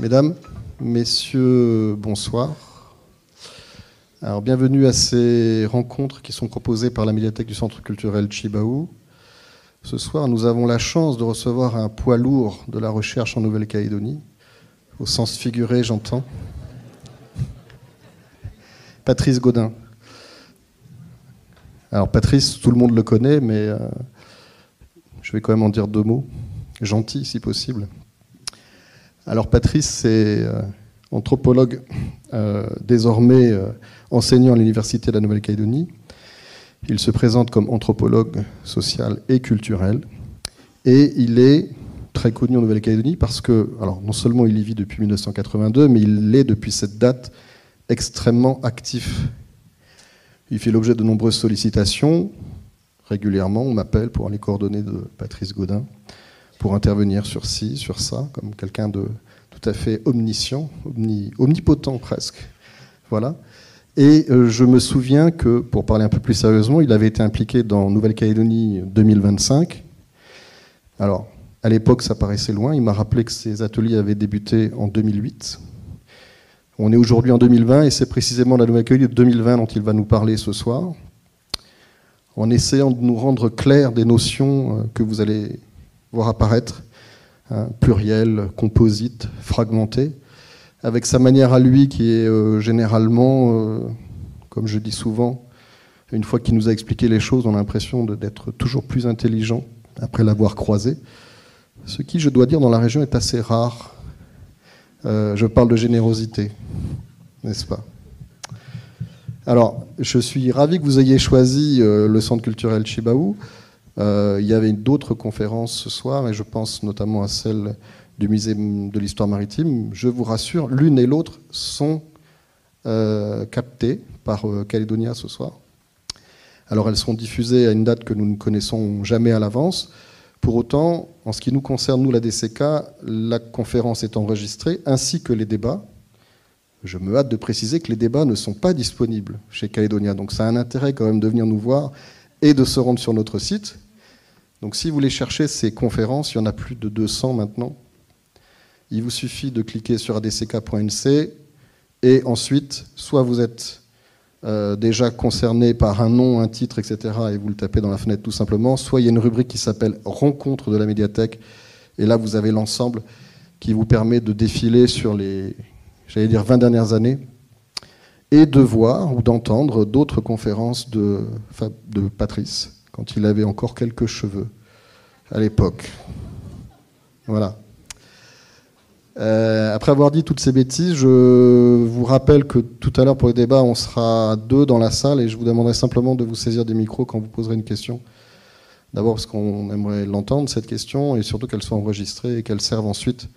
Mesdames, Messieurs, bonsoir. Alors, bienvenue à ces rencontres qui sont proposées par la médiathèque du Centre culturel Tjibaou. Ce soir, nous avons la chance de recevoir un poids lourd de la recherche en Nouvelle-Calédonie, au sens figuré, j'entends. Patrice Gaudin. Alors, Patrice, tout le monde le connaît, mais je vais quand même en dire deux mots. Gentil, si possible. Alors Patrice, c'est anthropologue, désormais enseignant à l'Université de la Nouvelle-Calédonie. Il se présente comme anthropologue social et culturel. Et il est très connu en Nouvelle-Calédonie parce que, alors non seulement il y vit depuis 1982, mais il est depuis cette date extrêmement actif. Il fait l'objet de nombreuses sollicitations. Régulièrement, on m'appelle pour les coordonnées de Patrice Gaudin, pour intervenir sur ci, sur ça, comme quelqu'un de tout à fait omniscient, omnipotent presque. Voilà. Et je me souviens que, pour parler un peu plus sérieusement, il avait été impliqué dans Nouvelle-Calédonie 2025. Alors, à l'époque, ça paraissait loin. Il m'a rappelé que ces ateliers avaient débuté en 2008. On est aujourd'hui en 2020, et c'est précisément la Nouvelle-Calédonie de 2020 dont il va nous parler ce soir, en essayant de nous rendre clairs des notions que vous allez voir apparaître, pluriel, composite, fragmenté, avec sa manière à lui qui est généralement, comme je dis souvent, une fois qu'il nous a expliqué les choses, on a l'impression d'être toujours plus intelligent après l'avoir croisé, ce qui, je dois dire, dans la région est assez rare. Je parle de générosité, n'est-ce pas ? Alors, je suis ravi que vous ayez choisi le Centre culturel Tjibaou. Il y avait d'autres conférences ce soir, et je pense notamment à celle du Musée de l'Histoire maritime. Je vous rassure, l'une et l'autre sont captées par Calédonia ce soir. Alors elles seront diffusées à une date que nous ne connaissons jamais à l'avance. Pour autant, en ce qui nous concerne, nous, la DCK, la conférence est enregistrée, ainsi que les débats. Je me hâte de préciser que les débats ne sont pas disponibles chez Calédonia. Donc ça a un intérêt quand même de venir nous voir et de se rendre sur notre site. Donc si vous voulez chercher ces conférences, il y en a plus de 200 maintenant. Il vous suffit de cliquer sur adck.nc et ensuite, soit vous êtes déjà concerné par un nom, un titre, etc. et vous le tapez dans la fenêtre tout simplement, soit il y a une rubrique qui s'appelle « Rencontres de la médiathèque » et là vous avez l'ensemble qui vous permet de défiler sur les, 20 dernières années et de voir ou d'entendre d'autres conférences de Patrice, quand il avait encore quelques cheveux à l'époque. Voilà. Après avoir dit toutes ces bêtises, je vous rappelle que tout à l'heure pour le débat, on sera 2 dans la salle et je vous demanderai simplement de vous saisir des micros quand vous poserez une question. D'abord parce qu'on aimerait l'entendre, cette question, et surtout qu'elle soit enregistrée et qu'elle serve ensuite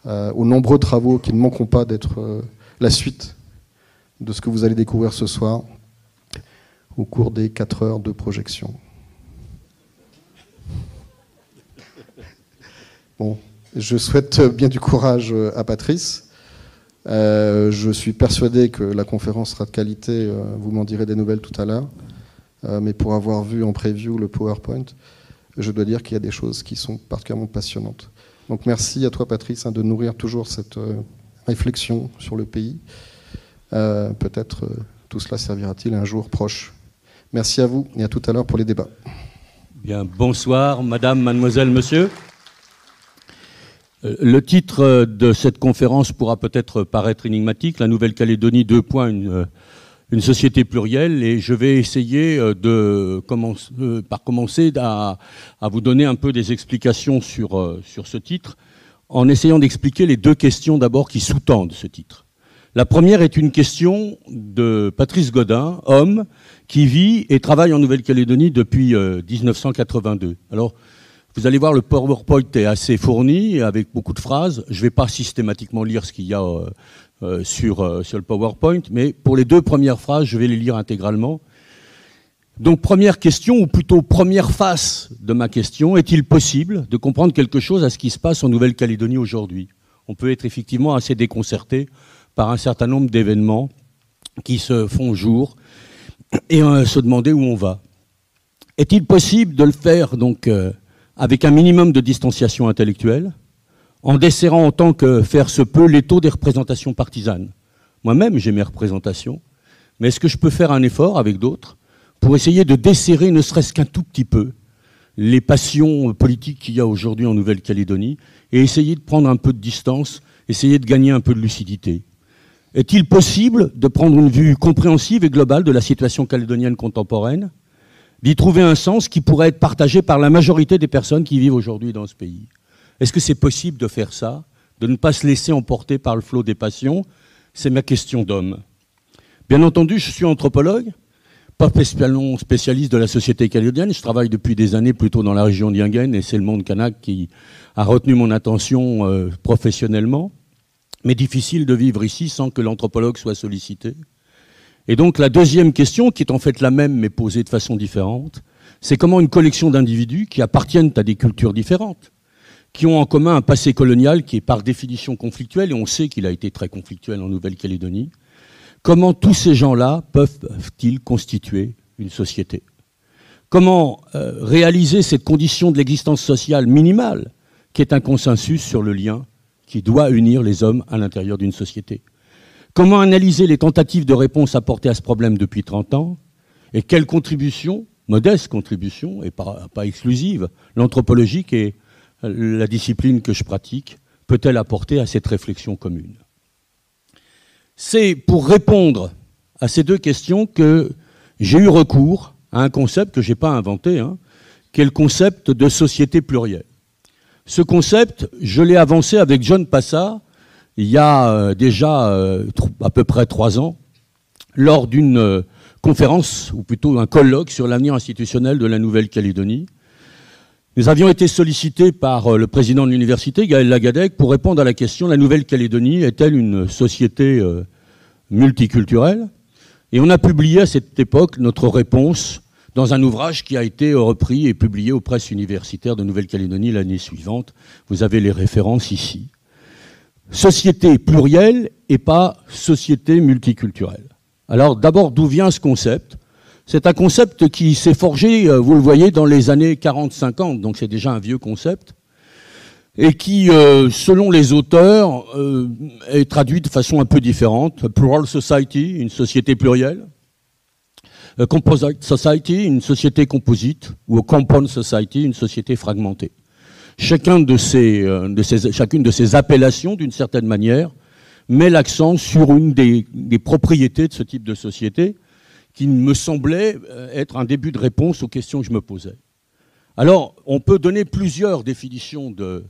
aux nombreux travaux qui ne manqueront pas d'être la suite de ce que vous allez découvrir ce soir au cours des 4 heures de projection. Bon, je souhaite bien du courage à Patrice. Je suis persuadé que la conférence sera de qualité. Vous m'en direz des nouvelles tout à l'heure. Mais pour avoir vu en preview le PowerPoint, je dois dire qu'il y a des choses qui sont particulièrement passionnantes. Donc merci à toi, Patrice, de nourrir toujours cette réflexion sur le pays. Peut-être tout cela servira-t-il un jour proche. Merci à vous et à tout à l'heure pour les débats. Bien, bonsoir, madame, mademoiselle, monsieur. Le titre de cette conférence pourra peut-être paraître énigmatique, la Nouvelle-Calédonie, une société plurielle, et je vais essayer par commencer à vous donner un peu des explications sur ce titre, en essayant d'expliquer les 2 questions d'abord qui sous-tendent ce titre. La première est une question de Patrice Gaudin, homme qui vit et travaille en Nouvelle-Calédonie depuis 1982. Alors, vous allez voir, le PowerPoint est assez fourni, avec beaucoup de phrases. Je ne vais pas systématiquement lire ce qu'il y a sur le PowerPoint, mais pour les 2 premières phrases, je vais les lire intégralement. Donc, première question, ou plutôt première face de ma question, est-il possible de comprendre quelque chose à ce qui se passe en Nouvelle-Calédonie aujourd'hui ? On peut être effectivement assez déconcerté par un certain nombre d'événements qui se font jour et se demander où on va. Est-il possible de le faire donc avec un minimum de distanciation intellectuelle, en desserrant en tant que faire se peut les taux des représentations partisanes. Moi-même, j'ai mes représentations, mais est-ce que je peux faire un effort avec d'autres pour essayer de desserrer, ne serait-ce qu'un tout petit peu, les passions politiques qu'il y a aujourd'hui en Nouvelle-Calédonie et essayer de prendre un peu de distance, essayer de gagner un peu de lucidité? Est-il possible de prendre une vue compréhensive et globale de la situation calédonienne contemporaine, d'y trouver un sens qui pourrait être partagé par la majorité des personnes qui vivent aujourd'hui dans ce pays? Est-ce que c'est possible de faire ça, de ne pas se laisser emporter par le flot des passions? C'est ma question d'homme. Bien entendu, je suis anthropologue, pas spécialement spécialiste de la société calédonienne. Je travaille depuis des années plutôt dans la région d'Yingen et c'est le monde kanak qui a retenu mon attention professionnellement. Mais difficile de vivre ici sans que l'anthropologue soit sollicité. Et donc la deuxième question, qui est en fait la même mais posée de façon différente, c'est comment une collection d'individus qui appartiennent à des cultures différentes, qui ont en commun un passé colonial qui est par définition conflictuel, et on sait qu'il a été très conflictuel en Nouvelle-Calédonie, comment tous ces gens-là peuvent-ils constituer une société? Comment réaliser cette condition de l'existence sociale minimale, qui est un consensus sur le lien qui doit unir les hommes à l'intérieur d'une société? Comment analyser les tentatives de réponse apportées à ce problème depuis 30 ans? Et quelle contribution, modeste contribution, et pas exclusive, l'anthropologie, qui est la discipline que je pratique, peut-elle apporter à cette réflexion commune? C'est pour répondre à ces deux questions que j'ai eu recours à un concept que je n'ai pas inventé, qui est le concept de société plurielle. Ce concept, je l'ai avancé avec John Passa il y a déjà à peu près 3 ans, lors d'une conférence, ou plutôt un colloque sur l'avenir institutionnel de la Nouvelle-Calédonie. Nous avions été sollicités par le président de l'université, Gaël Lagadec, pour répondre à la question: la Nouvelle-Calédonie est-elle une société multiculturelle? Et on a publié à cette époque notre réponse dans un ouvrage qui a été repris et publié aux presses universitaires de Nouvelle-Calédonie l'année suivante. Vous avez les références ici. Société plurielle et pas société multiculturelle. Alors d'abord, d'où vient ce concept? C'est un concept qui s'est forgé, vous le voyez, dans les années 40-50, donc c'est déjà un vieux concept, et qui, selon les auteurs, est traduit de façon un peu différente. A plural society, une société plurielle. A composite society, une société composite. Ou a compound society, une société fragmentée. Chacune de ces appellations, d'une certaine manière, met l'accent sur une des propriétés de ce type de société, qui me semblait être un début de réponse aux questions que je me posais. Alors, on peut donner plusieurs définitions de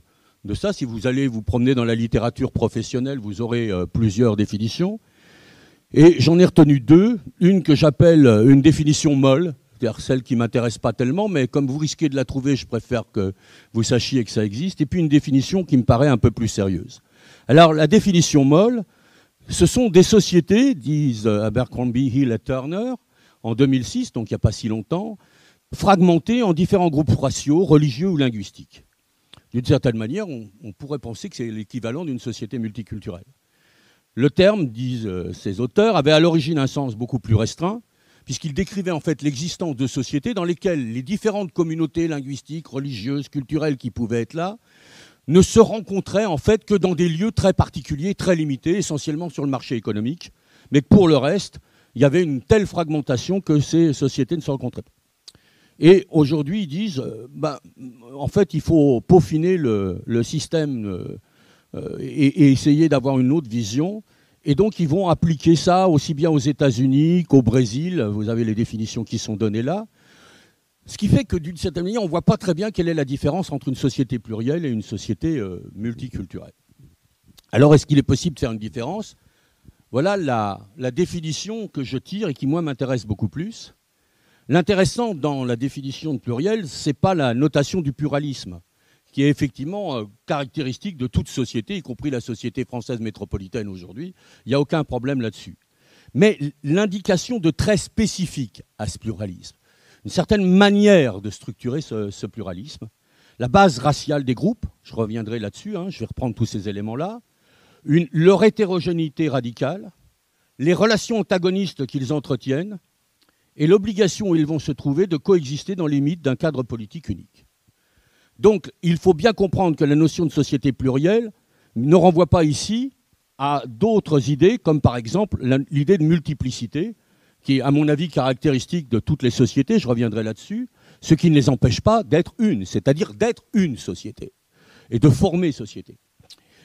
ça. Si vous allez vous promener dans la littérature professionnelle, vous aurez plusieurs définitions. Et j'en ai retenu 2. Une que j'appelle une définition molle, c'est-à-dire celle qui ne m'intéresse pas tellement, mais comme vous risquez de la trouver, je préfère que vous sachiez que ça existe. Et puis une définition qui me paraît un peu plus sérieuse. Alors, la définition molle, ce sont des sociétés, disent Abercrombie, Hill et Turner, en 2006, donc il n'y a pas si longtemps, fragmentées en différents groupes raciaux, religieux ou linguistiques. D'une certaine manière, on pourrait penser que c'est l'équivalent d'une société multiculturelle. Le terme, disent ces auteurs, avait à l'origine un sens beaucoup plus restreint, puisqu'il décrivait en fait l'existence de sociétés dans lesquelles les différentes communautés linguistiques, religieuses, culturelles qui pouvaient être là, ne se rencontraient en fait que dans des lieux très particuliers, très limités, essentiellement sur le marché économique, mais que pour le reste, il y avait une telle fragmentation que ces sociétés ne se rencontraient pas. Et aujourd'hui, ils disent, en fait, il faut peaufiner le système et essayer d'avoir une autre vision. Et donc, ils vont appliquer ça aussi bien aux États-Unis qu'au Brésil. Vous avez les définitions qui sont données là. Ce qui fait que, d'une certaine manière, on ne voit pas très bien quelle est la différence entre une société plurielle et une société multiculturelle. Alors, est-ce qu'il est possible de faire une différence? Voilà la définition que je tire et qui, moi, m'intéresse beaucoup plus. L'intéressant dans la définition de pluriel, ce n'est pas la notation du pluralisme, qui est effectivement caractéristique de toute société, y compris la société française métropolitaine aujourd'hui. Il n'y a aucun problème là-dessus. Mais l'indication de traits spécifiques à ce pluralisme, une certaine manière de structurer ce pluralisme, la base raciale des groupes, je reviendrai là-dessus, je vais reprendre tous ces éléments-là, leur hétérogénéité radicale, les relations antagonistes qu'ils entretiennent, et l'obligation où ils vont se trouver de coexister dans les limites d'un cadre politique unique. Donc il faut bien comprendre que la notion de société plurielle ne renvoie pas ici à d'autres idées, comme par exemple l'idée de multiplicité, qui est à mon avis caractéristique de toutes les sociétés, je reviendrai là-dessus, ce qui ne les empêche pas d'être une, c'est-à-dire d'être une société, et de former société.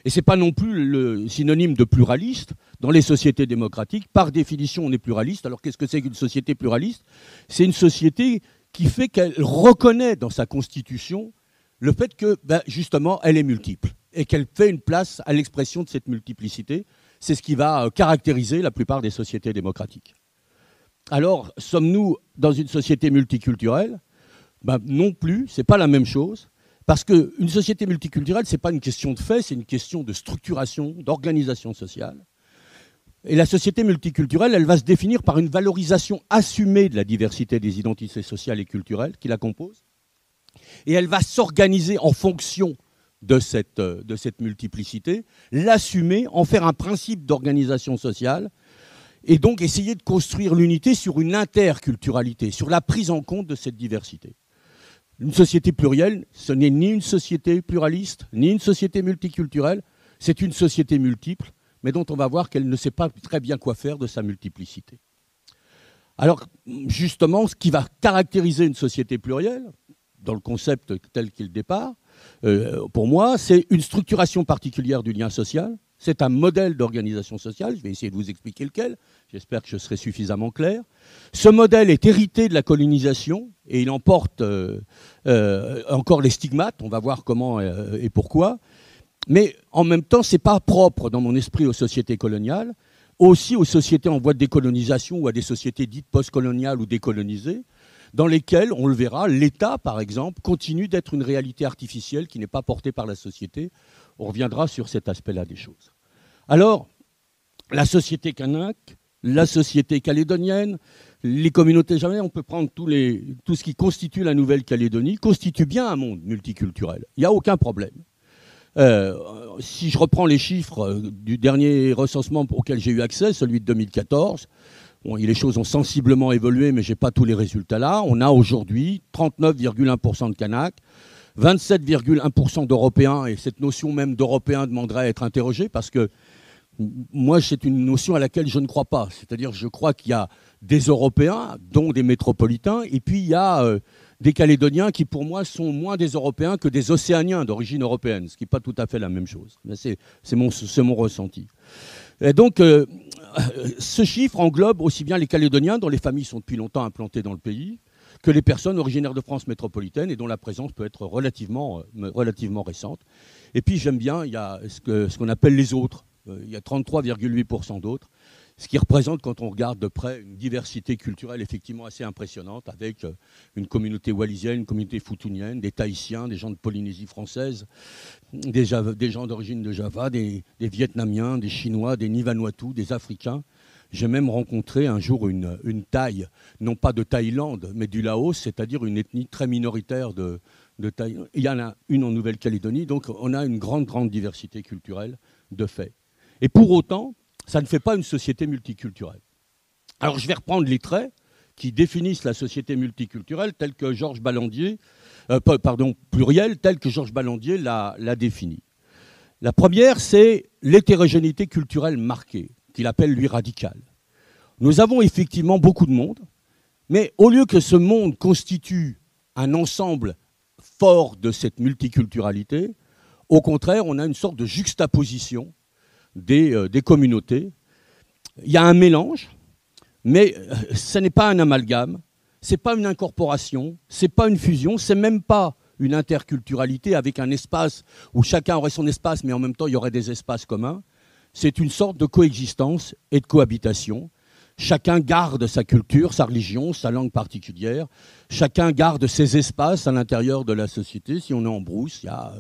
Et ce n'est pas non plus le synonyme de pluraliste. Dans les sociétés démocratiques, par définition, on est pluraliste. Alors qu'est-ce que c'est qu'une société pluraliste? C'est une société qui fait qu'elle reconnaît dans sa constitution le fait que, justement, elle est multiple et qu'elle fait une place à l'expression de cette multiplicité. C'est ce qui va caractériser la plupart des sociétés démocratiques. Alors, sommes-nous dans une société multiculturelle? Non plus, ce n'est pas la même chose. Parce qu'une société multiculturelle, ce n'est pas une question de fait, c'est une question de structuration, d'organisation sociale. Et la société multiculturelle, elle va se définir par une valorisation assumée de la diversité des identités sociales et culturelles qui la composent. Et elle va s'organiser en fonction de cette multiplicité, l'assumer, en faire un principe d'organisation sociale, et donc essayer de construire l'unité sur une interculturalité, sur la prise en compte de cette diversité. Une société plurielle, ce n'est ni une société pluraliste, ni une société multiculturelle, c'est une société multiple, mais dont on va voir qu'elle ne sait pas très bien quoi faire de sa multiplicité. Alors, justement, ce qui va caractériser une société plurielle, dans le concept tel qu'il départ, pour moi, c'est une structuration particulière du lien social, c'est un modèle d'organisation sociale, je vais essayer de vous expliquer lequel, j'espère que je serai suffisamment clair. Ce modèle est hérité de la colonisation et il en porte encore les stigmates, on va voir comment et pourquoi. Mais en même temps, ce n'est pas propre dans mon esprit aux sociétés coloniales, aussi aux sociétés en voie de décolonisation ou à des sociétés dites postcoloniales ou décolonisées, dans lesquelles, on le verra, l'État, par exemple, continue d'être une réalité artificielle qui n'est pas portée par la société. On reviendra sur cet aspect-là des choses. Alors, la société kanak, la société calédonienne, les communautés jamais, on peut prendre tout ce qui constitue la Nouvelle-Calédonie, constitue bien un monde multiculturel. Il n'y a aucun problème. Si je reprends les chiffres du dernier recensement auquel j'ai eu accès, celui de 2014, bon, les choses ont sensiblement évolué, mais je n'ai pas tous les résultats là. On a aujourd'hui 39,1% de Kanaks, 27,1% d'Européens, et cette notion même d'Européens demanderait à être interrogée, parce que moi, c'est une notion à laquelle je ne crois pas. C'est-à-dire je crois qu'il y a des Européens, dont des métropolitains, et puis il y a des Calédoniens qui, pour moi, sont moins des Européens que des Océaniens d'origine européenne, ce qui n'est pas tout à fait la même chose. C'est mon ressenti. Et donc, ce chiffre englobe aussi bien les Calédoniens, dont les familles sont depuis longtemps implantées dans le pays, que les personnes originaires de France métropolitaine et dont la présence peut être relativement récente. Et puis, j'aime bien, il y a ce qu'on appelle les autres. Il y a 33,8% d'autres, ce qui représente, quand on regarde de près, une diversité culturelle effectivement assez impressionnante, avec une communauté wallisienne, une communauté futunienne, des Tahitiens, des gens de Polynésie française, des gens d'origine de Java, des Vietnamiens, des Chinois, des Nivanuatu, des Africains. J'ai même rencontré un jour une Thaï, non pas de Thaïlande, mais du Laos, c'est-à-dire une ethnie très minoritaire de Thaïlande. Il y en a une en Nouvelle-Calédonie, donc on a une grande diversité culturelle de fait. Et pour autant, ça ne fait pas une société multiculturelle. Alors je vais reprendre les traits qui définissent la société multiculturelle telle que Georges Balandier, plurielle, telle que Georges Balandier l'a définie. La première, c'est l'hétérogénéité culturelle marquée, qu'il appelle lui radicale. Nous avons effectivement beaucoup de monde, mais au lieu que ce monde constitue un ensemble fort de cette multiculturalité, au contraire, on a une sorte de juxtaposition des communautés. Il y a un mélange, mais ce n'est pas un amalgame, ce n'est pas une incorporation, ce n'est pas une fusion, ce n'est même pas une interculturalité avec un espace où chacun aurait son espace, mais en même temps il y aurait des espaces communs. C'est une sorte de coexistence et de cohabitation. Chacun garde sa culture, sa religion, sa langue particulière. Chacun garde ses espaces à l'intérieur de la société. Si on est en brousse, il y a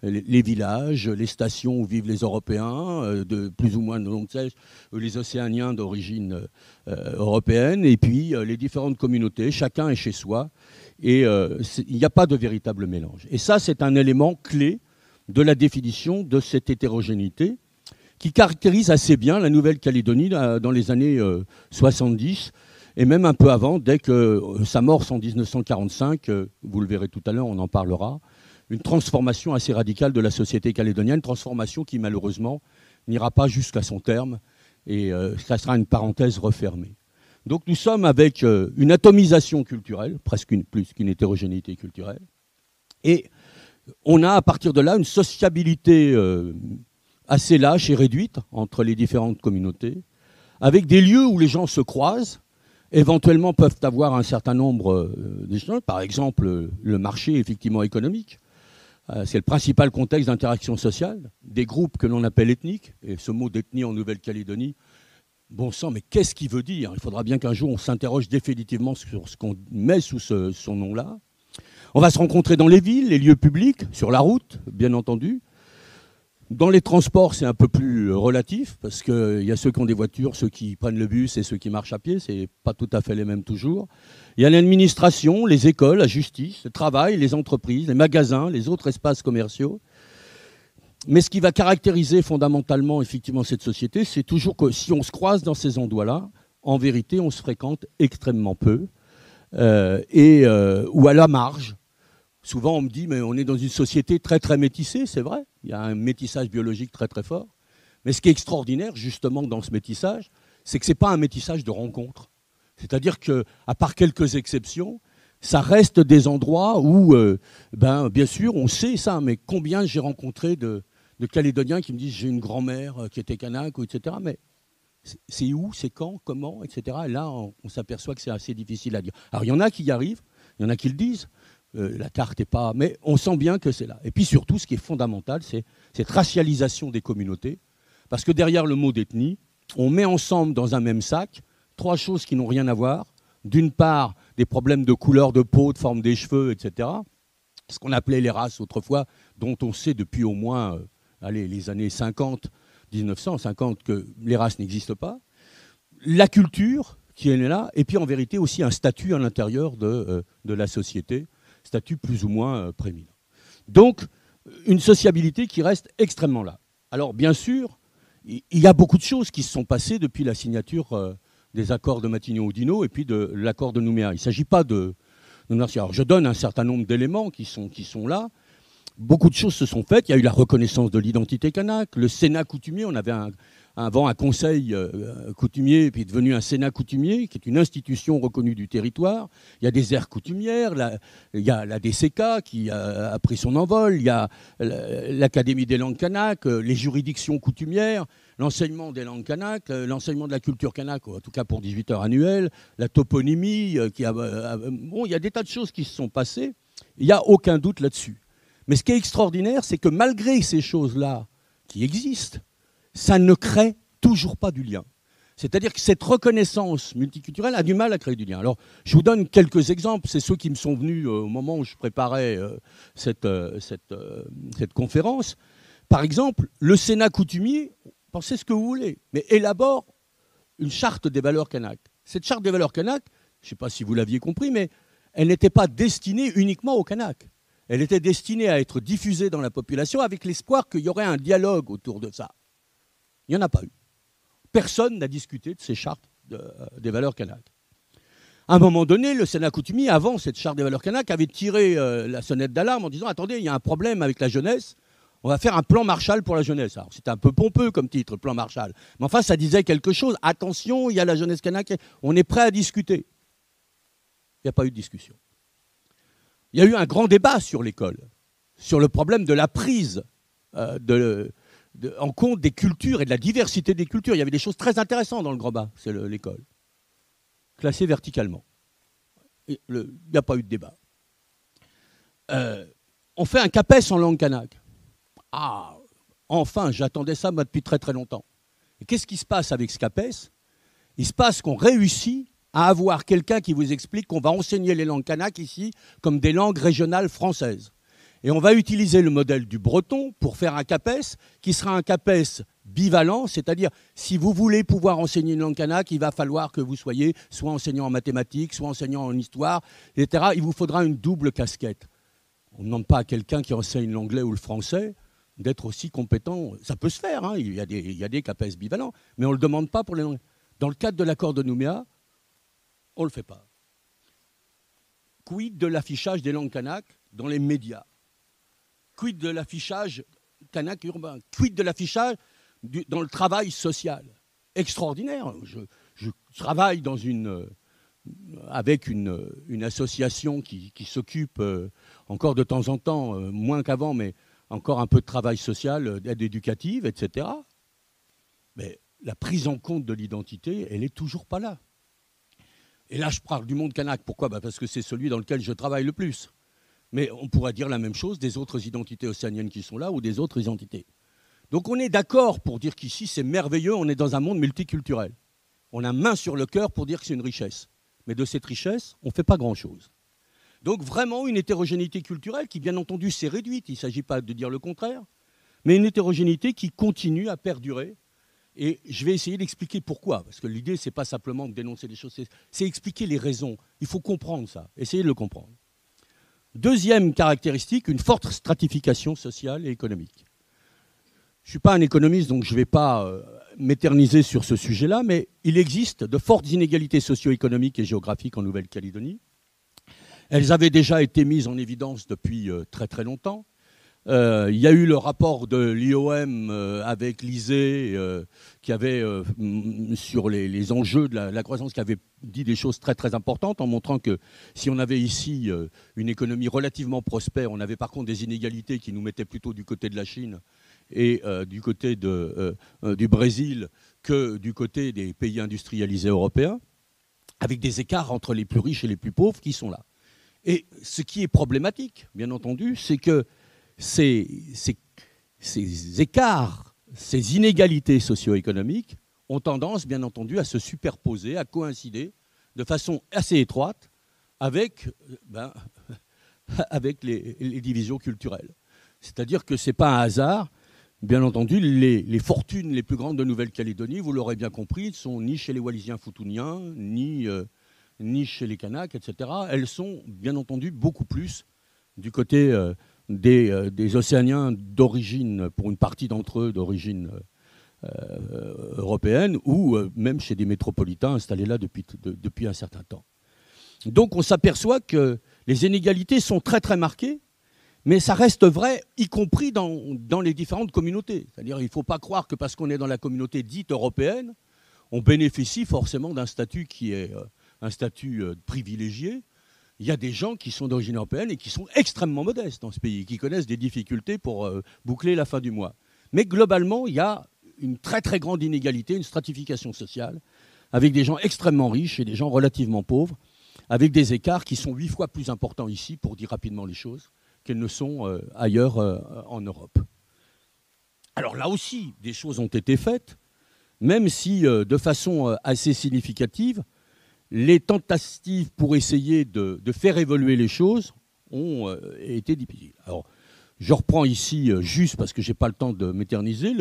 les villages, les stations où vivent les Européens, de plus ou moins de longue sèche, les Océaniens d'origine européenne, et puis les différentes communautés, chacun est chez soi, et il n'y a pas de véritable mélange. Et ça, c'est un élément clé de la définition de cette hétérogénéité qui caractérise assez bien la Nouvelle-Calédonie dans les années 70, et même un peu avant, dès que s'amorce en 1945, vous le verrez tout à l'heure, on en parlera, une transformation assez radicale de la société calédonienne, transformation qui malheureusement n'ira pas jusqu'à son terme et ça sera une parenthèse refermée. Donc nous sommes avec une atomisation culturelle, presque plus qu'une hétérogénéité culturelle, et on a à partir de là une sociabilité assez lâche et réduite entre les différentes communautés, avec des lieux où les gens se croisent, éventuellement peuvent avoir un certain nombre d'échanges, par exemple le marché effectivement économique. C'est le principal contexte d'interaction sociale, des groupes que l'on appelle ethniques, et ce mot d'ethnie en Nouvelle-Calédonie, bon sang, mais qu'est-ce qu'il veut dire? Il faudra bien qu'un jour on s'interroge définitivement sur ce qu'on met sous son nom-là. On va se rencontrer dans les villes, les lieux publics, sur la route, bien entendu. Dans les transports, c'est un peu plus relatif, parce qu'il y a ceux qui ont des voitures, ceux qui prennent le bus et ceux qui marchent à pied, c'est pas tout à fait les mêmes toujours. Il y a l'administration, les écoles, la justice, le travail, les entreprises, les magasins, les autres espaces commerciaux. Mais ce qui va caractériser fondamentalement effectivement cette société, c'est toujours que si on se croise dans ces endroits-là, en vérité, on se fréquente extrêmement peu, ou à la marge. Souvent, on me dit, mais on est dans une société très, très métissée, c'est vrai. Il y a un métissage biologique très, très fort. Mais ce qui est extraordinaire, justement, dans ce métissage, c'est que ce n'est pas un métissage de rencontres. C'est-à-dire qu'à part quelques exceptions, ça reste des endroits où, bien sûr, on sait ça, mais combien j'ai rencontré de Calédoniens qui me disent, j'ai une grand-mère qui était kanak, etc. Mais c'est où, c'est quand, comment, etc. Et là, on s'aperçoit que c'est assez difficile à dire. Alors, il y en a qui y arrivent, il y en a qui le disent. La carte n'est pas... Mais on sent bien que c'est là. Et puis surtout, ce qui est fondamental, c'est cette racialisation des communautés. Parce que derrière le mot d'ethnie, on met ensemble dans un même sac trois choses qui n'ont rien à voir. D'une part, des problèmes de couleur de peau, de forme des cheveux, etc. Ce qu'on appelait les races autrefois, dont on sait depuis au moins les années 50, 1950, que les races n'existent pas. La culture qui est là, et puis en vérité aussi un statut à l'intérieur de la société, statut plus ou moins prééminent. Donc, une sociabilité qui reste extrêmement là. Alors, bien sûr, il y a beaucoup de choses qui se sont passées depuis la signature des accords de Matignon-Oudinot et puis de l'accord de Nouméa. Il ne s'agit pas de... Alors, je donne un certain nombre d'éléments qui sont là. Beaucoup de choses se sont faites. Il y a eu la reconnaissance de l'identité kanak, le Sénat coutumier. On avait avant un conseil coutumier, puis devenu un Sénat coutumier, qui est une institution reconnue du territoire. Il y a des aires coutumières, il y a la DCK qui a pris son envol, il y a l'Académie des langues kanak, les juridictions coutumières, l'enseignement des langues kanak, l'enseignement de la culture kanak, en tout cas pour 18 heures annuelles, la toponymie, bon, il y a des tas de choses qui se sont passées, il n'y a aucun doute là-dessus. Mais ce qui est extraordinaire, c'est que malgré ces choses-là qui existent, ça ne crée toujours pas du lien. C'est-à-dire que cette reconnaissance multiculturelle a du mal à créer du lien. Alors, je vous donne quelques exemples. C'est ceux qui me sont venus au moment où je préparais cette conférence. Par exemple, le Sénat coutumier, pensez ce que vous voulez, mais élabore une charte des valeurs kanak. Cette charte des valeurs kanak, je ne sais pas si vous l'aviez compris, mais elle n'était pas destinée uniquement aux kanak. Elle était destinée à être diffusée dans la population avec l'espoir qu'il y aurait un dialogue autour de ça. Il n'y en a pas eu. Personne n'a discuté de ces chartes des valeurs kanak. À un moment donné, le Sénat coutumier, avant cette charte des valeurs kanak, avait tiré la sonnette d'alarme en disant « Attendez, il y a un problème avec la jeunesse, on va faire un plan Marshall pour la jeunesse. » Alors c'était un peu pompeux comme titre, plan Marshall. Mais enfin, ça disait quelque chose. Attention, il y a la jeunesse kanak, on est prêt à discuter. Il n'y a pas eu de discussion. Il y a eu un grand débat sur l'école, sur le problème de la prise en compte des cultures et de la diversité des cultures. Il y avait des choses très intéressantes dans le grand bas, c'est l'école, classée verticalement. Il n'y a pas eu de débat. On fait un CAPES en langue kanak. Ah, enfin, j'attendais ça moi, depuis très très longtemps. Et qu'est-ce qui se passe avec ce CAPES? Il se passe qu'on réussit à avoir quelqu'un qui vous explique qu'on va enseigner les langues kanak ici comme des langues régionales françaises. Et on va utiliser le modèle du breton pour faire un CAPES qui sera un CAPES bivalent, c'est-à-dire si vous voulez pouvoir enseigner une langue kanak, il va falloir que vous soyez soit enseignant en mathématiques, soit enseignant en histoire, etc. Il vous faudra une double casquette. On ne demande pas à quelqu'un qui enseigne l'anglais ou le français d'être aussi compétent. Ça peut se faire, hein. Il y a des CAPES bivalents, mais on ne le demande pas pour les langues. Dans le cadre de l'accord de Nouméa, on ne le fait pas. Quid de l'affichage des langues kanak dans les médias? quid de l'affichage Canac urbain, quid de l'affichage dans le travail social. Extraordinaire. Je travaille avec une association qui s'occupe encore de temps en temps, moins qu'avant, mais encore un peu de travail social, d'aide éducative, etc. Mais la prise en compte de l'identité, elle n'est toujours pas là. Et là, je parle du monde kanak. Pourquoi ? Parce que c'est celui dans lequel je travaille le plus. Mais on pourrait dire la même chose des autres identités océaniennes qui sont là ou des autres identités. Donc on est d'accord pour dire qu'ici, c'est merveilleux, on est dans un monde multiculturel. On a main sur le cœur pour dire que c'est une richesse. Mais de cette richesse, on ne fait pas grand-chose. Donc vraiment une hétérogénéité culturelle qui, bien entendu, s'est réduite. Il ne s'agit pas de dire le contraire. Mais une hétérogénéité qui continue à perdurer. Et je vais essayer d'expliquer pourquoi. Parce que l'idée, ce n'est pas simplement de dénoncer les choses, c'est expliquer les raisons. Il faut comprendre ça, essayer de le comprendre. Deuxième caractéristique, une forte stratification sociale et économique. Je ne suis pas un économiste, donc je ne vais pas m'éterniser sur ce sujet-là, mais il existe de fortes inégalités socio-économiques et géographiques en Nouvelle-Calédonie. Elles avaient déjà été mises en évidence depuis très très longtemps. Il y a eu le rapport de l'IOM avec l'ISEE qui avait, sur les enjeux de la croissance, qui avait dit des choses très très importantes en montrant que si on avait ici une économie relativement prospère, on avait par contre des inégalités qui nous mettaient plutôt du côté de la Chine et du côté du Brésil que du côté des pays industrialisés européens, avec des écarts entre les plus riches et les plus pauvres qui sont là. Et ce qui est problématique, bien entendu, c'est que ces écarts, ces inégalités socio-économiques ont tendance, bien entendu, à se superposer, à coïncider de façon assez étroite avec les divisions culturelles. C'est-à-dire que ce n'est pas un hasard. Bien entendu, les fortunes les plus grandes de Nouvelle-Calédonie, vous l'aurez bien compris, ne sont ni chez les Wallisiens-Futuniens, ni chez les Kanaks, etc. Elles sont, bien entendu, beaucoup plus du côté des Océaniens d'origine, pour une partie d'entre eux d'origine européenne, ou même chez des métropolitains installés là depuis un certain temps. Donc on s'aperçoit que les inégalités sont très très marquées, mais ça reste vrai, y compris dans les différentes communautés. C'est-à-dire qu'il ne faut pas croire que parce qu'on est dans la communauté dite européenne, on bénéficie forcément d'un statut qui est un statut privilégié. Il y a des gens qui sont d'origine européenne et qui sont extrêmement modestes dans ce pays, qui connaissent des difficultés pour boucler la fin du mois. Mais globalement, il y a une très très grande inégalité, une stratification sociale, avec des gens extrêmement riches et des gens relativement pauvres, avec des écarts qui sont 8 fois plus importants ici, pour dire rapidement les choses, qu'elles ne sont ailleurs en Europe. Alors là aussi, des choses ont été faites, même si de façon assez significative, les tentatives pour essayer de faire évoluer les choses ont été difficiles. Alors, je reprends ici, juste parce que je n'ai pas le temps de m'éterniser,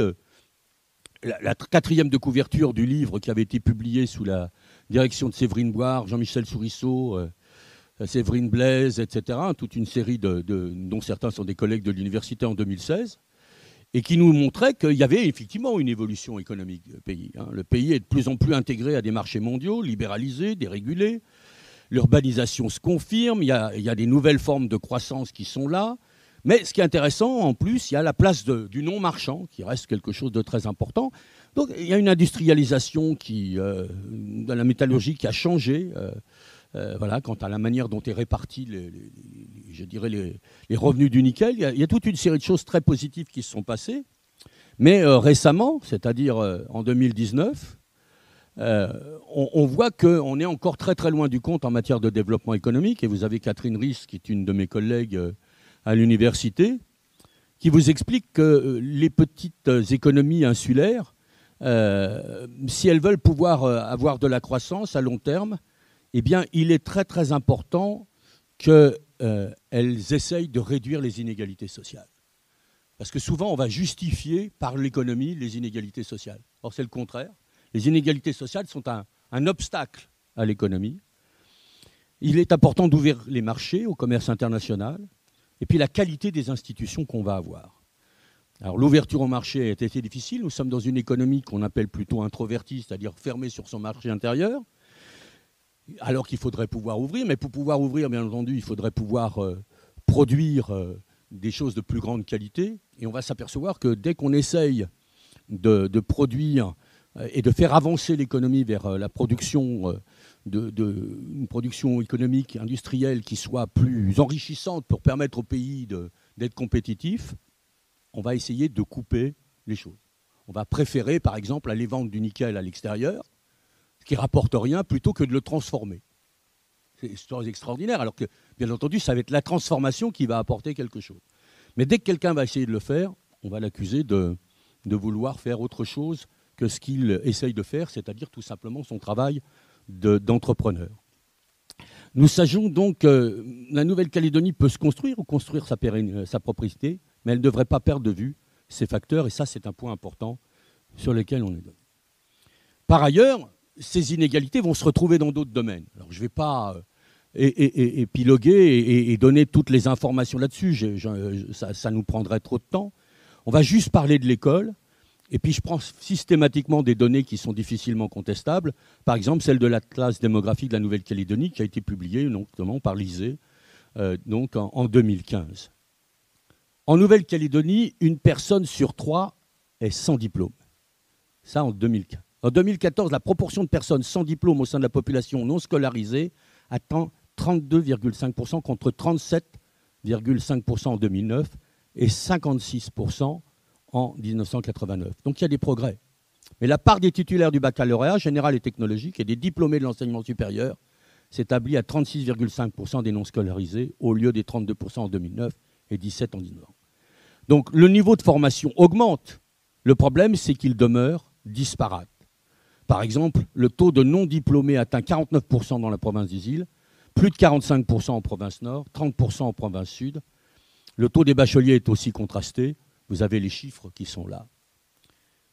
la 4e de couverture du livre qui avait été publié sous la direction de Séverine Boire, Jean-Michel Sourisseau, Séverine Blaise, etc., toute une série dont certains sont des collègues de l'université en 2016, et qui nous montrait qu'il y avait effectivement une évolution économique du pays. Le pays est de plus en plus intégré à des marchés mondiaux, libéralisés, dérégulés. L'urbanisation se confirme, il y a des nouvelles formes de croissance qui sont là. Mais ce qui est intéressant, en plus, il y a la place du non-marchand, qui reste quelque chose de très important. Donc il y a une industrialisation de la métallurgie qui a changé. Quant à la manière dont est réparti les revenus du nickel, il y a toute une série de choses très positives qui se sont passées. Mais récemment, c'est-à-dire en 2019, on voit qu'on est encore très très loin du compte en matière de développement économique. Et vous avez Catherine Ries, qui est une de mes collègues à l'université, qui vous explique que les petites économies insulaires, si elles veulent pouvoir avoir de la croissance à long terme, eh bien, il est très très important qu'elles essayent de réduire les inégalités sociales. Parce que souvent, on va justifier par l'économie les inégalités sociales. Or, c'est le contraire. Les inégalités sociales sont un obstacle à l'économie. Il est important d'ouvrir les marchés au commerce international et puis la qualité des institutions qu'on va avoir. Alors, l'ouverture au marché a été difficile. Nous sommes dans une économie qu'on appelle plutôt introvertie, c'est-à-dire fermée sur son marché intérieur, alors qu'il faudrait pouvoir ouvrir. Mais pour pouvoir ouvrir, bien entendu, il faudrait pouvoir produire des choses de plus grande qualité. Et on va s'apercevoir que dès qu'on essaye de produire et de faire avancer l'économie vers la production, une production économique, industrielle qui soit plus enrichissante pour permettre au pays d'être compétitif, on va essayer de couper les choses. On va préférer, par exemple, aller vendre du nickel à l'extérieur, ce qui ne rapporte rien, plutôt que de le transformer. C'est extraordinaire, alors que, bien entendu, ça va être la transformation qui va apporter quelque chose. Mais dès que quelqu'un va essayer de le faire, on va l'accuser de vouloir faire autre chose que ce qu'il essaye de faire, c'est-à-dire tout simplement son travail d'entrepreneur. Nous savions donc que la Nouvelle-Calédonie peut se construire ou construire sa propriété, mais elle ne devrait pas perdre de vue ces facteurs, et ça, c'est un point important sur lequel on est donné. Par ailleurs, ces inégalités vont se retrouver dans d'autres domaines. Alors, je ne vais pas épiloguer et donner toutes les informations là-dessus, ça nous prendrait trop de temps. On va juste parler de l'école, et puis je prends systématiquement des données qui sont difficilement contestables, par exemple celle de l'Atlas démographique de la Nouvelle-Calédonie, qui a été publiée notamment par l'ISEE donc en 2015. En Nouvelle-Calédonie, une personne sur 3 est sans diplôme. Ça, en 2015. En 2014, la proportion de personnes sans diplôme au sein de la population non scolarisée atteint 32,5% contre 37,5% en 2009 et 56% en 1989. Donc il y a des progrès. Mais la part des titulaires du baccalauréat général et technologique et des diplômés de l'enseignement supérieur s'établit à 36,5% des non scolarisés au lieu des 32% en 2009 et 17% en 2019. Donc le niveau de formation augmente. Le problème, c'est qu'il demeure disparate. Par exemple, le taux de non-diplômés atteint 49% dans la province des îles, plus de 45% en province nord, 30% en province sud. Le taux des bacheliers est aussi contrasté. Vous avez les chiffres qui sont là.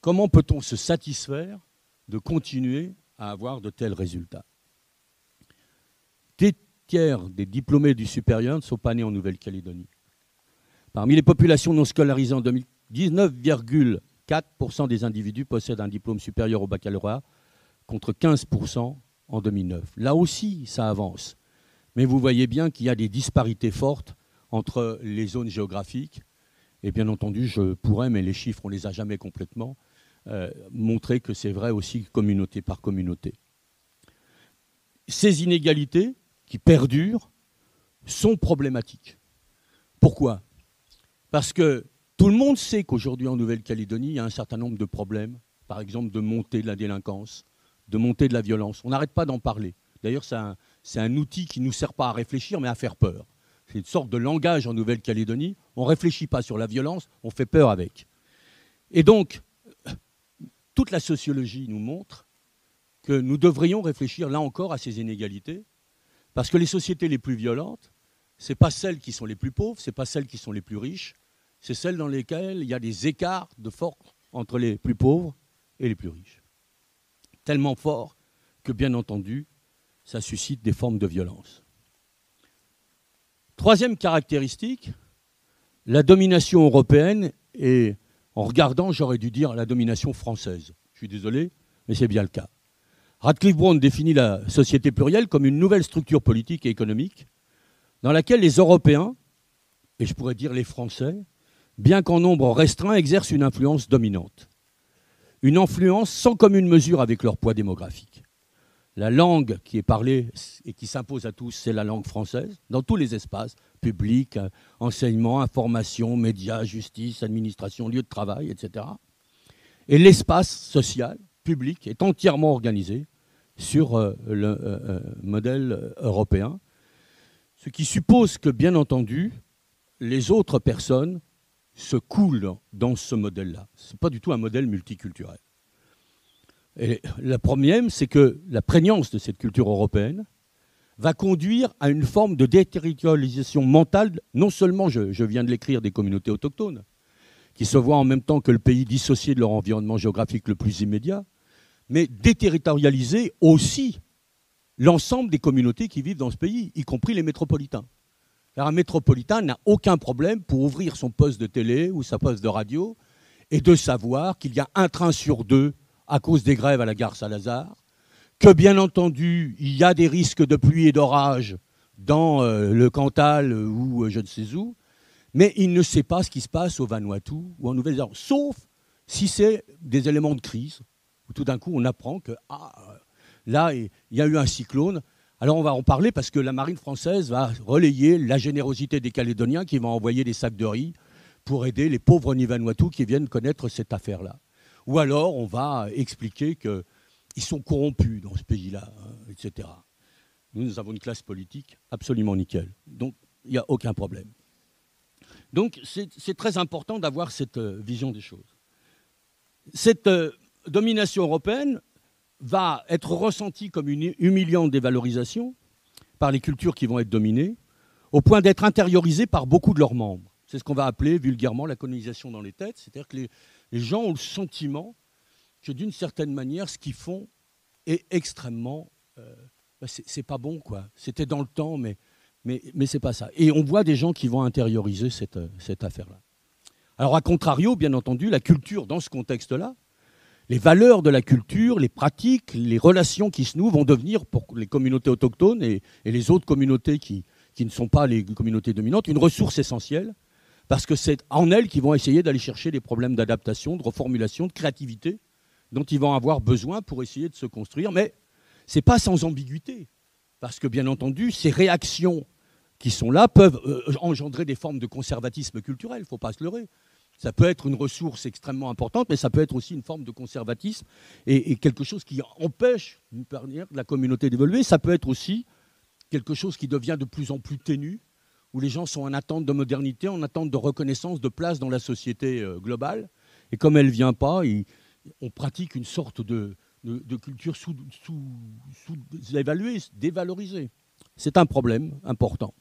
Comment peut-on se satisfaire de continuer à avoir de tels résultats? Des tiers des diplômés du supérieur ne sont pas nés en Nouvelle-Calédonie. Parmi les populations non scolarisées en 2019, 19,4% des individus possèdent un diplôme supérieur au baccalauréat, contre 15% en 2009. Là aussi, ça avance. Mais vous voyez bien qu'il y a des disparités fortes entre les zones géographiques. Et bien entendu, je pourrais, mais les chiffres, on ne les a jamais complètement, montrer que c'est vrai aussi communauté par communauté. Ces inégalités qui perdurent sont problématiques. Pourquoi? Parce que tout le monde sait qu'aujourd'hui en Nouvelle-Calédonie, il y a un certain nombre de problèmes, par exemple de montée de la délinquance, de montée de la violence. On n'arrête pas d'en parler. D'ailleurs, c'est un outil qui ne nous sert pas à réfléchir, mais à faire peur. C'est une sorte de langage en Nouvelle-Calédonie. On ne réfléchit pas sur la violence, on fait peur avec. Et donc, toute la sociologie nous montre que nous devrions réfléchir là encore à ces inégalités, parce que les sociétés les plus violentes, ce n'est pas celles qui sont les plus pauvres, ce n'est pas celles qui sont les plus riches, c'est celles dans lesquelles il y a des écarts de force entre les plus pauvres et les plus riches. Tellement forts que, bien entendu, ça suscite des formes de violence. Troisième caractéristique, la domination européenne, et en regardant, j'aurais dû dire la domination française. Je suis désolé, mais c'est bien le cas. Radcliffe Brown définit la société plurielle comme une nouvelle structure politique et économique dans laquelle les Européens, et je pourrais dire les Français, bien qu'en nombre restreint, exercent une influence dominante. Une influence sans commune mesure avec leur poids démographique. La langue qui est parlée et qui s'impose à tous, c'est la langue française, dans tous les espaces, public, enseignement, information, médias, justice, administration, lieu de travail, etc. Et l'espace social, public, est entièrement organisé sur le modèle européen, ce qui suppose que, bien entendu, les autres personnes se coulent dans ce modèle-là. Ce n'est pas du tout un modèle multiculturel. Et le problème, c'est que la prégnance de cette culture européenne va conduire à une forme de déterritorialisation mentale, non seulement, je viens de l'écrire, des communautés autochtones, qui se voient en même temps que le pays dissocié de leur environnement géographique le plus immédiat, mais déterritorialiser aussi l'ensemble des communautés qui vivent dans ce pays, y compris les métropolitains. Car un métropolitain n'a aucun problème pour ouvrir son poste de télé ou sa poste de radio et de savoir qu'il y a un train sur deux à cause des grèves à la gare Saint-Lazare, que bien entendu, il y a des risques de pluie et d'orage dans le Cantal ou je ne sais où, mais il ne sait pas ce qui se passe au Vanuatu ou en Nouvelle-Zélande, sauf si c'est des éléments de crise, où tout d'un coup on apprend que là, il y a eu un cyclone. Alors on va en parler parce que la marine française va relayer la générosité des Calédoniens qui vont envoyer des sacs de riz pour aider les pauvres Vanuatu qui viennent connaître cette affaire-là. Ou alors on va expliquer qu'ils sont corrompus dans ce pays-là, etc. Nous avons une classe politique absolument nickel. Donc il n'y a aucun problème. Donc c'est très important d'avoir cette vision des choses. Cette domination européenne va être ressentie comme une humiliante dévalorisation par les cultures qui vont être dominées, au point d'être intériorisée par beaucoup de leurs membres. C'est ce qu'on va appeler vulgairement la colonisation dans les têtes, c'est-à-dire que les gens ont le sentiment que d'une certaine manière, ce qu'ils font est extrêmement... c'est pas bon, quoi. C'était dans le temps, mais c'est pas ça. Et on voit des gens qui vont intérioriser cette affaire-là. Alors, à contrario, bien entendu, la culture, dans ce contexte-là, les valeurs de la culture, les pratiques, les relations qui se nouent vont devenir, pour les communautés autochtones et les autres communautés qui ne sont pas les communautés dominantes, une ressource essentielle, parce que c'est en elles qu'ils vont essayer d'aller chercher des problèmes d'adaptation, de reformulation, de créativité, dont ils vont avoir besoin pour essayer de se construire. Mais ce n'est pas sans ambiguïté, parce que, bien entendu, ces réactions qui sont là peuvent engendrer des formes de conservatisme culturel, il ne faut pas se leurrer. Ça peut être une ressource extrêmement importante, mais ça peut être aussi une forme de conservatisme et quelque chose qui empêche la communauté d'évoluer. Ça peut être aussi quelque chose qui devient de plus en plus ténu, où les gens sont en attente de modernité, en attente de reconnaissance, de place dans la société globale. Et comme elle ne vient pas, on pratique une sorte de culture sous-évaluée, dévalorisée. C'est un problème important.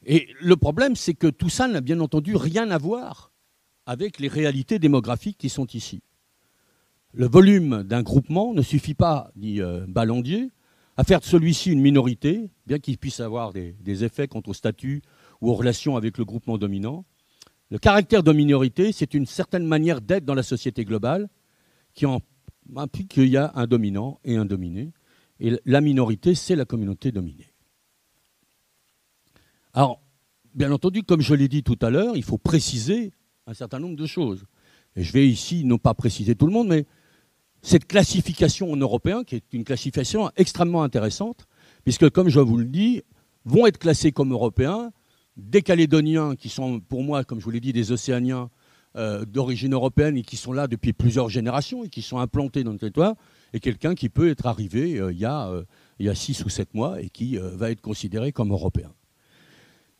Et le problème, c'est que tout ça n'a bien entendu rien à voir avec les réalités démographiques qui sont ici. Le volume d'un groupement ne suffit pas, dit Ballandier, à faire de celui-ci une minorité, bien qu'il puisse avoir des effets quant au statut ou aux relations avec le groupement dominant. Le caractère de minorité, c'est une certaine manière d'être dans la société globale qui implique qu'il y a un dominant et un dominé. Et la minorité, c'est la communauté dominée. Alors, bien entendu, comme je l'ai dit tout à l'heure, il faut préciser un certain nombre de choses. Et je vais ici, non pas préciser tout le monde, mais cette classification en européen, qui est une classification extrêmement intéressante, puisque, comme je vous le dis, vont être classés comme européens des Calédoniens qui sont, pour moi, comme je vous l'ai dit, des Océaniens d'origine européenne et qui sont là depuis plusieurs générations et qui sont implantés dans le territoire, et quelqu'un qui peut être arrivé il y a 6 ou 7 mois et qui va être considéré comme européen.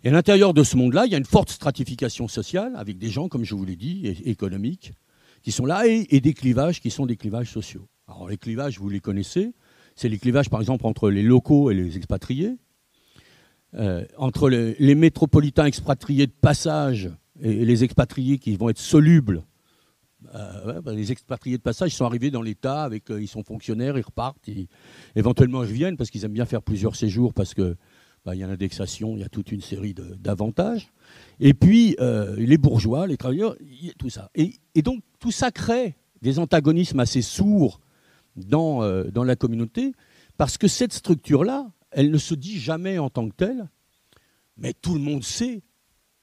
Et à l'intérieur de ce monde-là, il y a une forte stratification sociale, avec des gens, comme je vous l'ai dit, économiques, qui sont là, et des clivages qui sont des clivages sociaux. Alors les clivages, vous les connaissez, c'est les clivages, par exemple, entre les locaux et les expatriés, entre les métropolitains expatriés de passage et les expatriés qui vont être solubles. Les expatriés de passage, ils sont arrivés dans l'État, ils sont fonctionnaires, ils repartent, éventuellement ils reviennent parce qu'ils aiment bien faire plusieurs séjours, parce que il y a l'indexation, il y a toute une série d'avantages. Et puis, les bourgeois, les travailleurs, tout ça. Et donc, tout ça crée des antagonismes assez sourds dans la communauté, parce que cette structure-là, elle ne se dit jamais en tant que telle, mais tout le monde sait,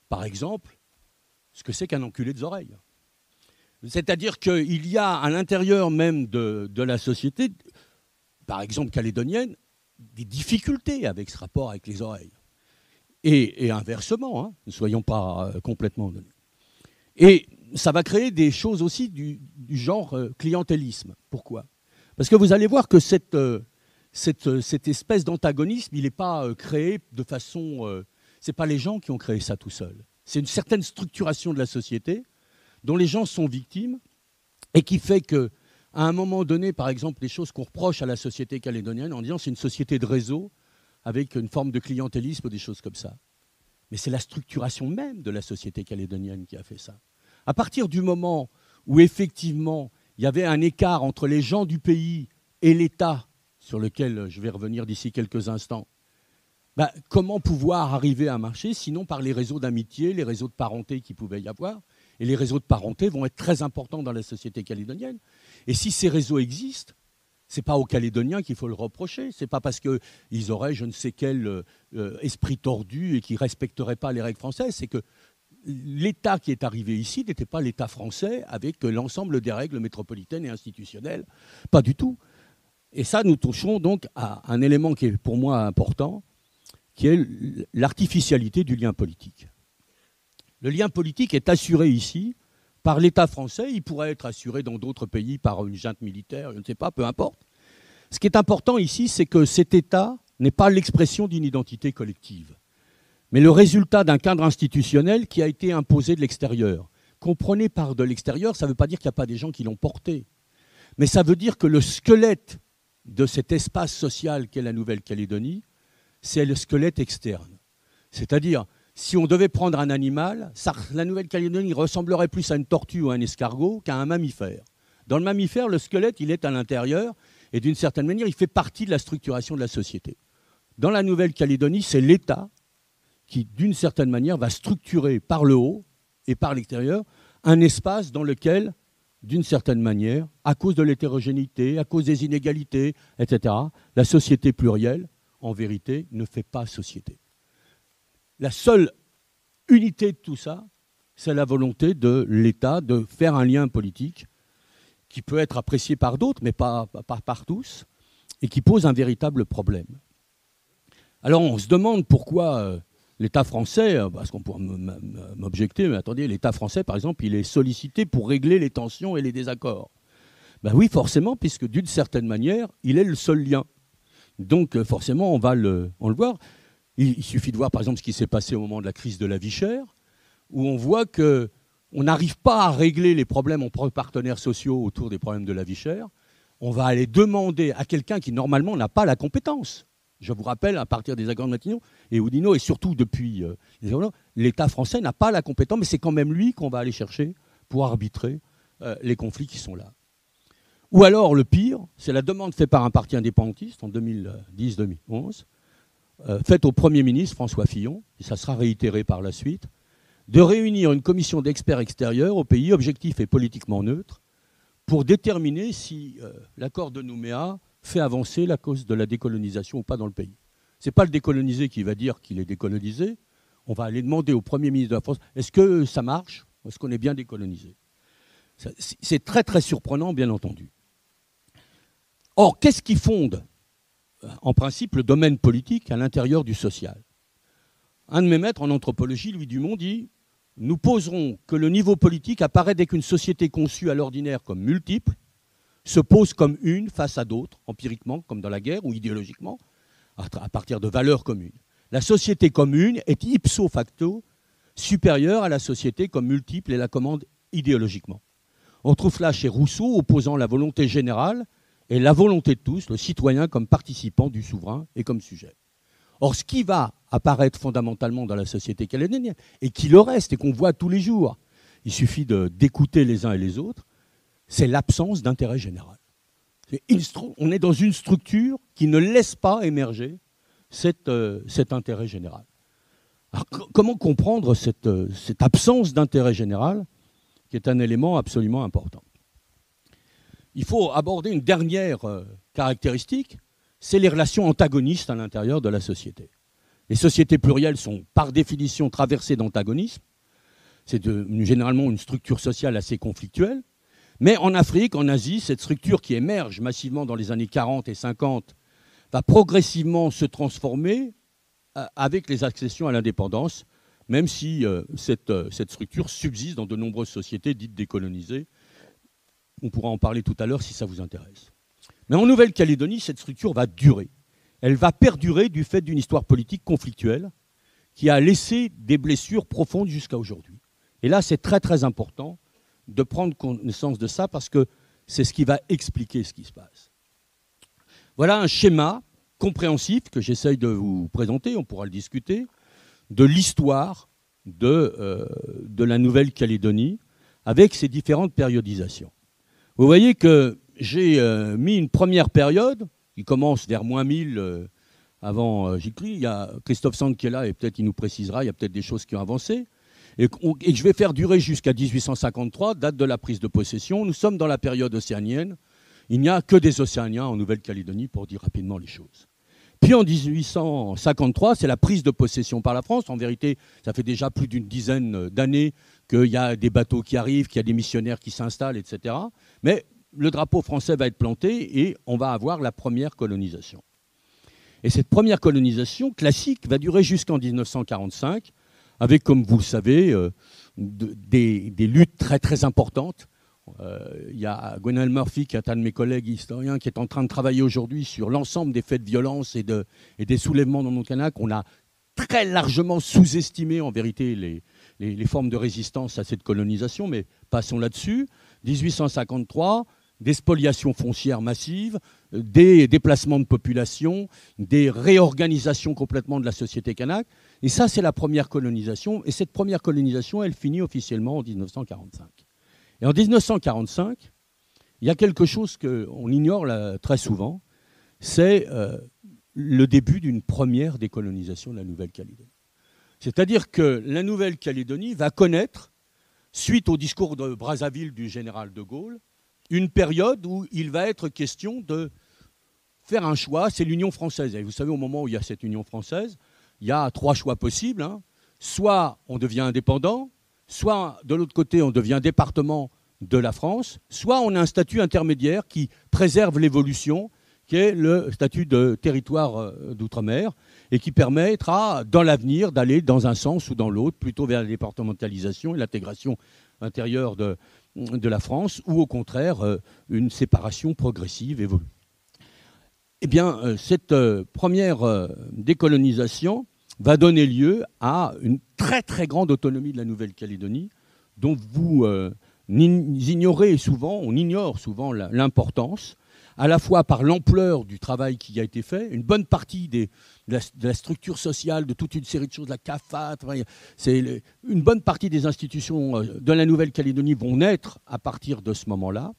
par exemple, ce que c'est qu'un enculé des oreilles. C'est-à-dire qu'il y a à l'intérieur même de la société, par exemple calédonienne, des difficultés avec ce rapport avec les oreilles. Et inversement, hein, ne soyons pas complètement donnés. Et ça va créer des choses aussi du genre clientélisme. Pourquoi ? Parce que vous allez voir que cette espèce d'antagonisme, il n'est pas créé de façon... ce n'est pas les gens qui ont créé ça tout seuls. C'est une certaine structuration de la société dont les gens sont victimes et qui fait que à un moment donné, par exemple, les choses qu'on reproche à la société calédonienne en disant c'est une société de réseau avec une forme de clientélisme ou des choses comme ça. Mais c'est la structuration même de la société calédonienne qui a fait ça. À partir du moment où effectivement il y avait un écart entre les gens du pays et l'État, sur lequel je vais revenir d'ici quelques instants, comment pouvoir arriver à marcher sinon par les réseaux d'amitié, les réseaux de parenté qu'il pouvait y avoir. Et les réseaux de parenté vont être très importants dans la société calédonienne. Et si ces réseaux existent, C'est pas aux Calédoniens qu'il faut le reprocher. C'est pas parce qu'ils auraient je ne sais quel esprit tordu et qu'ils ne respecteraient pas les règles françaises. C'est que l'État qui est arrivé ici n'était pas l'État français avec l'ensemble des règles métropolitaines et institutionnelles. Pas du tout. Et ça, nous touchons donc à un élément qui est pour moi important, qui est l'artificialité du lien politique. Le lien politique est assuré ici par l'État français. Il pourrait être assuré dans d'autres pays par une junte militaire, je ne sais pas, peu importe. Ce qui est important ici, c'est que cet État n'est pas l'expression d'une identité collective, mais le résultat d'un cadre institutionnel qui a été imposé de l'extérieur. Comprenez par de l'extérieur, ça ne veut pas dire qu'il n'y a pas des gens qui l'ont porté, mais ça veut dire que le squelette de cet espace social qu'est la Nouvelle-Calédonie, c'est le squelette externe. C'est-à-dire, si on devait prendre un animal, la Nouvelle-Calédonie ressemblerait plus à une tortue ou à un escargot qu'à un mammifère. Dans le mammifère, le squelette, il est à l'intérieur et d'une certaine manière, il fait partie de la structuration de la société. Dans la Nouvelle-Calédonie, c'est l'État qui, d'une certaine manière, va structurer par le haut et par l'extérieur un espace dans lequel, d'une certaine manière, à cause de l'hétérogénéité, à cause des inégalités, etc., la société plurielle, en vérité, ne fait pas société. La seule unité de tout ça, c'est la volonté de l'État de faire un lien politique qui peut être apprécié par d'autres, mais pas par tous, et qui pose un véritable problème. Alors on se demande pourquoi l'État français, parce qu'on pourrait m'objecter, mais attendez, l'État français, par exemple, il est sollicité pour régler les tensions et les désaccords. Ben oui, forcément, puisque d'une certaine manière, il est le seul lien. Donc forcément, on le voir. Il suffit de voir, par exemple, ce qui s'est passé au moment de la crise de la vie chère, où on voit qu'on n'arrive pas à régler les problèmes entre partenaires sociaux autour des problèmes de la vie chère. On va aller demander à quelqu'un qui, normalement, n'a pas la compétence. Je vous rappelle, à partir des accords de Matignon et Oudinot, et surtout depuis l'État français n'a pas la compétence, mais c'est quand même lui qu'on va aller chercher pour arbitrer les conflits qui sont là. Ou alors, le pire, c'est la demande faite par un parti indépendantiste en 2010-2011, faite au Premier ministre François Fillon, et ça sera réitéré par la suite, de réunir une commission d'experts extérieurs au pays objectif et politiquement neutre pour déterminer si l'accord de Nouméa fait avancer la cause de la décolonisation ou pas dans le pays. Ce n'est pas le décolonisé qui va dire qu'il est décolonisé. On va aller demander au Premier ministre de la France, est-ce que ça marche? Est-ce qu'on est bien décolonisé? C'est très très surprenant, bien entendu. Or, qu'est-ce qui fonde, en principe, le domaine politique à l'intérieur du social? Un de mes maîtres en anthropologie, Louis Dumont, dit « Nous poserons que le niveau politique apparaît dès qu'une société conçue à l'ordinaire comme multiple se pose comme une face à d'autres, empiriquement, comme dans la guerre, ou idéologiquement, à partir de valeurs communes. La société commune est ipso facto supérieure à la société comme multiple et la commande idéologiquement. » On trouve là chez Rousseau opposant la volonté générale et la volonté de tous, le citoyen comme participant du souverain et comme sujet. Or, ce qui va apparaître fondamentalement dans la société calédonienne, et qui le reste, et qu'on voit tous les jours, il suffit d'écouter les uns et les autres, c'est l'absence d'intérêt général. On est dans une structure qui ne laisse pas émerger cet intérêt général. Alors, comment comprendre cette absence d'intérêt général, qui est un élément absolument important? Il faut aborder une dernière caractéristique, c'est les relations antagonistes à l'intérieur de la société. Les sociétés plurielles sont par définition traversées d'antagonisme. C'est généralement une structure sociale assez conflictuelle. Mais en Afrique, en Asie, cette structure qui émerge massivement dans les années 40 et 50 va progressivement se transformer avec les accessions à l'indépendance, même si cette structure subsiste dans de nombreuses sociétés dites décolonisées. On pourra en parler tout à l'heure si ça vous intéresse. Mais en Nouvelle-Calédonie, cette structure va durer. Elle va perdurer du fait d'une histoire politique conflictuelle qui a laissé des blessures profondes jusqu'à aujourd'hui. Et là, c'est très très important de prendre connaissance de ça parce que c'est ce qui va expliquer ce qui se passe. Voilà un schéma compréhensif que j'essaye de vous présenter, on pourra le discuter, de l'histoire de la Nouvelle-Calédonie avec ses différentes périodisations. Vous voyez que j'ai mis une première période qui commence vers moins 1000 avant Gicli. Il y a Christophe Sand qui est là et peut-être il nous précisera, il y a peut-être des choses qui ont avancé. Et que je vais faire durer jusqu'à 1853, date de la prise de possession. Nous sommes dans la période océanienne. il n'y a que des Océaniens en Nouvelle-Calédonie, pour dire rapidement les choses. Puis en 1853, c'est la prise de possession par la France. En vérité, ça fait déjà plus d'une dizaine d'années qu'il y a des bateaux qui arrivent, qu'il y a des missionnaires qui s'installent, etc. Mais le drapeau français va être planté et on va avoir la première colonisation. Et cette première colonisation classique va durer jusqu'en 1945, avec, comme vous le savez, des luttes très très importantes. Il y a Gwenel Murphy, qui est un de mes collègues historiens, qui est en train de travailler aujourd'hui sur l'ensemble des faits de violence et des soulèvements dans nos Kanak. On a très largement sous-estimé en vérité les formes de résistance à cette colonisation, mais passons là-dessus. 1853, des spoliations foncières massives, des déplacements de population, des réorganisations complètement de la société kanak. Et ça, c'est la première colonisation. Et cette première colonisation, elle finit officiellement en 1945. Et en 1945, il y a quelque chose qu'on ignore là, très souvent, c'est le début d'une première décolonisation de la Nouvelle-Calédonie. C'est-à-dire que la Nouvelle-Calédonie va connaître, suite au discours de Brazzaville du général de Gaulle, une période où il va être question de faire un choix, c'est l'Union française. Et vous savez, au moment où il y a cette Union française, il y a 3 choix possibles. Soit on devient indépendant, soit de l'autre côté on devient département de la France, soit on a un statut intermédiaire qui préserve l'évolution, qui est le statut de territoire d'outre-mer, et qui permettra dans l'avenir d'aller dans un sens ou dans l'autre, plutôt vers la départementalisation et l'intégration intérieure de la France, ou au contraire une séparation progressive évolue. Eh bien, cette première décolonisation va donner lieu à une très très grande autonomie de la Nouvelle-Calédonie, dont vous ignorez souvent, on ignore souvent l'importance, à la fois par l'ampleur du travail qui a été fait, une bonne partie de la structure sociale, de toute une série de choses, la CAFAT, une bonne partie des institutions de la Nouvelle-Calédonie vont naître à partir de ce moment-là,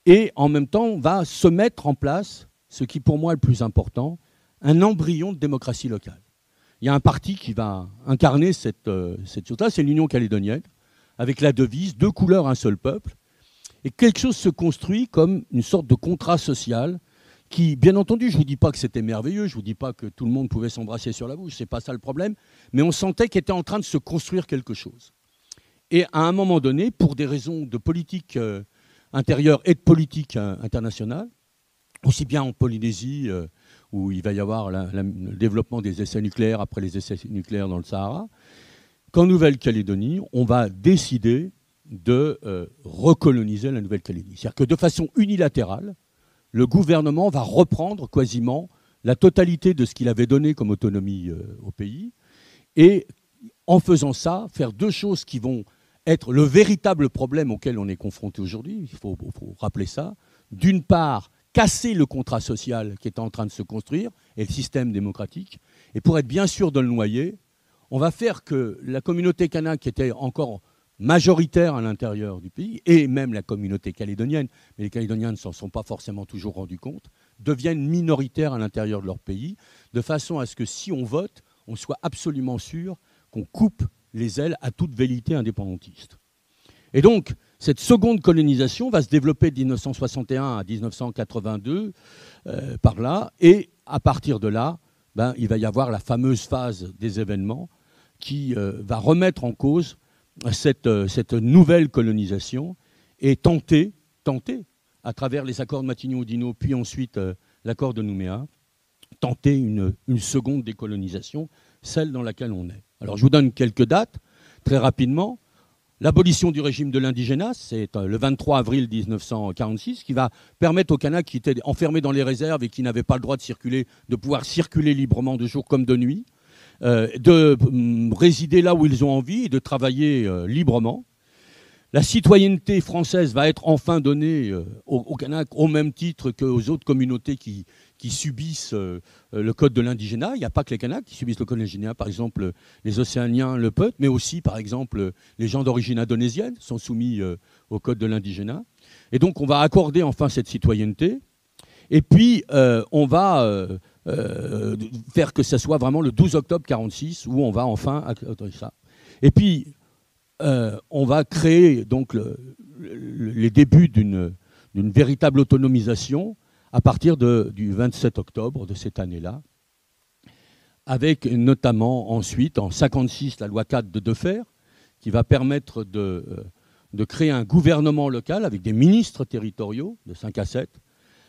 et en même temps va se mettre en place, ce qui pour moi est le plus important, un embryon de démocratie locale. Il y a un parti qui va incarner cette chose-là, c'est l'Union calédonienne, avec la devise « Deux couleurs, un seul peuple ». Et quelque chose se construit comme une sorte de contrat social qui, bien entendu, je ne vous dis pas que c'était merveilleux, je ne vous dis pas que tout le monde pouvait s'embrasser sur la bouche, ce n'est pas ça le problème, mais on sentait qu'il était en train de se construire quelque chose. Et à un moment donné, pour des raisons de politique intérieure et de politique internationale, aussi bien en Polynésie, où il va y avoir le développement des essais nucléaires après les essais nucléaires dans le Sahara, qu'en Nouvelle-Calédonie, on va décider de recoloniser la Nouvelle-Calédonie. C'est-à-dire que de façon unilatérale, le gouvernement va reprendre quasiment la totalité de ce qu'il avait donné comme autonomie au pays, et en faisant ça, faire 2 choses qui vont être le véritable problème auquel on est confronté aujourd'hui, il faut rappeler ça. D'une part, casser le contrat social qui est en train de se construire et le système démocratique, et pour être bien sûr de le noyer, on va faire que la communauté kanak, qui était encore majoritaire à l'intérieur du pays, et même la communauté calédonienne, mais les Calédoniens ne s'en sont pas forcément toujours rendus compte, deviennent minoritaires à l'intérieur de leur pays, de façon à ce que si on vote, on soit absolument sûr qu'on coupe les ailes à toute velléité indépendantiste. Et donc, cette seconde colonisation va se développer de 1961 à 1982, par là, et à partir de là, il va y avoir la fameuse phase des événements qui va remettre en cause cette nouvelle colonisation et tenter, à travers les accords de Matignon-Oudinot, puis ensuite l'accord de Nouméa, tenter une seconde décolonisation, celle dans laquelle on est. Alors je vous donne quelques dates, très rapidement. L'abolition du régime de l'indigénat, c'est le 23 avril 1946, qui va permettre aux Kanaks qui étaient enfermés dans les réserves et qui n'avaient pas le droit de circuler, de pouvoir circuler librement de jour comme de nuit, de résider là où ils ont envie et de travailler librement. La citoyenneté française va être enfin donnée aux Kanaks au même titre qu'aux autres communautés qui subissent le code de l'indigénat. Il n'y a pas que les Kanaks qui subissent le code de l'indigénat, par exemple les Océaniens, le Peuple, mais aussi par exemple les gens d'origine indonésienne sont soumis au code de l'indigénat. Et donc on va accorder enfin cette citoyenneté. Et puis on va faire que ça soit vraiment le 12 octobre 1946 où on va enfin accorder ça. Et puis on va créer donc les débuts d'une d'une véritable autonomisation à partir du 27 octobre de cette année-là, avec notamment ensuite, en 1956, la loi 4 de Defferre, qui va permettre de créer un gouvernement local avec des ministres territoriaux de 5 à 7,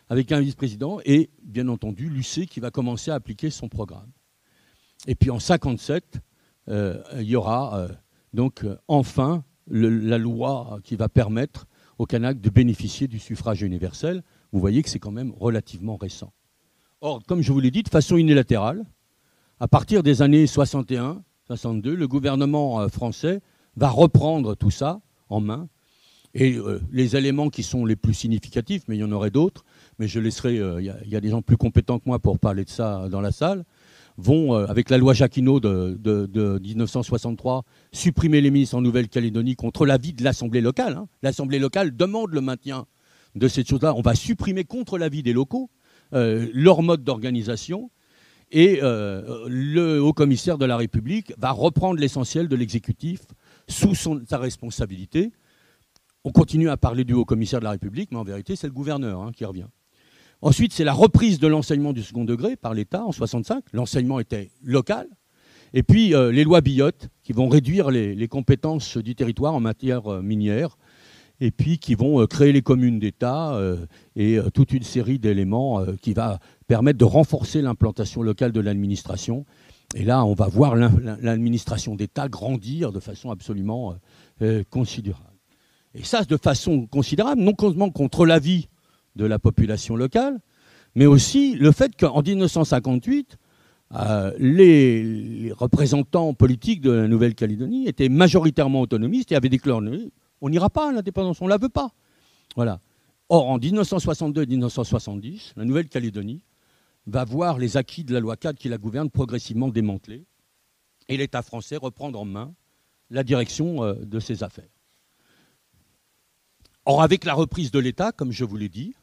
avec un vice-président, et bien entendu l'UC qui va commencer à appliquer son programme. Et puis en 1957, il y aura donc enfin la loi qui va permettre aux Kanaks de bénéficier du suffrage universel. Vous voyez que c'est quand même relativement récent. Or, comme je vous l'ai dit, de façon unilatérale, à partir des années 61, 62, le gouvernement français va reprendre tout ça en main. Et les éléments qui sont les plus significatifs, mais il y en aurait d'autres, mais je laisserai, il y a des gens plus compétents que moi pour parler de ça dans la salle, vont, avec la loi Jacquinot de 1963, supprimer les ministres en Nouvelle-Calédonie contre l'avis de l'Assemblée locale. Hein. L'Assemblée locale demande le maintien de cette chose-là. On va supprimer contre l'avis des locaux leur mode d'organisation. Et le haut-commissaire de la République va reprendre l'essentiel de l'exécutif sous sa responsabilité. On continue à parler du haut-commissaire de la République, mais en vérité, c'est le gouverneur qui revient. Ensuite, c'est la reprise de l'enseignement du second degré par l'État en 1965. L'enseignement était local. Et puis, les lois Billotte, qui vont réduire les compétences du territoire en matière minière, et puis qui vont créer les communes d'État et toute une série d'éléments qui va permettre de renforcer l'implantation locale de l'administration. Et là, on va voir l'administration d'État grandir de façon absolument considérable. Et ça, de façon considérable, non seulement contre l'avis de la population locale, mais aussi le fait qu'en 1958, les représentants politiques de la Nouvelle-Calédonie étaient majoritairement autonomistes et avaient déclaré « on n'ira pas à l'indépendance, on ne la veut pas ». Voilà. Or, en 1962 et 1970, la Nouvelle-Calédonie va voir les acquis de la loi 4 qui la gouverne progressivement démantelés et l'État français reprendre en main la direction de ses affaires. Or, avec la reprise de l'État, comme je vous l'ai dit,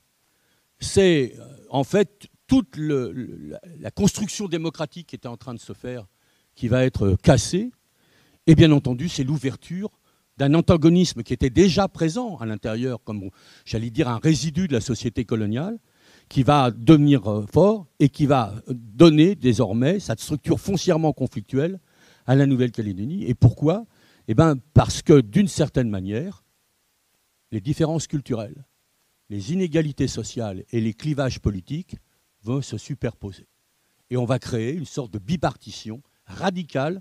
c'est en fait toute la construction démocratique qui était en train de se faire qui va être cassée. Et bien entendu, c'est l'ouverture d'un antagonisme qui était déjà présent à l'intérieur, comme j'allais dire un résidu de la société coloniale, qui va devenir fort et qui va donner désormais cette structure foncièrement conflictuelle à la Nouvelle-Calédonie. Et pourquoi ? Eh bien, parce que d'une certaine manière, les différences culturelles, les inégalités sociales et les clivages politiques vont se superposer. Et on va créer une sorte de bipartition radicale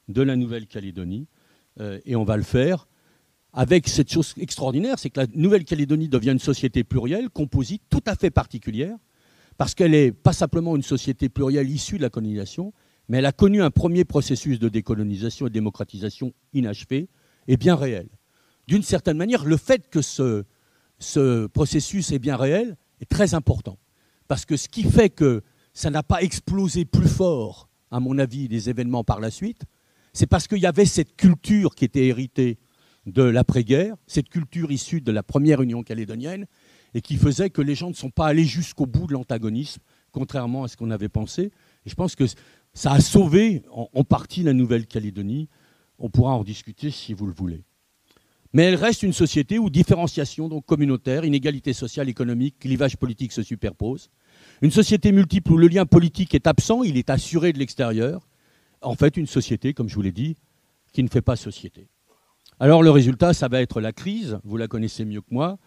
de la Nouvelle-Calédonie. Et on va le faire avec cette chose extraordinaire, c'est que la Nouvelle-Calédonie devient une société plurielle, composite, tout à fait particulière, parce qu'elle n'est pas simplement une société plurielle issue de la colonisation, mais elle a connu un premier processus de décolonisation et de démocratisation inachevé et bien réel. D'une certaine manière, le fait que ce processus est bien réel est très important. Parce que ce qui fait que ça n'a pas explosé plus fort, à mon avis, des événements par la suite, c'est parce qu'il y avait cette culture qui était héritée de l'après-guerre, cette culture issue de la première Union calédonienne, et qui faisait que les gens ne sont pas allés jusqu'au bout de l'antagonisme, contrairement à ce qu'on avait pensé. Et je pense que ça a sauvé en partie la Nouvelle-Calédonie. On pourra en discuter si vous le voulez. Mais elle reste une société où différenciation donc communautaire, inégalité sociale, économique, clivage politique se superposent. Une société multiple où le lien politique est absent, il est assuré de l'extérieur. En fait, une société, comme je vous l'ai dit, qui ne fait pas société. Alors le résultat, ça va être la crise, vous la connaissez mieux que moi,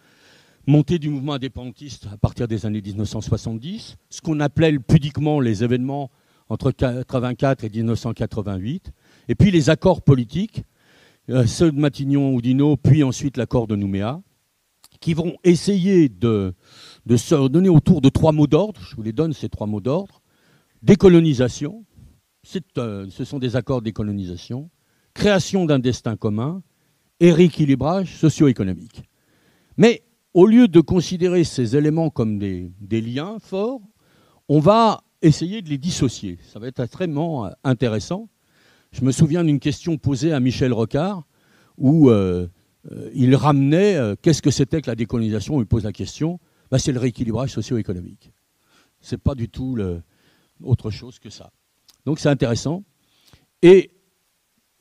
montée du mouvement indépendantiste à partir des années 1970, ce qu'on appelait pudiquement les événements entre 1984 et 1988, et puis les accords politiques, ceux de Matignon-Oudinot, puis ensuite l'accord de Nouméa, qui vont essayer de se donner autour de 3 mots d'ordre. Je vous les donne, ces 3 mots d'ordre. Décolonisation, ce sont des accords de décolonisation. Création d'un destin commun et rééquilibrage socio-économique. Mais au lieu de considérer ces éléments comme des liens forts, on va essayer de les dissocier. Ça va être extrêmement intéressant. Je me souviens d'une question posée à Michel Rocard où il ramenait qu'est-ce que c'était que la décolonisation. On lui pose la question, c'est le rééquilibrage socio-économique. Ce n'est pas du tout autre chose que ça. Donc c'est intéressant. Et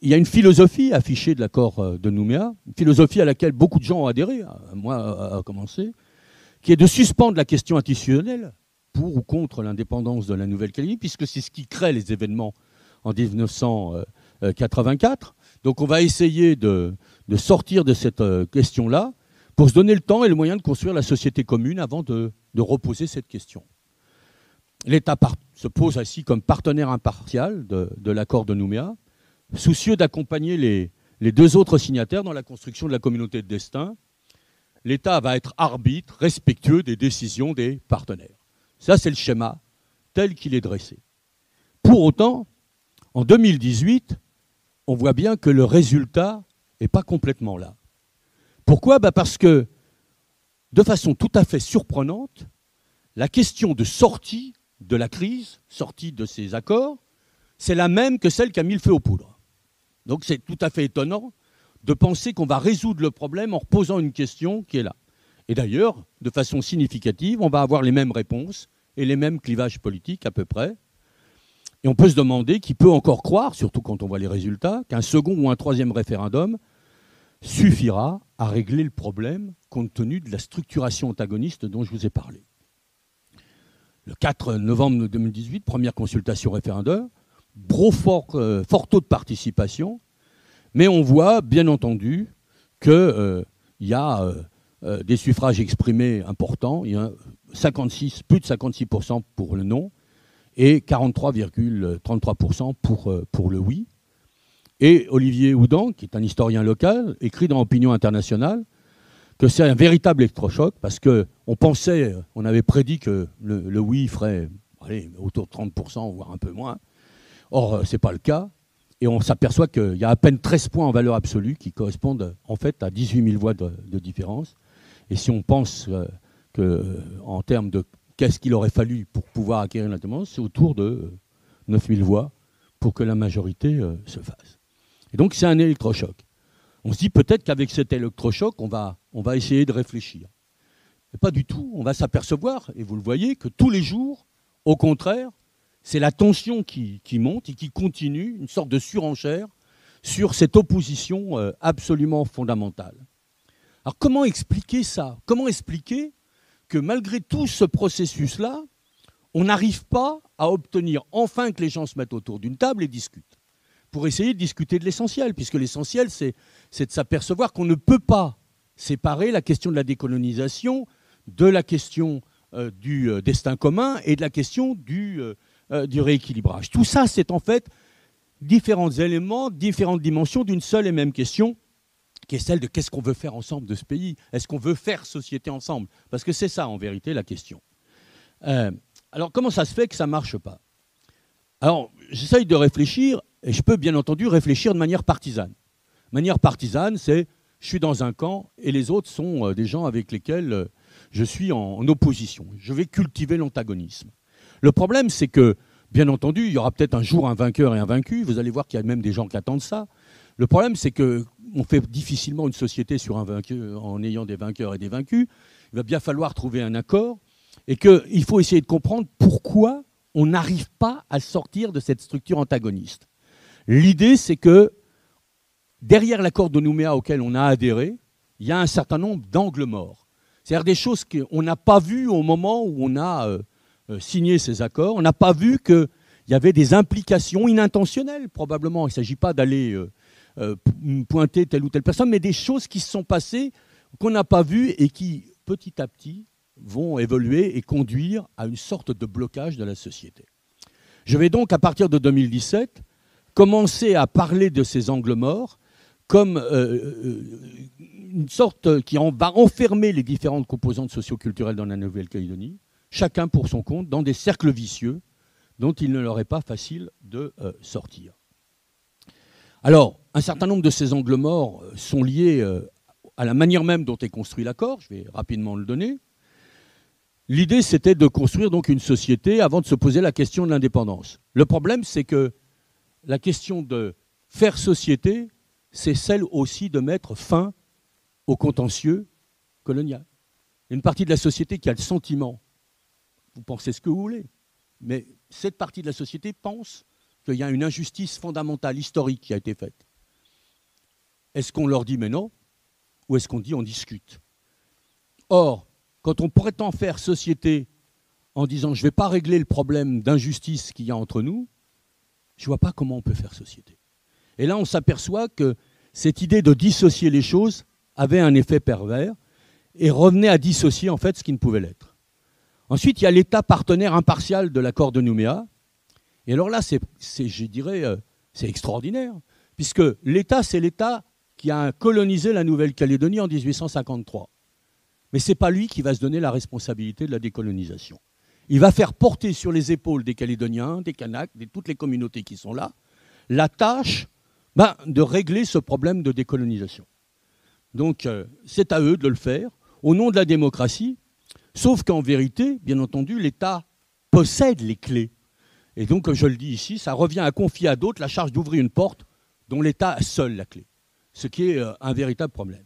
il y a une philosophie affichée de l'accord de Nouméa, une philosophie à laquelle beaucoup de gens ont adhéré, moi à commencer, qui est de suspendre la question institutionnelle pour ou contre l'indépendance de la Nouvelle-Calédonie, puisque c'est ce qui crée les événements en 1984. Donc on va essayer de sortir de cette question-là pour se donner le temps et le moyen de construire la société commune avant de reposer cette question. L'État se pose ainsi comme partenaire impartial de l'accord de Nouméa, soucieux d'accompagner les deux autres signataires dans la construction de la communauté de destin. L'État va être arbitre, respectueux des décisions des partenaires. Ça, c'est le schéma tel qu'il est dressé. Pour autant, en 2018, on voit bien que le résultat n'est pas complètement là. Pourquoi ? Parce que, de façon tout à fait surprenante, la question de sortie de la crise, sortie de ces accords, c'est la même que celle qui a mis le feu aux poudres. Donc c'est tout à fait étonnant de penser qu'on va résoudre le problème en reposant une question qui est là. Et d'ailleurs, de façon significative, on va avoir les mêmes réponses et les mêmes clivages politiques à peu près. Et on peut se demander qui peut encore croire, surtout quand on voit les résultats, qu'un second ou un troisième référendum suffira à régler le problème compte tenu de la structuration antagoniste dont je vous ai parlé. Le 4 novembre 2018, première consultation référendaire, fort taux de participation, mais on voit bien entendu qu'il y a des suffrages exprimés importants, il y a plus de 56% pour le non et 43,33% pour le oui. Et Olivier Houdan, qui est un historien local, écrit dans Opinion internationale que c'est un véritable électrochoc parce qu'on pensait, on avait prédit que le oui ferait autour de 30%, voire un peu moins. Or, ce n'est pas le cas. Et on s'aperçoit qu'il y a à peine 13 points en valeur absolue qui correspondent en fait à 18 000 voix de différence. Et si on pense qu'en termes de qu'est-ce qu'il aurait fallu pour pouvoir acquérir l'indépendance, c'est autour de 9 000 voix pour que la majorité se fasse. Et donc c'est un électrochoc. On se dit peut-être qu'avec cet électrochoc, on va essayer de réfléchir. Mais pas du tout. On va s'apercevoir, et vous le voyez, que tous les jours, au contraire, c'est la tension qui monte et qui continue, une sorte de surenchère sur cette opposition absolument fondamentale. Alors comment expliquer ça ? Comment expliquer que malgré tout ce processus-là, on n'arrive pas à obtenir enfin que les gens se mettent autour d'une table et discutent, pour essayer de discuter de l'essentiel, puisque l'essentiel, c'est de s'apercevoir qu'on ne peut pas séparer la question de la décolonisation de la question du destin commun et de la question du rééquilibrage. Tout ça, c'est en fait différents éléments, différentes dimensions d'une seule et même question, qui est celle de qu'est-ce qu'on veut faire ensemble de ce pays ? Est-ce qu'on veut faire société ensemble ? Parce que c'est ça, en vérité, la question. Alors, comment ça se fait que ça ne marche pas ? Alors, j'essaye de réfléchir, et je peux bien entendu réfléchir de manière partisane. Manière partisane, c'est je suis dans un camp, et les autres sont des gens avec lesquels je suis en opposition. Je vais cultiver l'antagonisme. Le problème, c'est que, bien entendu, il y aura peut-être un jour un vainqueur et un vaincu. Vous allez voir qu'il y a même des gens qui attendent ça. Le problème, c'est qu'on fait difficilement une société sur un vainqueur en ayant des vainqueurs et des vaincus. Il va bien falloir trouver un accord et qu'il faut essayer de comprendre pourquoi on n'arrive pas à sortir de cette structure antagoniste. L'idée, c'est que derrière l'accord de Nouméa auquel on a adhéré, il y a un certain nombre d'angles morts. C'est-à-dire des choses qu'on n'a pas vues au moment où on a signé ces accords. On n'a pas vu qu'il y avait des implications inintentionnelles, probablement. Il ne s'agit pas d'aller pointer telle ou telle personne, mais des choses qui se sont passées qu'on n'a pas vues et qui, petit à petit, vont évoluer et conduire à une sorte de blocage de la société. Je vais donc, à partir de 2017, commencer à parler de ces angles morts comme une sorte qui va enfermer les différentes composantes socioculturelles dans la Nouvelle-Calédonie, chacun pour son compte, dans des cercles vicieux dont il ne leur est pas facile de sortir. Alors, un certain nombre de ces angles morts sont liés à la manière même dont est construit l'accord. Je vais rapidement le donner. L'idée, c'était de construire donc une société avant de se poser la question de l'indépendance. Le problème, c'est que la question de faire société, c'est celle aussi de mettre fin au contentieux colonial. Une partie de la société qui a le sentiment, vous pensez ce que vous voulez, mais cette partie de la société pense qu'il y a une injustice fondamentale, historique qui a été faite. Est-ce qu'on leur dit mais non, ou est-ce qu'on dit on discute ? Or, quand on prétend faire société en disant je ne vais pas régler le problème d'injustice qu'il y a entre nous, je ne vois pas comment on peut faire société. Et là, on s'aperçoit que cette idée de dissocier les choses avait un effet pervers et revenait à dissocier en fait ce qui ne pouvait l'être. Ensuite, il y a l'État partenaire impartial de l'accord de Nouméa. Et alors là, je dirais, c'est extraordinaire, puisque l'État, c'est l'État qui a colonisé la Nouvelle-Calédonie en 1853. Mais ce n'est pas lui qui va se donner la responsabilité de la décolonisation. Il va faire porter sur les épaules des Calédoniens, des Kanaks, de toutes les communautés qui sont là, la tâche de régler ce problème de décolonisation. Donc, c'est à eux de le faire, au nom de la démocratie, sauf qu'en vérité, bien entendu, l'État possède les clés. Et donc, je le dis ici, ça revient à confier à d'autres la charge d'ouvrir une porte dont l'État a seul la clé, ce qui est un véritable problème.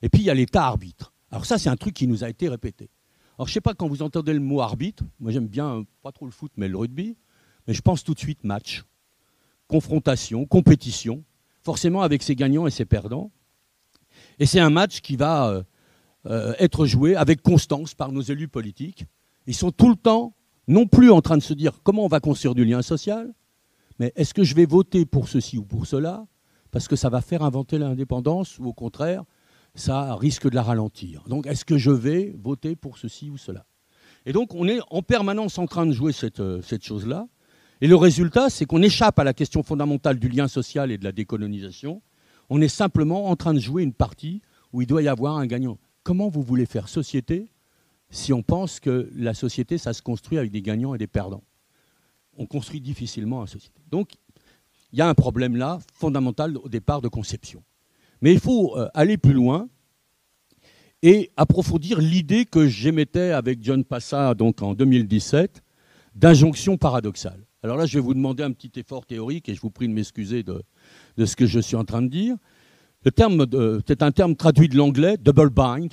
Et puis, il y a l'État arbitre. Alors ça, c'est un truc qui nous a été répété. Alors, je ne sais pas, quand vous entendez le mot arbitre, moi j'aime bien, pas trop le foot, mais le rugby, mais je pense tout de suite match, confrontation, compétition, forcément avec ses gagnants et ses perdants. Et c'est un match qui va être joué avec constance par nos élus politiques. Ils sont tout le temps, non plus en train de se dire comment on va construire du lien social, mais est-ce que je vais voter pour ceci ou pour cela, parce que ça va faire inventer l'indépendance, ou au contraire, ça risque de la ralentir. Donc, est-ce que je vais voter pour ceci ou cela? Et donc, on est en permanence en train de jouer cette chose-là. Et le résultat, c'est qu'on échappe à la question fondamentale du lien social et de la décolonisation. On est simplement en train de jouer une partie où il doit y avoir un gagnant. Comment vous voulez faire société si on pense que la société, ça se construit avec des gagnants et des perdants? On construit difficilement la société. Donc, il y a un problème là, fondamental au départ de conception. Mais il faut aller plus loin et approfondir l'idée que j'émettais avec John Passa donc en 2017 d'injonction paradoxale. Alors là, je vais vous demander un petit effort théorique et je vous prie de m'excuser de ce que je suis en train de dire. C'est un terme traduit de l'anglais, double bind,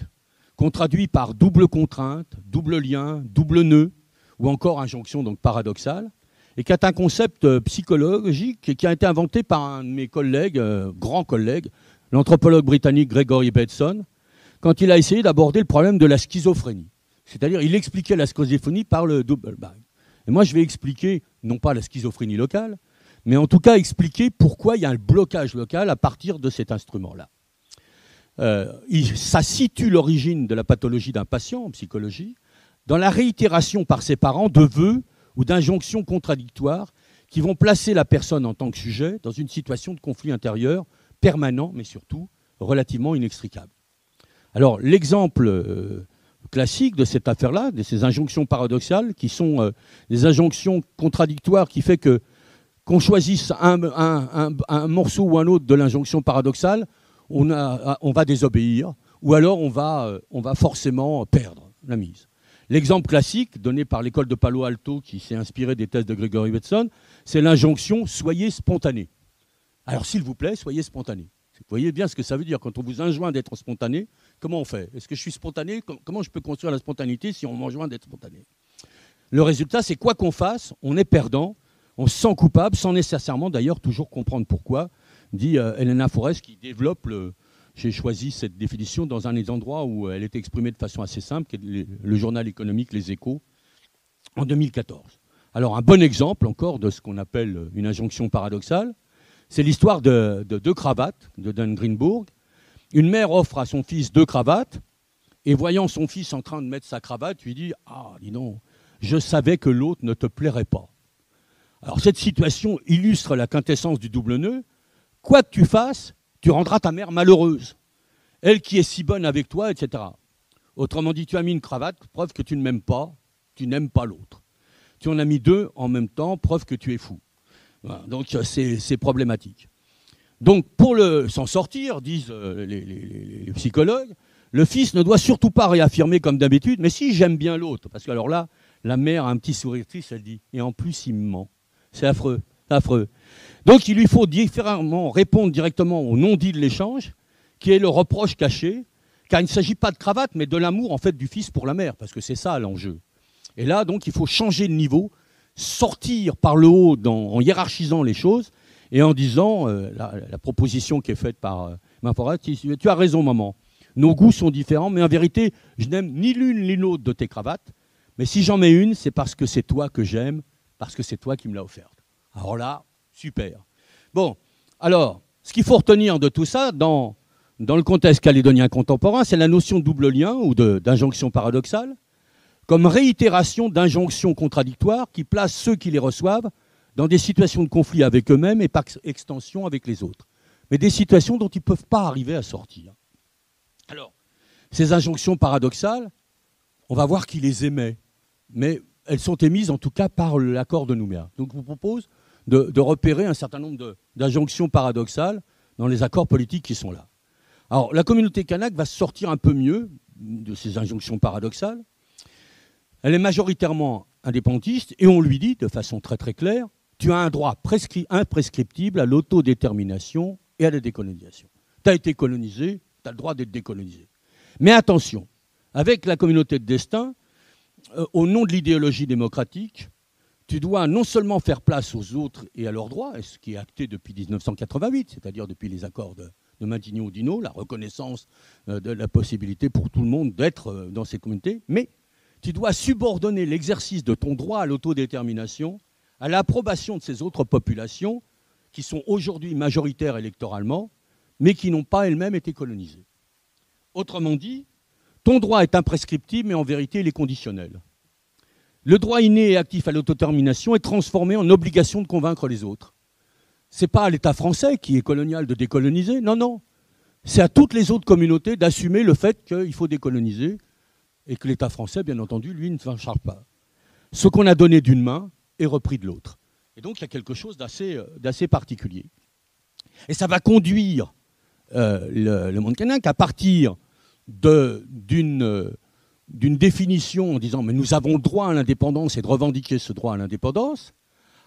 qu'on traduit par double contrainte, double lien, double nœud, ou encore injonction donc paradoxale, et qui est un concept psychologique qui a été inventé par un de mes collègues, grand collègue, l'anthropologue britannique Gregory Bateson, quand il a essayé d'aborder le problème de la schizophrénie. C'est-à-dire, il expliquait la schizophrénie par le double bind. Et moi, je vais expliquer, non pas la schizophrénie locale, mais en tout cas expliquer pourquoi il y a un blocage local à partir de cet instrument-là. Ça situe l'origine de la pathologie d'un patient en psychologie dans la réitération par ses parents de vœux ou d'injonctions contradictoires qui vont placer la personne en tant que sujet dans une situation de conflit intérieur permanent, mais surtout relativement inextricable. Alors, l'exemple classique de cette affaire-là, de ces injonctions paradoxales, qui sont des injonctions contradictoires qui fait qu'on choisisse un morceau ou un autre de l'injonction paradoxale, on va désobéir, ou alors on va forcément perdre la mise. L'exemple classique donné par l'école de Palo Alto, qui s'est inspirée des thèses de Gregory Bateson, c'est l'injonction « soyez spontané ». Alors, s'il vous plaît, soyez spontané. Vous voyez bien ce que ça veut dire. Quand on vous enjoint d'être spontané, comment on fait? Est-ce que je suis spontané? Comment je peux construire la spontanéité si on m'enjoint d'être spontané? Le résultat, c'est quoi qu'on fasse, on est perdant, on se sent coupable, sans nécessairement d'ailleurs toujours comprendre pourquoi, dit Elena Forest, qui développe j'ai choisi cette définition dans un des endroits où elle est exprimée de façon assez simple, qui est le journal économique Les Échos, en 2014. Alors, un bon exemple encore de ce qu'on appelle une injonction paradoxale, c'est l'histoire de deux cravates de Dan Greenburg. Une mère offre à son fils 2 cravates, et voyant son fils en train de mettre sa cravate, lui dit « Ah, dis donc, je savais que l'autre ne te plairait pas. » Alors, cette situation illustre la quintessence du double nœud. Quoi que tu fasses, tu rendras ta mère malheureuse. Elle qui est si bonne avec toi, etc. Autrement dit, tu as mis une cravate, preuve que tu ne m'aimes pas, tu n'aimes pas l'autre. Tu en as mis 2 en même temps, preuve que tu es fou. Voilà, donc c'est problématique. Donc pour s'en sortir, disent les psychologues, le fils ne doit surtout pas réaffirmer comme d'habitude, mais si j'aime bien l'autre, parce que alors là, la mère a un petit sourire triste, elle dit, et en plus il me ment. C'est affreux, affreux. Donc il lui faut différemment répondre directement au non-dit de l'échange, qui est le reproche caché, car il ne s'agit pas de cravate, mais de l'amour en fait du fils pour la mère, parce que c'est ça l'enjeu. Et là, donc, il faut changer de niveau, sortir par le haut en hiérarchisant les choses et en disant, la proposition qui est faite par Maforat, tu as raison, maman, nos goûts sont différents, mais en vérité, je n'aime ni l'une ni l'autre de tes cravates. Mais si j'en mets une, c'est parce que c'est toi que j'aime, parce que c'est toi qui me l'as offerte. Alors là, super. Bon, alors, ce qu'il faut retenir de tout ça, dans le contexte calédonien contemporain, c'est la notion de double lien ou d'injonction paradoxale, comme réitération d'injonctions contradictoires qui placent ceux qui les reçoivent dans des situations de conflit avec eux-mêmes et par extension avec les autres. Mais des situations dont ils ne peuvent pas arriver à sortir. Alors, ces injonctions paradoxales, on va voir qui les émet, mais elles sont émises en tout cas par l'accord de Nouméa. Donc je vous propose de repérer un certain nombre d'injonctions paradoxales dans les accords politiques qui sont là. Alors, la communauté kanak va sortir un peu mieux de ces injonctions paradoxales. Elle est majoritairement indépendantiste et on lui dit de façon très très claire, tu as un droit imprescriptible à l'autodétermination et à la décolonisation. Tu as été colonisé, tu as le droit d'être décolonisé. Mais attention, avec la communauté de destin, au nom de l'idéologie démocratique, tu dois non seulement faire place aux autres et à leurs droits, ce qui est acté depuis 1988, c'est-à-dire depuis les accords de Matignon-Oudinot, la reconnaissance de la possibilité pour tout le monde d'être dans ces communautés, mais tu dois subordonner l'exercice de ton droit à l'autodétermination à l'approbation de ces autres populations qui sont aujourd'hui majoritaires électoralement, mais qui n'ont pas elles-mêmes été colonisées. Autrement dit, ton droit est imprescriptible, mais en vérité, il est conditionnel. Le droit inné et actif à l'autodétermination est transformé en obligation de convaincre les autres. Ce n'est pas à l'État français qui est colonial de décoloniser, non, non. C'est à toutes les autres communautés d'assumer le fait qu'il faut décoloniser et que l'État français, bien entendu, lui, ne s'en charge pas. Ce qu'on a donné d'une main est repris de l'autre. Et donc, il y a quelque chose d'assez particulier. Et ça va conduire le monde kanak à partir d'une définition en disant « mais nous avons le droit à l'indépendance » et de revendiquer ce droit à l'indépendance,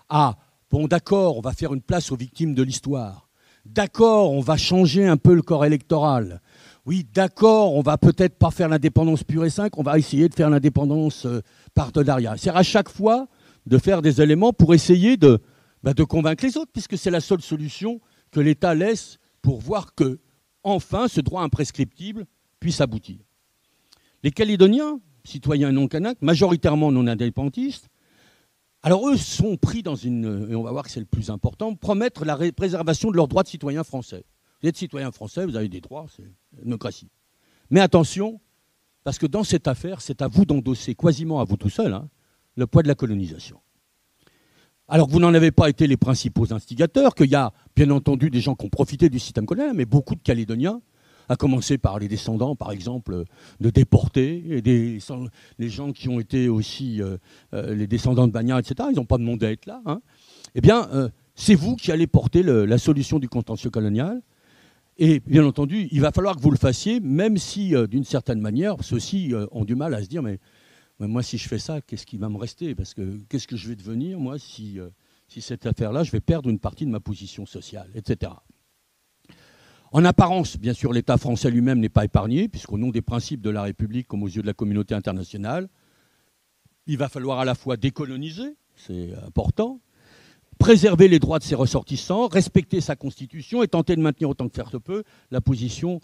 à « bon, d'accord, on va faire une place aux victimes de l'histoire. D'accord, on va changer un peu le corps électoral. Oui, d'accord, on va peut-être pas faire l'indépendance pure et simple, on va essayer de faire l'indépendance partenariat. » C'est à chaque fois de faire des éléments pour essayer de convaincre les autres, puisque c'est la seule solution que l'État laisse pour voir que, enfin, ce droit imprescriptible puisse aboutir. Les Calédoniens, citoyens non kanaks, majoritairement non indépendantistes, alors eux sont pris dans une, et on va voir que c'est le plus important, promettre la préservation de leurs droits de citoyens français. Vous êtes citoyen français, vous avez des droits, c'est la démocratie. Mais attention, parce que dans cette affaire, c'est à vous d'endosser, quasiment à vous tout seul, le poids de la colonisation. Alors que vous n'en avez pas été les principaux instigateurs, qu'il y a bien entendu des gens qui ont profité du système colonial, mais beaucoup de Calédoniens, à commencer par les descendants, par exemple, de déportés, et les gens qui ont été aussi les descendants de Bagnat, etc., ils n'ont pas demandé à être là. Eh bien, c'est vous qui allez porter la solution du contentieux colonial. Et bien entendu, il va falloir que vous le fassiez, même si, d'une certaine manière, ceux-ci ont du mal à se dire, mais moi, si je fais ça, qu'est-ce qui va me rester? Parce que qu'est-ce que je vais devenir, moi, si cette affaire-là, je vais perdre une partie de ma position sociale, etc. En apparence, bien sûr, l'État français lui-même n'est pas épargné, puisqu'au nom des principes de la République, comme aux yeux de la communauté internationale, il va falloir à la fois décoloniser, c'est important, préserver les droits de ses ressortissants, respecter sa constitution et tenter de maintenir autant que faire se peut la position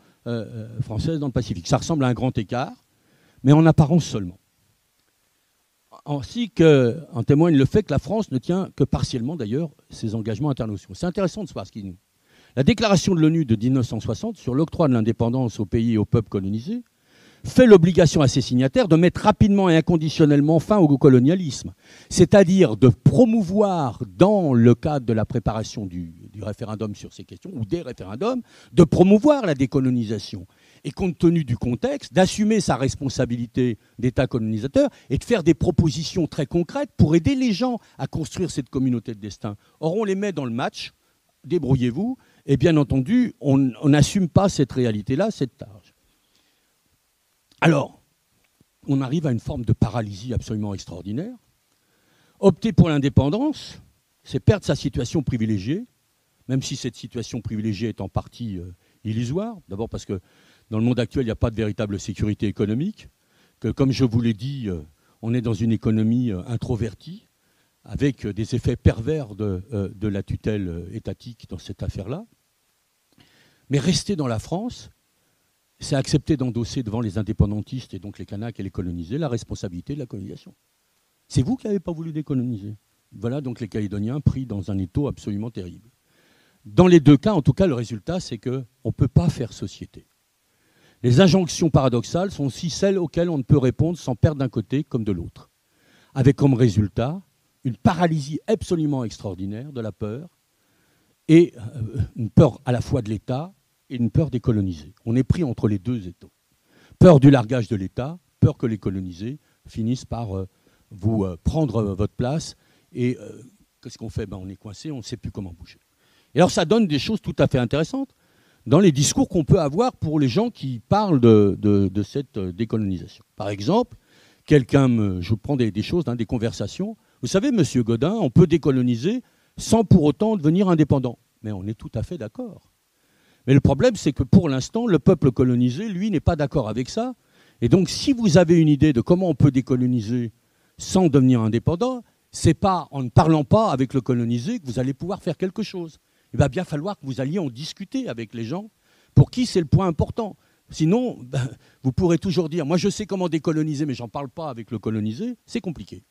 française dans le Pacifique. Ça ressemble à un grand écart, mais en apparence seulement. Ainsi qu'en témoigne le fait que la France ne tient que partiellement, d'ailleurs, ses engagements internationaux. C'est intéressant de savoir ce qu'il nous... La déclaration de l'ONU de 1960 sur l'octroi de l'indépendance aux pays et aux peuples colonisés fait l'obligation à ses signataires de mettre rapidement et inconditionnellement fin au colonialisme, c'est-à-dire de promouvoir, dans le cadre de la préparation du référendum sur ces questions, ou des référendums, de promouvoir la décolonisation. Et compte tenu du contexte, d'assumer sa responsabilité d'État colonisateur et de faire des propositions très concrètes pour aider les gens à construire cette communauté de destin. Or, on les met dans le match, débrouillez-vous, et bien entendu, on n'assume pas cette réalité-là, cette tâche. Alors, on arrive à une forme de paralysie absolument extraordinaire. Opter pour l'indépendance, c'est perdre sa situation privilégiée, même si cette situation privilégiée est en partie illusoire. D'abord parce que dans le monde actuel, il n'y a pas de véritable sécurité économique, que comme je vous l'ai dit, on est dans une économie introvertie, avec des effets pervers de la tutelle étatique dans cette affaire-là. Mais rester dans la France, c'est accepter d'endosser devant les indépendantistes et donc les Kanaks et les colonisés la responsabilité de la colonisation. C'est vous qui n'avez pas voulu décoloniser. Voilà donc les Calédoniens pris dans un étau absolument terrible. Dans les deux cas, en tout cas, le résultat, c'est qu'on ne peut pas faire société. Les injonctions paradoxales sont aussi celles auxquelles on ne peut répondre sans perdre d'un côté comme de l'autre. Avec comme résultat une paralysie absolument extraordinaire de la peur, et une peur à la fois de l'État et une peur des colonisés. On est pris entre les deux étaux. Peur du largage de l'État, peur que les colonisés finissent par vous prendre votre place, et qu'est-ce qu'on fait ? On est coincé, on ne sait plus comment bouger. Et alors ça donne des choses tout à fait intéressantes dans les discours qu'on peut avoir pour les gens qui parlent de cette décolonisation. Par exemple, je prends des choses, des conversations. Vous savez, Monsieur Gaudin, on peut décoloniser sans pour autant devenir indépendant. Mais on est tout à fait d'accord. Mais le problème, c'est que pour l'instant, le peuple colonisé, lui, n'est pas d'accord avec ça. Et donc, si vous avez une idée de comment on peut décoloniser sans devenir indépendant, c'est pas en ne parlant pas avec le colonisé que vous allez pouvoir faire quelque chose. Il va bien falloir que vous alliez en discuter avec les gens pour qui c'est le point important. Sinon, vous pourrez toujours dire « moi je sais comment décoloniser, mais j'en parle pas avec le colonisé », c'est compliqué.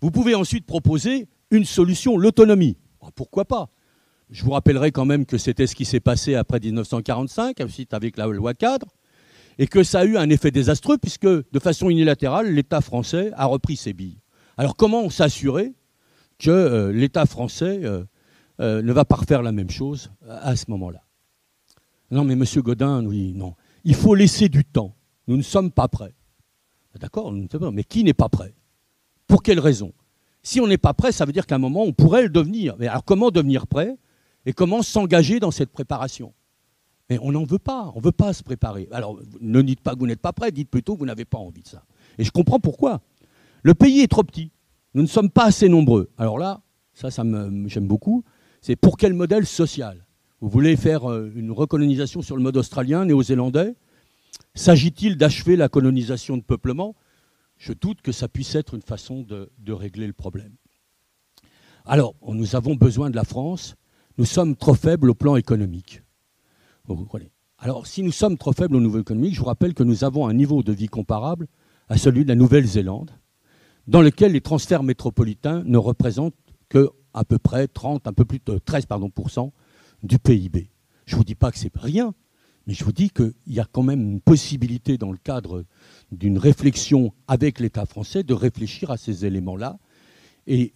Vous pouvez ensuite proposer une solution, l'autonomie. Pourquoi pas ? Je vous rappellerai quand même que c'était ce qui s'est passé après 1945, ensuite avec la loi cadre, et que ça a eu un effet désastreux puisque, de façon unilatérale, l'État français a repris ses billes. Alors comment s'assurer que l'État français ne va pas refaire la même chose à ce moment-là ? Non, mais Monsieur Gaudin, oui, non. Il faut laisser du temps. Nous ne sommes pas prêts. D'accord, nous ne sommes pas prêts. Mais qui n'est pas prêt ? Pour quelle raison ? Si on n'est pas prêt, ça veut dire qu'à un moment, on pourrait le devenir. Mais alors comment devenir prêt ? Et comment s'engager dans cette préparation ? Mais on n'en veut pas. On ne veut pas se préparer. Alors, ne dites pas que vous n'êtes pas prêt, dites plutôt que vous n'avez pas envie de ça. Et je comprends pourquoi. Le pays est trop petit. Nous ne sommes pas assez nombreux. Alors là, j'aime beaucoup. C'est pour quel modèle social ? Vous voulez faire une recolonisation sur le mode australien, néo-zélandais ? S'agit-il d'achever la colonisation de peuplement ? Je doute que ça puisse être une façon de régler le problème. Alors, nous avons besoin de la France. Nous sommes trop faibles au plan économique. Vous comprenez ? Alors, si nous sommes trop faibles au niveau économique, je vous rappelle que nous avons un niveau de vie comparable à celui de la Nouvelle-Zélande, dans lequel les transferts métropolitains ne représentent qu'à peu près 30, un peu plus de 13% du PIB. Je ne vous dis pas que c'est rien, mais je vous dis qu'il y a quand même une possibilité dans le cadre d'une réflexion avec l'État français de réfléchir à ces éléments-là. Et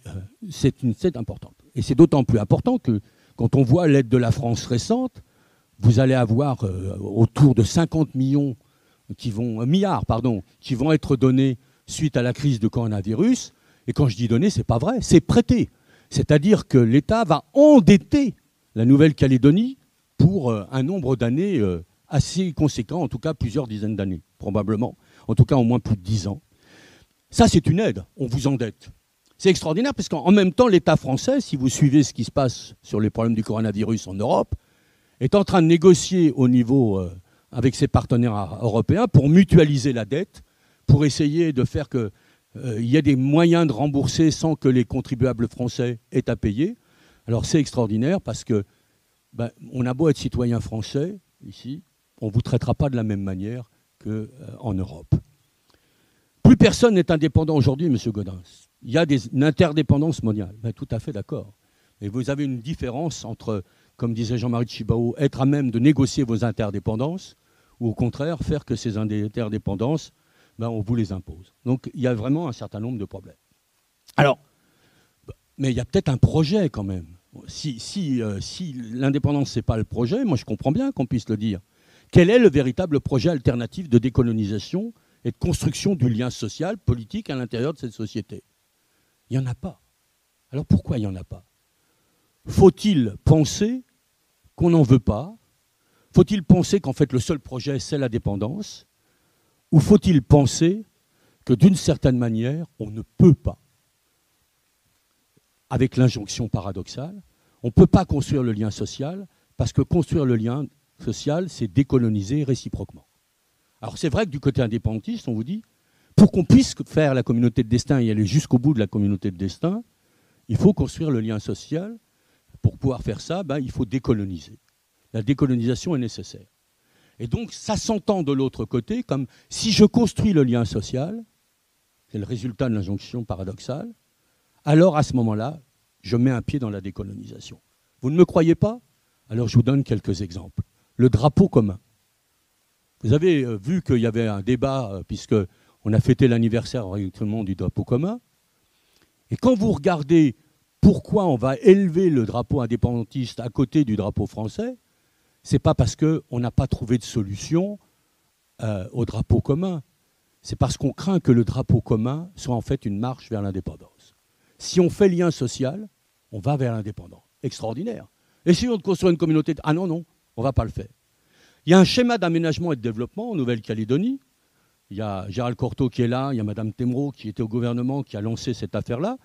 c'est important. Et c'est d'autant plus important que quand on voit l'aide de la France récente, vous allez avoir autour de 50 milliards qui vont être donnés suite à la crise de coronavirus. Et quand je dis donner, ce n'est pas vrai, c'est prêté. C'est-à-dire que l'État va endetter la Nouvelle-Calédonie pour un nombre d'années assez conséquent, en tout cas plusieurs dizaines d'années, probablement, en tout cas au moins plus de 10 ans. Ça, c'est une aide, on vous endette. C'est extraordinaire parce qu'en même temps, l'État français, si vous suivez ce qui se passe sur les problèmes du coronavirus en Europe, est en train de négocier au niveau avec ses partenaires européens pour mutualiser la dette, pour essayer de faire qu'il y ait des moyens de rembourser sans que les contribuables français aient à payer. Alors c'est extraordinaire parce que on a beau être citoyen français, ici, on ne vous traitera pas de la même manière qu'en Europe. Plus personne n'est indépendant aujourd'hui, M. Gaudin. Il y a une interdépendance mondiale. Tout à fait d'accord. Et vous avez une différence entre, comme disait Jean-Marie Tjibaou, être à même de négocier vos interdépendances ou au contraire faire que ces interdépendances, on vous les impose. Donc il y a vraiment un certain nombre de problèmes. Alors, mais il y a peut-être un projet quand même. Si l'indépendance, ce n'est pas le projet, moi je comprends bien qu'on puisse le dire. Quel est le véritable projet alternatif de décolonisation et de construction du lien social, politique à l'intérieur de cette société ? Il n'y en a pas. Alors pourquoi il n'y en a pas ? Faut-il penser qu'on n'en veut pas ? Faut-il penser qu'en fait le seul projet c'est la dépendance ? Ou faut-il penser que d'une certaine manière on ne peut pas ? Avec l'injonction paradoxale, on ne peut pas construire le lien social parce que construire le lien social, c'est décoloniser réciproquement. Alors c'est vrai que du côté indépendantiste, on vous dit, pour qu'on puisse faire la communauté de destin et aller jusqu'au bout de la communauté de destin, il faut construire le lien social. Pour pouvoir faire ça, il faut décoloniser. La décolonisation est nécessaire. Et donc, ça s'entend de l'autre côté comme si je construis le lien social, c'est le résultat de l'injonction paradoxale, alors à ce moment-là, je mets un pied dans la décolonisation. Vous ne me croyez pas? Alors je vous donne quelques exemples. Le drapeau commun. Vous avez vu qu'il y avait un débat, puisqu'on a fêté l'anniversaire tout du drapeau commun. Et quand vous regardez pourquoi on va élever le drapeau indépendantiste à côté du drapeau français, ce n'est pas parce qu'on n'a pas trouvé de solution au drapeau commun. C'est parce qu'on craint que le drapeau commun soit en fait une marche vers l'indépendance. Si on fait lien social, on va vers l'indépendance. Extraordinaire. Essayons de construire une communauté. Ah non, non, on ne va pas le faire. Il y a un schéma d'aménagement et de développement en Nouvelle-Calédonie. Il y a Gérald Cortot qui est là, il y a Mme Temreau qui était au gouvernement qui a lancé cette affaire-là.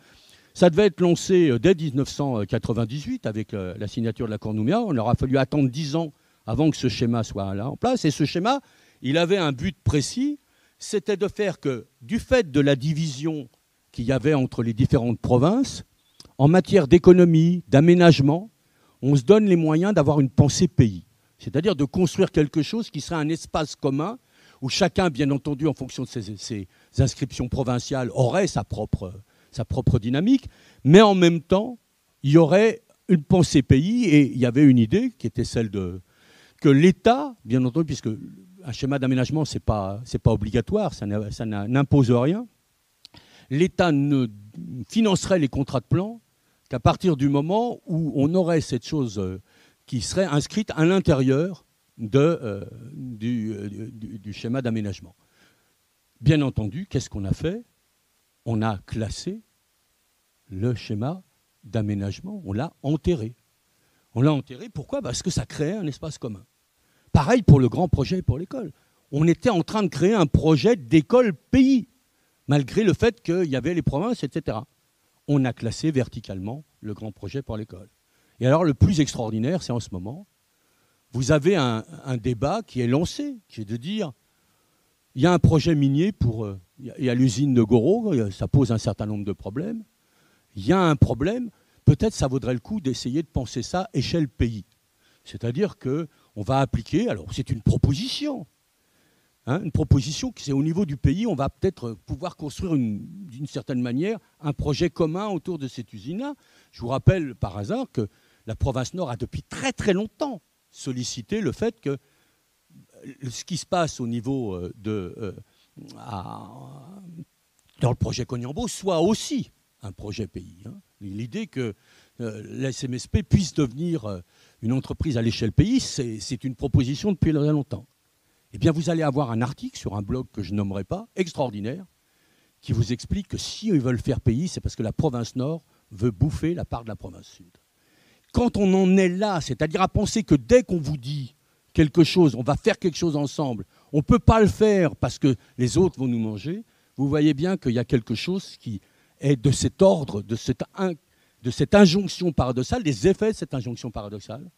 Ça devait être lancé dès 1998 avec la signature de l'accord Nouméa. On aura fallu attendre 10 ans avant que ce schéma soit là en place. Et ce schéma, il avait un but précis, c'était de faire que, du fait de la division qu'il y avait entre les différentes provinces, en matière d'économie, d'aménagement, on se donne les moyens d'avoir une pensée pays. C'est-à-dire de construire quelque chose qui serait un espace commun où chacun, bien entendu, en fonction de ses inscriptions provinciales, aurait sa propre dynamique, mais en même temps, il y aurait une pensée pays et il y avait une idée qui était celle que l'État, bien entendu, puisque un schéma d'aménagement, c'est pas obligatoire, ça n'impose rien, l'État ne financerait les contrats de plan qu'à partir du moment où on aurait cette chose qui serait inscrite à l'intérieur du schéma d'aménagement. Bien entendu, qu'est-ce qu'on a fait? On a classé le schéma d'aménagement, on l'a enterré. On l'a enterré, pourquoi? Parce que ça créait un espace commun. Pareil pour le grand projet pour l'école. On était en train de créer un projet d'école pays, malgré le fait qu'il y avait les provinces, etc. On a classé verticalement le grand projet pour l'école. Et alors le plus extraordinaire, c'est en ce moment, vous avez un débat qui est lancé, qui est de dire, il y a un projet minier il y a l'usine de Goro, ça pose un certain nombre de problèmes. Il y a un problème, peut-être ça vaudrait le coup d'essayer de penser ça échelle pays. C'est-à-dire qu'on va appliquer, alors c'est une proposition qui c'est au niveau du pays, on va peut-être pouvoir construire d'une certaine manière un projet commun autour de cette usine-là. Je vous rappelle par hasard que la province Nord a depuis très très longtemps sollicité le fait que ce qui se passe au niveau dans le projet Cognambo soit aussi un projet pays. L'idée que la SMSP puisse devenir une entreprise à l'échelle pays, c'est une proposition depuis très longtemps. Eh bien, vous allez avoir un article sur un blog que je nommerai pas, extraordinaire, qui vous explique que si ils veulent faire pays, c'est parce que la province Nord veut bouffer la part de la province Sud. Quand on en est là, c'est-à-dire à penser que dès qu'on vous dit quelque chose, on va faire quelque chose ensemble, on ne peut pas le faire parce que les autres vont nous manger, vous voyez bien qu'il y a quelque chose qui est de cet ordre, de cette injonction paradoxale, des effets de cette injonction paradoxale,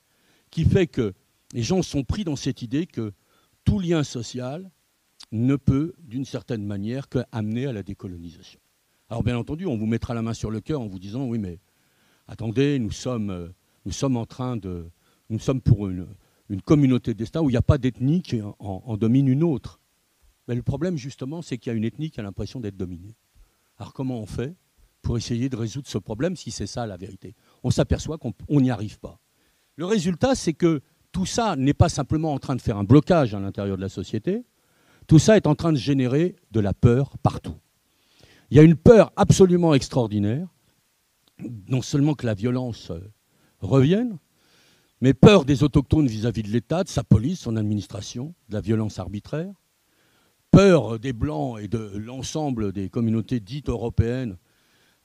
qui fait que les gens sont pris dans cette idée que tout lien social ne peut, d'une certaine manière, qu'amener à la décolonisation. Alors, bien entendu, on vous mettra la main sur le cœur en vous disant « Oui, mais attendez, nous sommes pour une communauté de destin où il n'y a pas d'ethnie qui en domine une autre. » Mais le problème, justement, c'est qu'il y a une ethnie qui a l'impression d'être dominée. Alors, comment on fait pour essayer de résoudre ce problème si c'est ça la vérité? On s'aperçoit qu'on n'y arrive pas. Le résultat, c'est que tout ça n'est pas simplement en train de faire un blocage à l'intérieur de la société, tout ça est en train de générer de la peur partout. Il y a une peur absolument extraordinaire, non seulement que la violence revienne, mais peur des autochtones vis-à-vis de l'État, de sa police, son administration, de la violence arbitraire, peur des Blancs et de l'ensemble des communautés dites européennes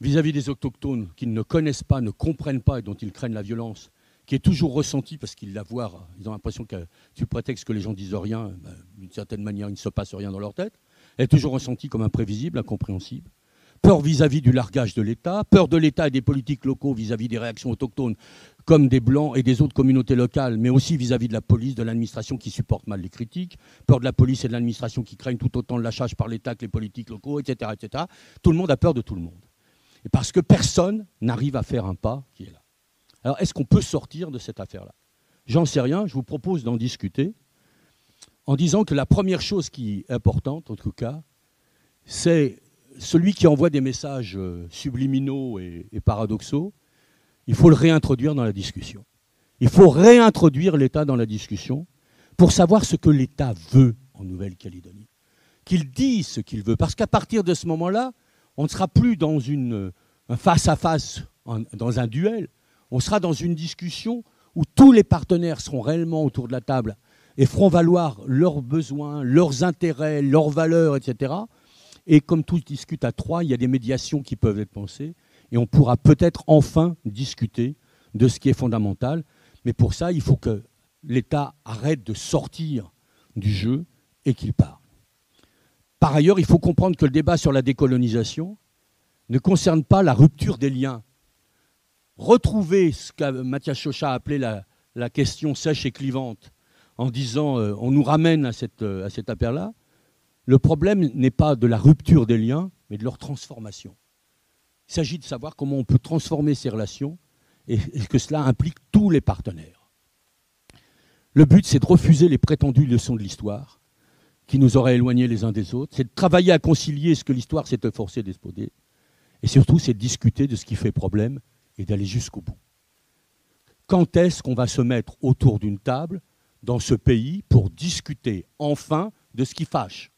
vis-à-vis des autochtones qu'ils ne connaissent pas, ne comprennent pas et dont ils craignent la violence, qui est toujours ressentie parce qu'ils la voient, ils ont l'impression que, sous prétexte que les gens disent rien, d'une certaine manière, il ne se passe rien dans leur tête. Elle est toujours ressentie comme imprévisible, incompréhensible. Peur vis-à-vis du largage de l'État, peur de l'État et des politiques locaux vis-à-vis des réactions autochtones, comme des Blancs et des autres communautés locales, mais aussi vis-à-vis de la police, de l'administration qui supporte mal les critiques, peur de la police et de l'administration qui craignent tout autant le lâchage par l'État que les politiques locaux, etc., etc. Tout le monde a peur de tout le monde. Et parce que personne n'arrive à faire un pas qui est là. Alors, est-ce qu'on peut sortir de cette affaire-là? J'en sais rien, je vous propose d'en discuter. en disant que la première chose qui est importante, en tout cas, c'est celui qui envoie des messages subliminaux et paradoxaux, il faut le réintroduire dans la discussion. Il faut réintroduire l'État dans la discussion pour savoir ce que l'État veut en Nouvelle-Calédonie. Qu'il dise ce qu'il veut. Parce qu'à partir de ce moment-là, on ne sera plus dans un face-à-face, dans un duel. On sera dans une discussion où tous les partenaires seront réellement autour de la table et feront valoir leurs besoins, leurs intérêts, leurs valeurs, etc. Et comme tout discute à trois, il y a des médiations qui peuvent être pensées et on pourra peut-être enfin discuter de ce qui est fondamental. Mais pour ça, il faut que l'État arrête de sortir du jeu et qu'il parle. Par ailleurs, il faut comprendre que le débat sur la décolonisation ne concerne pas la rupture des liens. Retrouver ce que Mathias Chauchat a appelé la question sèche et clivante, en disant on nous ramène à cette affaire-là, le problème n'est pas de la rupture des liens, mais de leur transformation. Il s'agit de savoir comment on peut transformer ces relations et que cela implique tous les partenaires. Le but, c'est de refuser les prétendues leçons de l'histoire qui nous auraient éloignés les uns des autres, c'est de travailler à concilier ce que l'histoire s'est efforcée d'exposer, et surtout, c'est de discuter de ce qui fait problème et d'aller jusqu'au bout. Quand est-ce qu'on va se mettre autour d'une table dans ce pays pour discuter enfin de ce qui fâche?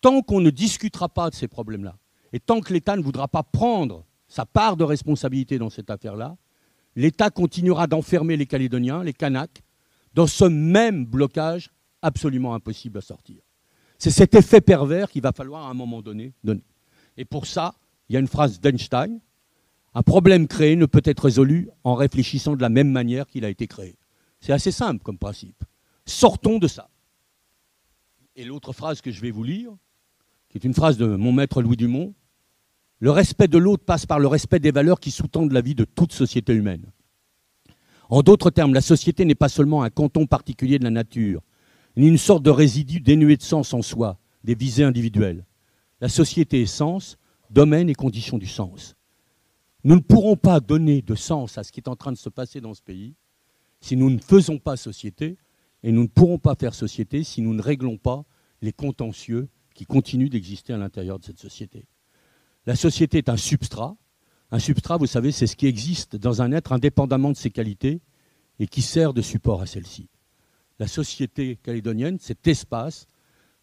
Tant qu'on ne discutera pas de ces problèmes-là, et tant que l'État ne voudra pas prendre sa part de responsabilité dans cette affaire-là, l'État continuera d'enfermer les Calédoniens, les Kanaks, dans ce même blocage absolument impossible à sortir. C'est cet effet pervers qu'il va falloir à un moment donné donner. Et pour ça, il y a une phrase d'Einstein, un problème créé ne peut être résolu en réfléchissant de la même manière qu'il a été créé. C'est assez simple comme principe. Sortons de ça. Et l'autre phrase que je vais vous lire, qui est une phrase de mon maître Louis Dumont, le respect de l'autre passe par le respect des valeurs qui sous-tendent la vie de toute société humaine. En d'autres termes, la société n'est pas seulement un canton particulier de la nature, ni une sorte de résidu dénué de sens en soi, des visées individuelles. La société est sens, domaine et condition du sens. Nous ne pourrons pas donner de sens à ce qui est en train de se passer dans ce pays si nous ne faisons pas société, et nous ne pourrons pas faire société si nous ne réglons pas les contentieux qui continuent d'exister à l'intérieur de cette société. La société est un substrat. Un substrat, vous savez, c'est ce qui existe dans un être indépendamment de ses qualités et qui sert de support à celle-ci. La société calédonienne, cet espace,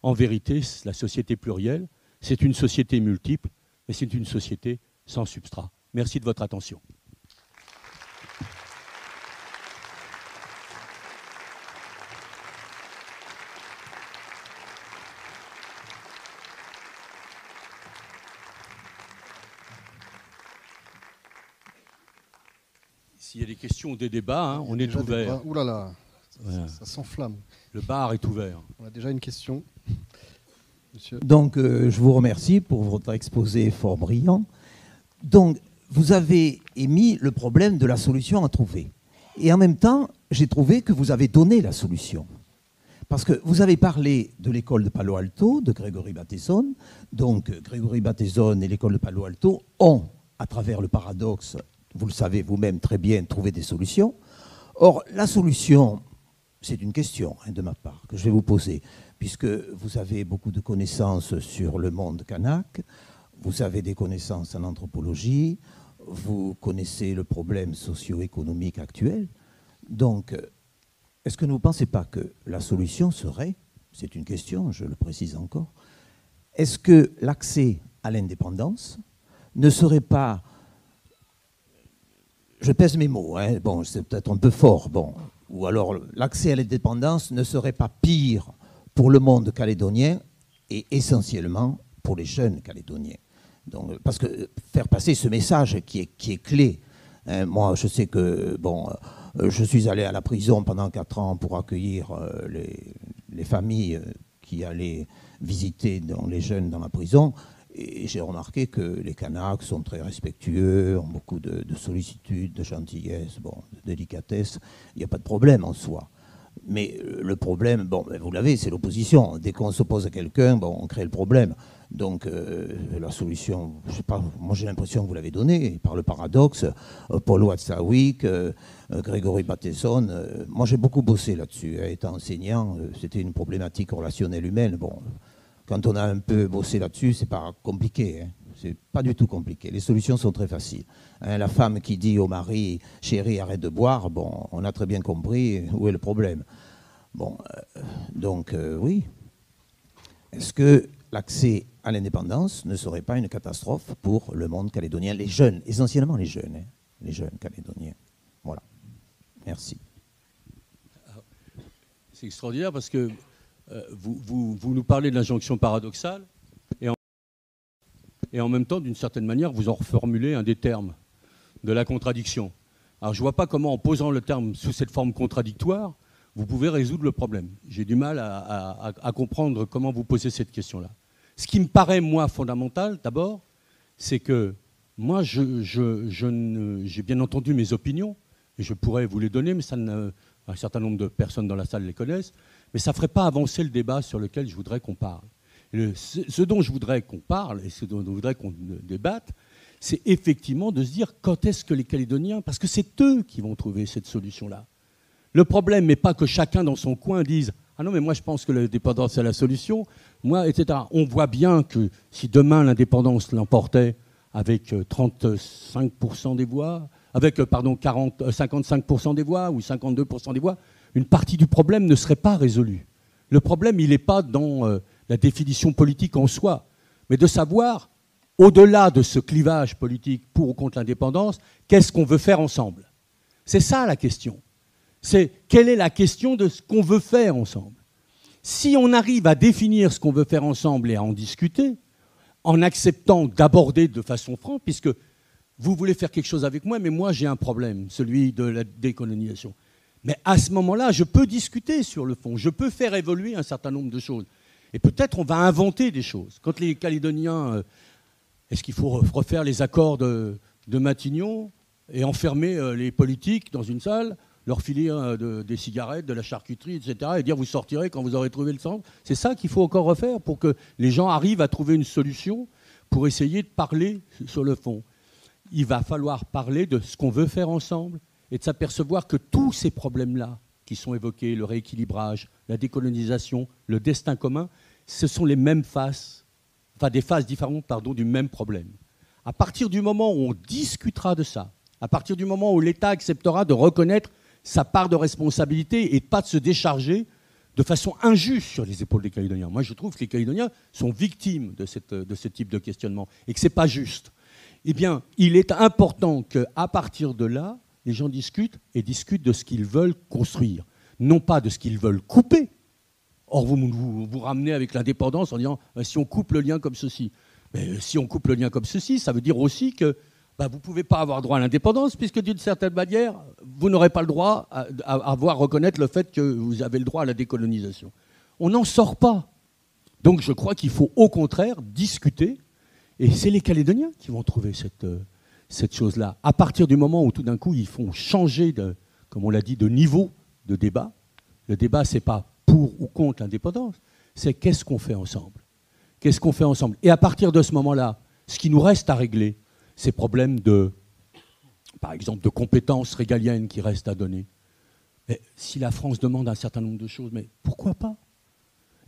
en vérité, la société plurielle, c'est une société multiple, mais c'est une société sans substrat. Merci de votre attention. S'il y a des questions ou des débats, hein, on est ouvert. Ouh là là, voilà. Ça s'enflamme. Le bar est ouvert. On a déjà une question. Monsieur. Donc, je vous remercie pour votre exposé fort brillant. Donc, vous avez émis le problème de la solution à trouver. Et en même temps, j'ai trouvé que vous avez donné la solution. Parce que vous avez parlé de l'école de Palo Alto, de Gregory Bateson. Donc, Gregory Bateson et l'école de Palo Alto ont, à travers le paradoxe, vous le savez vous-même très bien, trouvé des solutions. Or, la solution, c'est une question de ma part que je vais vous poser, puisque vous avez beaucoup de connaissances sur le monde kanak, vous avez des connaissances en anthropologie, vous connaissez le problème socio-économique actuel. Donc, est-ce que vous ne pensez pas que la solution serait, c'est une question, je le précise encore, est-ce que l'accès à l'indépendance ne serait pas, je pèse mes mots, hein, bon, c'est peut-être un peu fort, bon, ou alors l'accès à l'indépendance ne serait pas pire pour le monde calédonien et essentiellement pour les jeunes calédoniens. Donc, parce que faire passer ce message qui est clé, hein, moi je sais que, bon, je suis allé à la prison pendant 4 ans pour accueillir les familles qui allaient visiter les jeunes dans la prison. Et j'ai remarqué que les Kanaks sont très respectueux, ont beaucoup de sollicitude, de gentillesse, bon, de délicatesse. Il n'y a pas de problème en soi. Mais le problème, bon, vous l'avez, c'est l'opposition. Dès qu'on s'oppose à quelqu'un, bon, on crée le problème. Donc la solution, je sais pas, moi j'ai l'impression que vous l'avez donnée, par le paradoxe, Paul Watzlawick, Grégory Bateson, moi j'ai beaucoup bossé là-dessus, étant enseignant, c'était une problématique relationnelle humaine. Bon, quand on a un peu bossé là-dessus, c'est pas compliqué, hein. C'est pas du tout compliqué. Les solutions sont très faciles. Hein, la femme qui dit au mari « Chérie, arrête de boire », bon, on a très bien compris où est le problème. Bon, donc oui. Est-ce que l'accès à l'indépendance ne serait pas une catastrophe pour le monde calédonien, les jeunes, essentiellement les jeunes, hein, les jeunes calédoniens. Voilà. Merci. C'est extraordinaire parce que vous nous parlez de l'injonction paradoxale et en même temps, d'une certaine manière, vous en reformulez un des termes de la contradiction. Alors je ne vois pas comment, en posant le terme sous cette forme contradictoire, vous pouvez résoudre le problème. J'ai du mal à comprendre comment vous posez cette question-là. Ce qui me paraît, moi, fondamental, d'abord, c'est que moi, j'ai bien entendu mes opinions, et je pourrais vous les donner, mais un certain nombre de personnes dans la salle les connaissent, mais ça ne ferait pas avancer le débat sur lequel je voudrais qu'on parle. Ce dont je voudrais qu'on parle, et ce dont je voudrais qu'on débatte, c'est effectivement de se dire quand est-ce que les Calédoniens, parce que c'est eux qui vont trouver cette solution-là. Le problème n'est pas que chacun dans son coin dise « Ah non, mais moi je pense que l'indépendance c'est la solution », moi, etc. On voit bien que si demain l'indépendance l'emportait avec 35% des voix, avec 55% des voix ou 52% des voix, une partie du problème ne serait pas résolue. Le problème, il n'est pas dans la définition politique en soi, mais de savoir, au-delà de ce clivage politique pour ou contre l'indépendance, qu'est-ce qu'on veut faire ensemble. C'est ça la question. C'est quelle est la question de ce qu'on veut faire ensemble. Si on arrive à définir ce qu'on veut faire ensemble et à en discuter, en acceptant d'aborder de façon franche, puisque vous voulez faire quelque chose avec moi, mais moi j'ai un problème, celui de la décolonisation. Mais à ce moment-là, je peux discuter sur le fond, je peux faire évoluer un certain nombre de choses. Et peut-être on va inventer des choses. Quand les Calédoniens, est-ce qu'il faut refaire les accords de Matignon et enfermer les politiques dans une salle, leur filer des cigarettes, de la charcuterie, etc. et dire vous sortirez quand vous aurez trouvé le centre. C'est ça qu'il faut encore refaire pour que les gens arrivent à trouver une solution pour essayer de parler sur le fond. Il va falloir parler de ce qu'on veut faire ensemble et de s'apercevoir que tous ces problèmes-là qui sont évoqués, le rééquilibrage, la décolonisation, le destin commun, ce sont les mêmes faces, enfin des faces différentes, pardon, du même problème. À partir du moment où on discutera de ça, à partir du moment où l'État acceptera de reconnaître sa part de responsabilité et pas de se décharger de façon injuste sur les épaules des Calédoniens. Moi, je trouve que les Calédoniens sont victimes de ce type de questionnement et que ce n'est pas juste. Eh bien, il est important qu'à partir de là, les gens discutent et discutent de ce qu'ils veulent construire, non pas de ce qu'ils veulent couper. Or, vous ramenez avec l'indépendance en disant si on coupe le lien comme ceci. Mais si on coupe le lien comme ceci, ça veut dire aussi que vous ne pouvez pas avoir droit à l'indépendance, puisque d'une certaine manière, vous n'aurez pas le droit à reconnaître le fait que vous avez le droit à la décolonisation. On n'en sort pas. Donc je crois qu'il faut au contraire discuter, et c'est les Calédoniens qui vont trouver cette chose-là. À partir du moment où tout d'un coup, ils font changer, comme on l'a dit, de niveau de débat. Le débat, ce n'est pas pour ou contre l'indépendance, c'est qu'est-ce qu'on fait ensemble. Qu'est-ce qu'on fait ensemble. Et à partir de ce moment-là, ce qui nous reste à régler, ces problèmes par exemple, de compétences régaliennes qui restent à donner. Mais si la France demande un certain nombre de choses, mais pourquoi pas?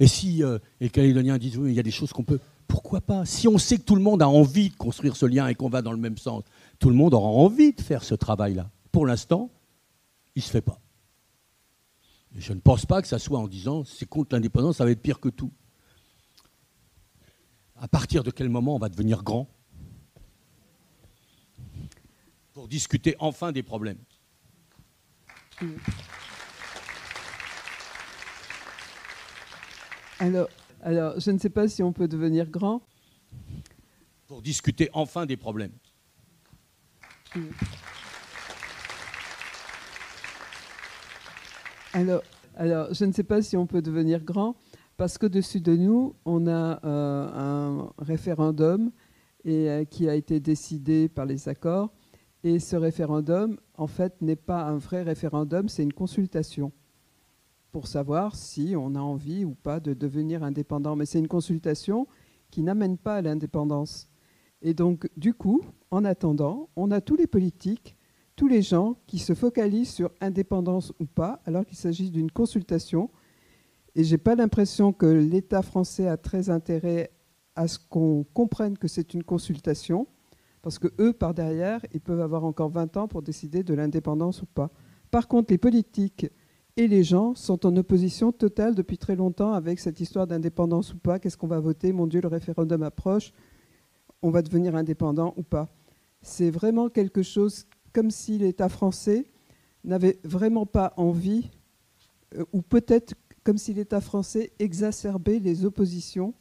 Et si les Calédoniens disent oui, il y a des choses qu'on peut, pourquoi pas? Si on sait que tout le monde a envie de construire ce lien et qu'on va dans le même sens, tout le monde aura envie de faire ce travail-là. Pour l'instant, il ne se fait pas. Et je ne pense pas que ça soit en disant c'est contre l'indépendance, ça va être pire que tout. À partir de quel moment on va devenir grand pour discuter enfin des problèmes? Alors, je ne sais pas si on peut devenir grand. Pour discuter enfin des problèmes. Alors, je ne sais pas si on peut devenir grand, parce qu'au-dessus de nous, on a un référendum qui a été décidé par les accords. Et ce référendum, en fait, n'est pas un vrai référendum, c'est une consultation pour savoir si on a envie ou pas de devenir indépendant. Mais c'est une consultation qui n'amènent pas à l'indépendance. Et donc, du coup, en attendant, on a tous les politiques, tous les gens qui se focalisent sur indépendance ou pas, alors qu'il s'agit d'une consultation. Et je n'ai pas l'impression que l'État français a très intérêt à ce qu'on comprenne que c'est une consultation, parce que eux, par derrière, ils peuvent avoir encore 20 ans pour décider de l'indépendance ou pas. Par contre, les politiques et les gens sont en opposition totale depuis très longtemps avec cette histoire d'indépendance ou pas. Qu'est-ce qu'on va voter? Mon Dieu, le référendum approche. On va devenir indépendant ou pas? C'est vraiment quelque chose comme si l'État français n'avait vraiment pas envie, ou peut-être comme si l'État français exacerbait les oppositions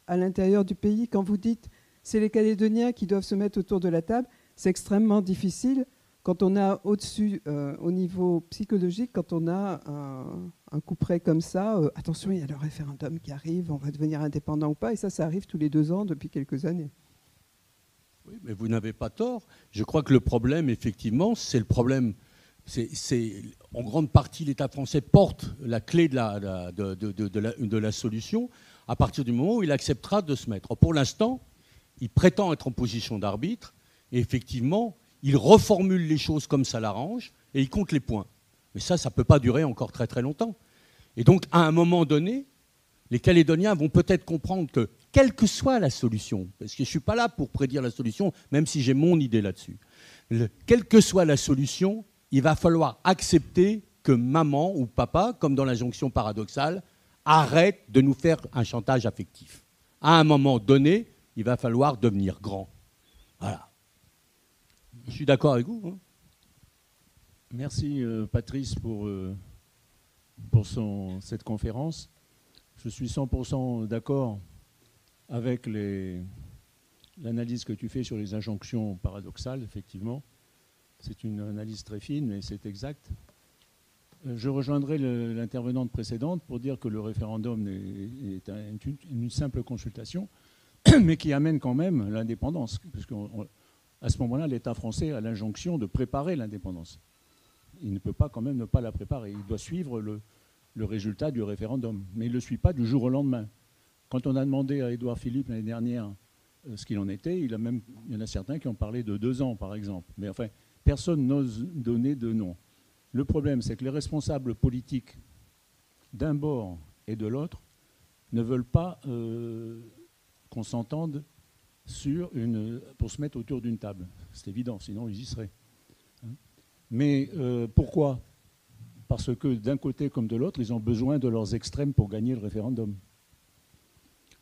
à l'intérieur du pays. Quand vous dites c'est les Calédoniens qui doivent se mettre autour de la table, c'est extrêmement difficile quand on a au-dessus, au niveau psychologique, quand on a un coup près comme ça, attention, il y a le référendum qui arrive, on va devenir indépendant ou pas, et ça arrive tous les 2 ans depuis quelques années. Oui, mais vous n'avez pas tort. Je crois que le problème, effectivement, c'est le problème. En grande partie, l'État français porte la clé de la solution à partir du moment où il acceptera de se mettre. Pour l'instant, il prétend être en position d'arbitre et effectivement, il reformule les choses comme ça l'arrange et il compte les points. Mais ça ne peut pas durer encore très très longtemps. Et donc, à un moment donné, les Calédoniens vont peut-être comprendre que, quelle que soit la solution, parce que je ne suis pas là pour prédire la solution, même si j'ai mon idée là-dessus, quelle que soit la solution, il va falloir accepter que maman ou papa, comme dans l'injonction paradoxale, arrête de nous faire un chantage affectif. À un moment donné, il va falloir devenir grand. Voilà. Je suis d'accord avec vous. Hein. Merci Patrice pour cette conférence. Je suis 100% d'accord avec l'analyse que tu fais sur les injonctions paradoxales, effectivement. C'est une analyse très fine, mais c'est exact. Je rejoindrai l'intervenante précédente pour dire que le référendum est une simple consultation, mais qui amène quand même l'indépendance. Parce qu'à ce moment-là, l'État français a l'injonction de préparer l'indépendance. Il ne peut pas quand même ne pas la préparer. Il doit suivre le résultat du référendum. Mais il ne le suit pas du jour au lendemain. Quand on a demandé à Édouard Philippe l'année dernière ce qu'il en était, il y en a certains qui ont parlé de 2 ans, par exemple. Mais enfin, personne n'ose donner de nom. Le problème, c'est que les responsables politiques d'un bord et de l'autre ne veulent pas qu'on s'entende pour se mettre autour d'une table. C'est évident, sinon ils y seraient. Mais pourquoi? Parce que d'un côté comme de l'autre, ils ont besoin de leurs extrêmes pour gagner le référendum.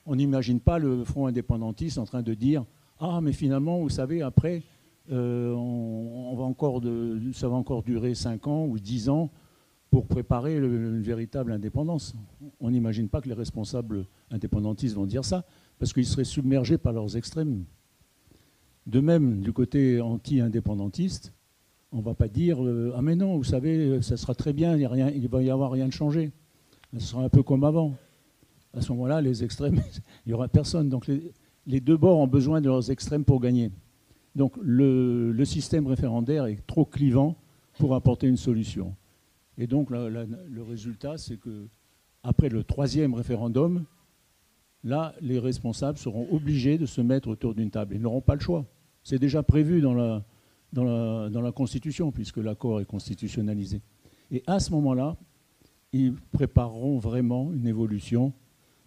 On n'imagine pas le Front indépendantiste en train de dire « Ah, mais finalement, vous savez, après, ça va encore durer 5 ans ou 10 ans pour préparer une véritable indépendance. » On n'imagine pas que les responsables indépendantistes vont dire ça, parce qu'ils seraient submergés par leurs extrêmes. De même, du côté anti-indépendantiste, on ne va pas dire « Ah mais non, vous savez, ça sera très bien, il va y avoir rien de changé. Ce sera un peu comme avant. » À ce moment-là, les extrêmes, il n'y aura personne. Donc les deux bords ont besoin de leurs extrêmes pour gagner. Donc le système référendaire est trop clivant pour apporter une solution. Et donc le résultat, c'est qu'après le 3e référendum, là, les responsables seront obligés de se mettre autour d'une table. Ils n'auront pas le choix. C'est déjà prévu dans la Constitution, puisque l'accord est constitutionnalisé. Et à ce moment-là, ils prépareront vraiment une évolution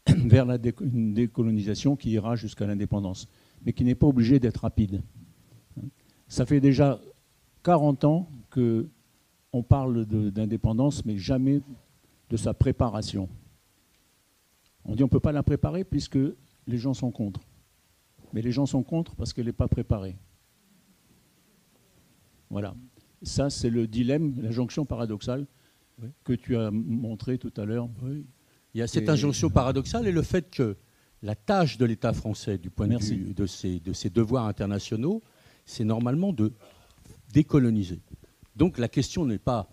vers une décolonisation qui ira jusqu'à l'indépendance, mais qui n'est pas obligée d'être rapide. Ça fait déjà 40 ans qu'on parle d'indépendance, mais jamais de sa préparation. On dit qu'on ne peut pas la préparer puisque les gens sont contre. Mais les gens sont contre parce qu'elle n'est pas préparée. Voilà. Ça, c'est le dilemme, l'injonction paradoxale que tu as montré tout à l'heure. Oui. Il y a cette injonction paradoxale et le fait que la tâche de l'État français, du point de vue de ses devoirs internationaux, c'est normalement de décoloniser. Donc la question n'est pas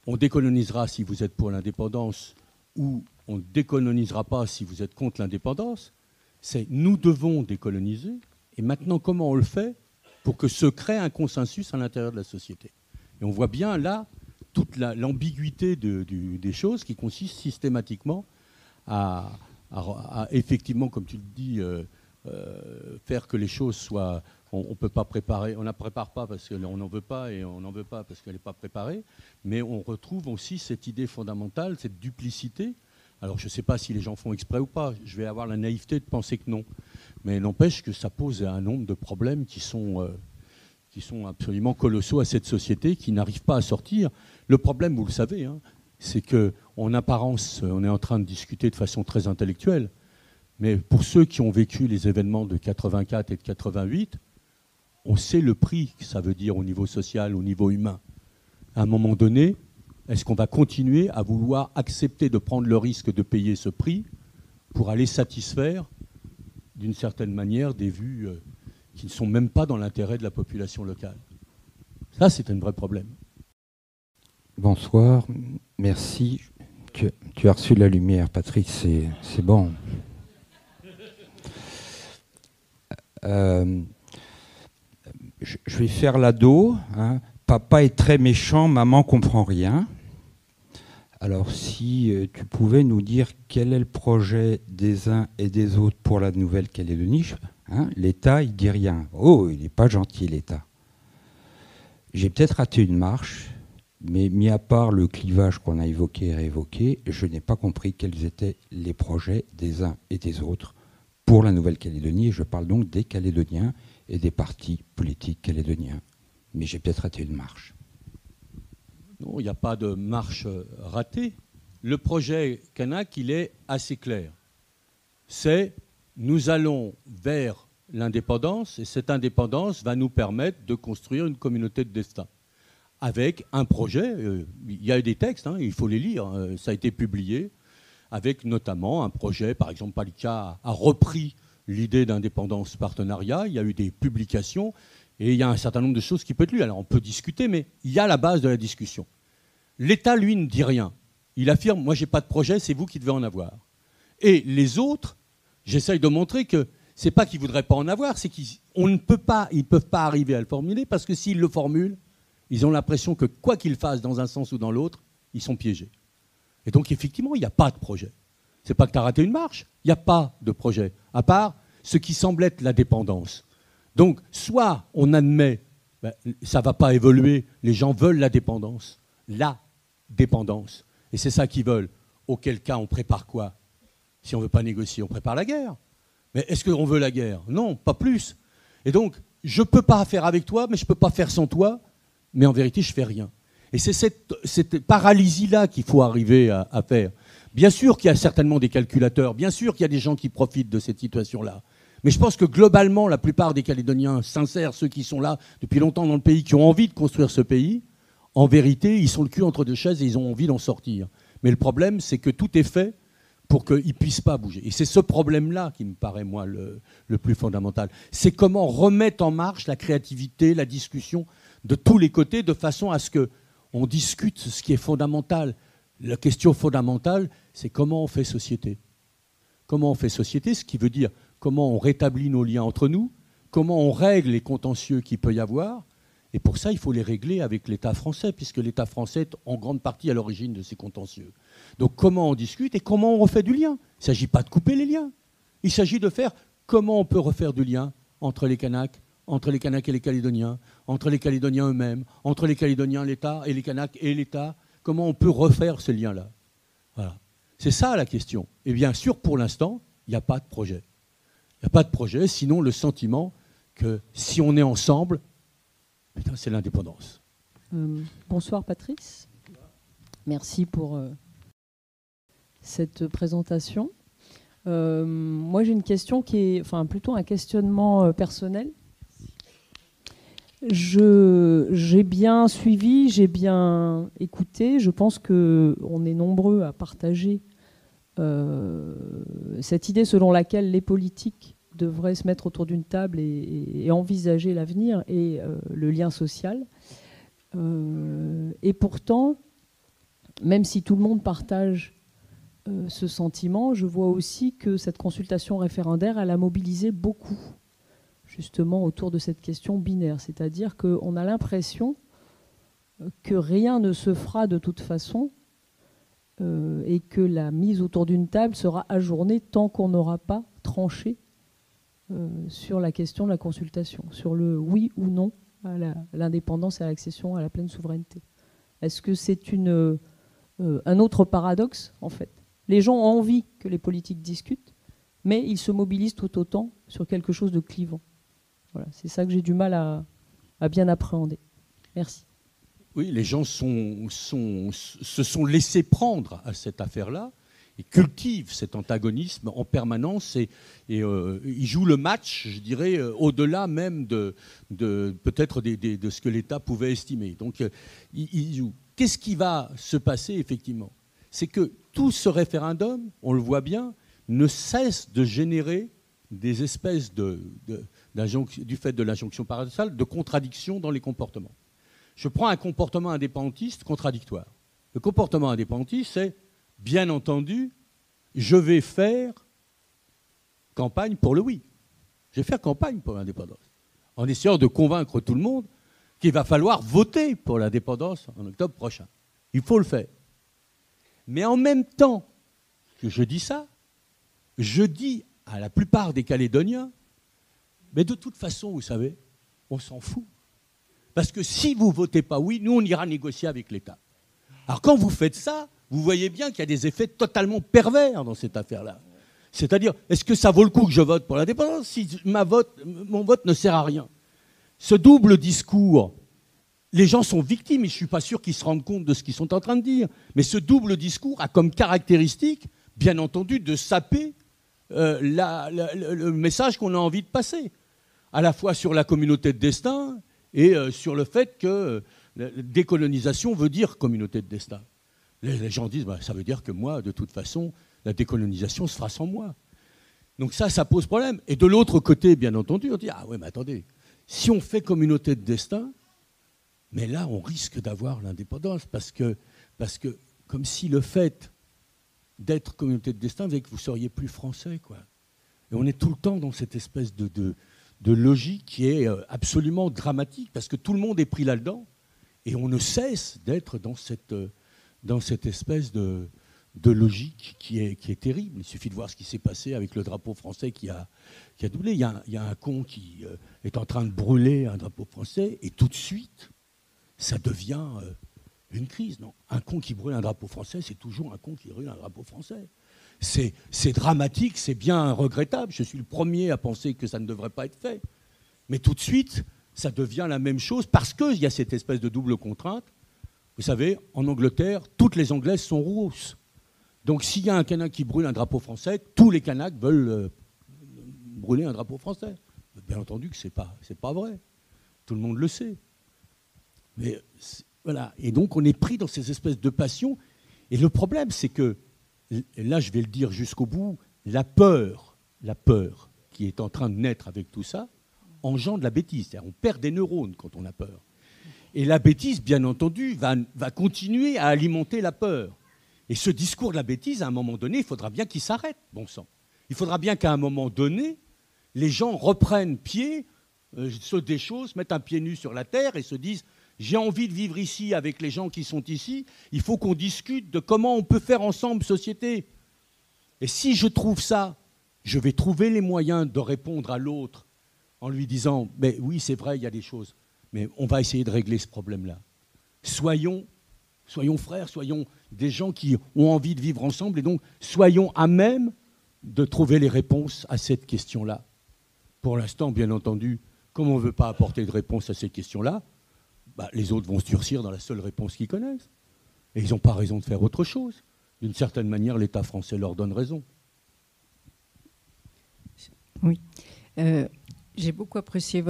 on décolonisera si vous êtes pour l'indépendance ou on ne décolonisera pas si vous êtes contre l'indépendance. C'est nous devons décoloniser. Et maintenant, comment on le fait pour que se crée un consensus à l'intérieur de la société? Et on voit bien là toute l'ambiguïté des choses qui consiste systématiquement à effectivement, comme tu le dis, faire que les choses soient... On peut pas préparer, on ne la prépare pas parce qu'on n'en veut pas et on n'en veut pas parce qu'elle n'est pas préparée, mais on retrouve aussi cette idée fondamentale, cette duplicité. Alors je ne sais pas si les gens font exprès ou pas, je vais avoir la naïveté de penser que non, mais n'empêche que ça pose un nombre de problèmes qui sont absolument colossaux à cette société, qui n'arrive pas à sortir. Le problème, vous le savez, hein, c'est qu'en apparence, on est en train de discuter de façon très intellectuelle, mais pour ceux qui ont vécu les événements de 84 et de 88, on sait le prix que ça veut dire au niveau social, au niveau humain. À un moment donné, est-ce qu'on va continuer à vouloir accepter de prendre le risque de payer ce prix pour aller satisfaire, d'une certaine manière, des vues qui ne sont même pas dans l'intérêt de la population locale? Ça, c'est un vrai problème. Bonsoir, merci. Tu as reçu la lumière, Patrice, c'est bon. Je vais faire l'ado. Hein. Papa est très méchant, maman comprend rien. Alors si tu pouvais nous dire quel est le projet des uns et des autres pour la Nouvelle-Calédonie, hein, l'État, il dit rien. Oh, il n'est pas gentil, l'État. J'ai peut-être raté une marche, mais mis à part le clivage qu'on a évoqué et réévoqué, je n'ai pas compris quels étaient les projets des uns et des autres pour la Nouvelle-Calédonie. Et je parle donc des Calédoniens et des partis politiques calédoniens. Mais j'ai peut-être raté une marche. Non, il n'y a pas de marche ratée. Le projet Kanak, il est assez clair. C'est nous allons vers l'indépendance et cette indépendance va nous permettre de construire une communauté de destin. Avec un projet, il y a des textes, hein, il faut les lire, ça a été publié, avec notamment un projet, par exemple Palika a repris l'idée d'indépendance partenariat, il y a eu des publications et il y a un certain nombre de choses qui peuvent être lues. Alors on peut discuter, mais il y a la base de la discussion. L'État, lui, ne dit rien. Il affirme, moi j'ai pas de projet, c'est vous qui devez en avoir. Et les autres, j'essaye de montrer que c'est pas qu'ils voudraient pas en avoir, c'est qu'ils ne peuvent pas arriver à le formuler parce que s'ils le formulent, ils ont l'impression que quoi qu'ils fassent dans un sens ou dans l'autre, ils sont piégés. Et donc effectivement, il n'y a pas de projet. C'est pas que tu as raté une marche, il n'y a pas de projet, à part ce qui semble être la dépendance. Donc, soit on admet, ça ne va pas évoluer, les gens veulent la dépendance. Et c'est ça qu'ils veulent. Auquel cas, on prépare quoi? Si on ne veut pas négocier, on prépare la guerre. Mais est-ce qu'on veut la guerre? Non, pas plus. Et donc, je ne peux pas faire avec toi, mais je ne peux pas faire sans toi, mais en vérité, je ne fais rien. Et c'est cette paralysie-là qu'il faut arriver à faire. Bien sûr qu'il y a certainement des calculateurs, bien sûr qu'il y a des gens qui profitent de cette situation-là. Mais je pense que globalement, la plupart des Calédoniens sincères, ceux qui sont là depuis longtemps dans le pays, qui ont envie de construire ce pays, en vérité, ils sont le cul entre deux chaises et ils ont envie d'en sortir. Mais le problème, c'est que tout est fait pour qu'ils ne puissent pas bouger. Et c'est ce problème-là qui me paraît, moi, le plus fondamental. C'est comment remettre en marche la créativité, la discussion de tous les côtés, de façon à ce qu'on discute ce qui est fondamental. La question fondamentale, c'est comment on fait société. Comment on fait société, ce qui veut dire comment on rétablit nos liens entre nous, comment on règle les contentieux qu'il peut y avoir. Et pour ça, il faut les régler avec l'État français, puisque l'État français est en grande partie à l'origine de ces contentieux. Donc comment on discute et comment on refait du lien? Il ne s'agit pas de couper les liens. Il s'agit de faire comment on peut refaire du lien entre les Kanaks et les Calédoniens, entre les Calédoniens eux-mêmes, entre les Calédoniens, l'État, et les Kanaks et l'État. Comment on peut refaire ce lien-là? Voilà. C'est ça la question. Et bien sûr, pour l'instant, il n'y a pas de projet. Il n'y a pas de projet, sinon le sentiment que si on est ensemble, putain, c'est l'indépendance. Bonsoir Patrice. Merci pour cette présentation. Moi j'ai une question qui est, enfin plutôt un questionnement personnel. J'ai bien suivi, j'ai bien écouté. Je pense qu'on est nombreux à partager cette idée selon laquelle les politiques devraient se mettre autour d'une table et envisager l'avenir et le lien social. Et pourtant, même si tout le monde partage ce sentiment, je vois aussi que cette consultation référendaire, elle a mobilisé beaucoup, justement, autour de cette question binaire. C'est-à-dire qu'on a l'impression que rien ne se fera de toute façon et que la mise autour d'une table sera ajournée tant qu'on n'aura pas tranché sur la question de la consultation, sur le oui ou non à l'indépendance et à l'accession à la pleine souveraineté. Est-ce que c'est un autre paradoxe, en fait? Les gens ont envie que les politiques discutent, mais ils se mobilisent tout autant sur quelque chose de clivant. Voilà, c'est ça que j'ai du mal à bien appréhender. Merci. Oui, les gens se sont laissés prendre à cette affaire-là et cultivent cet antagonisme en permanence et ils jouent le match, je dirais, au-delà même de peut-être de ce que l'État pouvait estimer. Donc, ils jouent. Qu'est-ce qui va se passer, effectivement? C'est que tout ce référendum, on le voit bien, ne cesse de générer des espèces du fait de l'injonction paradoxale, de contradictions dans les comportements. Je prends un comportement indépendantiste contradictoire. Le comportement indépendantiste, c'est, bien entendu, je vais faire campagne pour le oui. Je vais faire campagne pour l'indépendance, en essayant de convaincre tout le monde qu'il va falloir voter pour l'indépendance en octobre prochain. Il faut le faire. Mais en même temps que je dis ça, je dis à la plupart des Calédoniens, mais de toute façon, vous savez, on s'en fout. Parce que si vous ne votez pas oui, nous, on ira négocier avec l'État. Alors quand vous faites ça, vous voyez bien qu'il y a des effets totalement pervers dans cette affaire-là. C'est-à-dire, est-ce que ça vaut le coup que je vote pour l'indépendance si mon vote ne sert à rien? Ce double discours, les gens sont victimes, et je ne suis pas sûr qu'ils se rendent compte de ce qu'ils sont en train de dire. Mais ce double discours a comme caractéristique, bien entendu, de saper le message qu'on a envie de passer, à la fois sur la communauté de destin et sur le fait que décolonisation veut dire communauté de destin. Les gens disent, ça veut dire que moi, de toute façon, la décolonisation se fera sans moi. Donc ça pose problème. Et de l'autre côté, bien entendu, on dit, ah oui, mais attendez, si on fait communauté de destin, mais là, on risque d'avoir l'indépendance, parce que comme si le fait d'être communauté de destin faisait que vous ne seriez plus français, quoi. Et on est tout le temps dans cette espèce de logique qui est absolument dramatique, parce que tout le monde est pris là-dedans, et on ne cesse d'être dans cette espèce de logique qui est terrible. Il suffit de voir ce qui s'est passé avec le drapeau français qui a doublé. Il y a un con qui est en train de brûler un drapeau français, et tout de suite, ça devient une crise. Non, un con qui brûle un drapeau français, c'est toujours un con qui brûle un drapeau français. C'est dramatique, c'est bien regrettable. Je suis le premier à penser que ça ne devrait pas être fait. Mais tout de suite, ça devient la même chose parce qu'il y a cette espèce de double contrainte. Vous savez, en Angleterre, toutes les Anglaises sont rousses. Donc s'il y a un Kanak qui brûle un drapeau français, tous les Kanaks veulent brûler un drapeau français. Bien entendu que c'est pas vrai. Tout le monde le sait. Mais voilà. Et donc on est pris dans ces espèces de passions. Et le problème, c'est que, et là je vais le dire jusqu'au bout, la peur qui est en train de naître avec tout ça, engendre la bêtise. C'est-à-dire on perd des neurones quand on a peur. Et la bêtise, bien entendu, va continuer à alimenter la peur. Et ce discours de la bêtise, à un moment donné, il faudra bien qu'il s'arrête, bon sang. Il faudra bien qu'à un moment donné, les gens reprennent pied, sautent des choses, mettent un pied nu sur la terre et se disent « j'ai envie de vivre ici avec les gens qui sont ici, il faut qu'on discute de comment on peut faire ensemble société. » Et si je trouve ça, je vais trouver les moyens de répondre à l'autre en lui disant « mais oui, c'est vrai, il y a des choses, mais on va essayer de régler ce problème-là. » Soyons frères, soyons des gens qui ont envie de vivre ensemble et donc soyons à même de trouver les réponses à cette question-là. Pour l'instant, bien entendu, comme on ne veut pas apporter de réponse à cette question-là, les autres vont se durcir dans la seule réponse qu'ils connaissent. Et ils n'ont pas raison de faire autre chose. D'une certaine manière, l'État français leur donne raison. Oui. J'ai beaucoup apprécié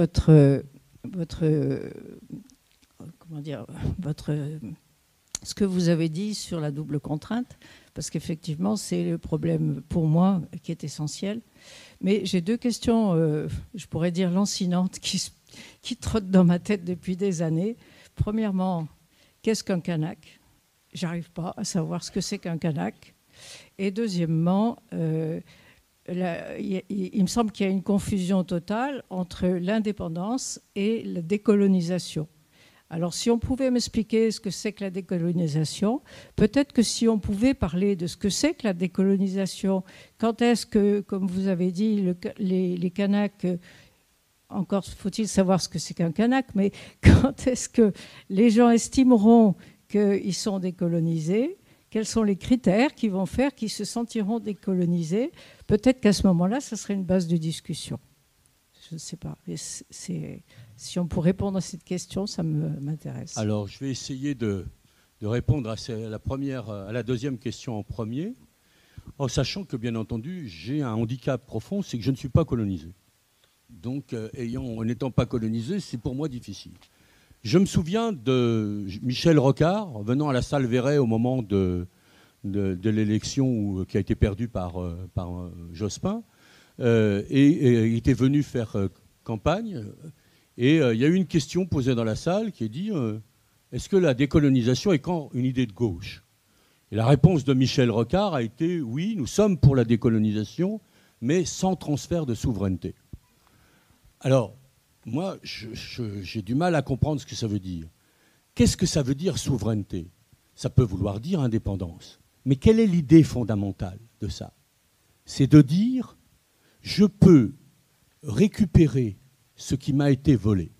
ce que vous avez dit sur la double contrainte, parce qu'effectivement, c'est le problème pour moi qui est essentiel. Mais j'ai deux questions, je pourrais dire lancinantes, qui trottent dans ma tête depuis des années. Premièrement, qu'est-ce qu'un Kanak ? J'arrive pas à savoir ce que c'est qu'un Kanak. Et deuxièmement, il me semble qu'il y a une confusion totale entre l'indépendance et la décolonisation. Alors, si on pouvait m'expliquer ce que c'est que la décolonisation, peut-être que si on pouvait parler de ce que c'est que la décolonisation, quand est-ce que, comme vous avez dit, les Kanaks, encore faut-il savoir ce que c'est qu'un Kanak, mais quand est-ce que les gens estimeront qu'ils sont décolonisés? Quels sont les critères qui vont faire qu'ils se sentiront décolonisés? Peut-être qu'à ce moment-là, ça serait une base de discussion. Je ne sais pas. Si on pourrait répondre à cette question, ça m'intéresse. Alors, je vais essayer de répondre à la deuxième question en premier, en sachant que, bien entendu, j'ai un handicap profond, c'est que je ne suis pas colonisé. Donc, en n'étant pas colonisé, c'est pour moi difficile. Je me souviens de Michel Rocard venant à la salle Verret au moment de l'élection qui a été perdue par Jospin. Et il était venu faire campagne. Et il y a eu une question posée dans la salle qui est dit est-ce que la décolonisation est quand une idée de gauche? Et la réponse de Michel Rocard a été oui, nous sommes pour la décolonisation, mais sans transfert de souveraineté. Alors, moi, j'ai du mal à comprendre ce que ça veut dire. Qu'est-ce que ça veut dire souveraineté? Ça peut vouloir dire indépendance. Mais quelle est l'idée fondamentale de ça? C'est de dire je peux récupérer ce qui m'a été volé,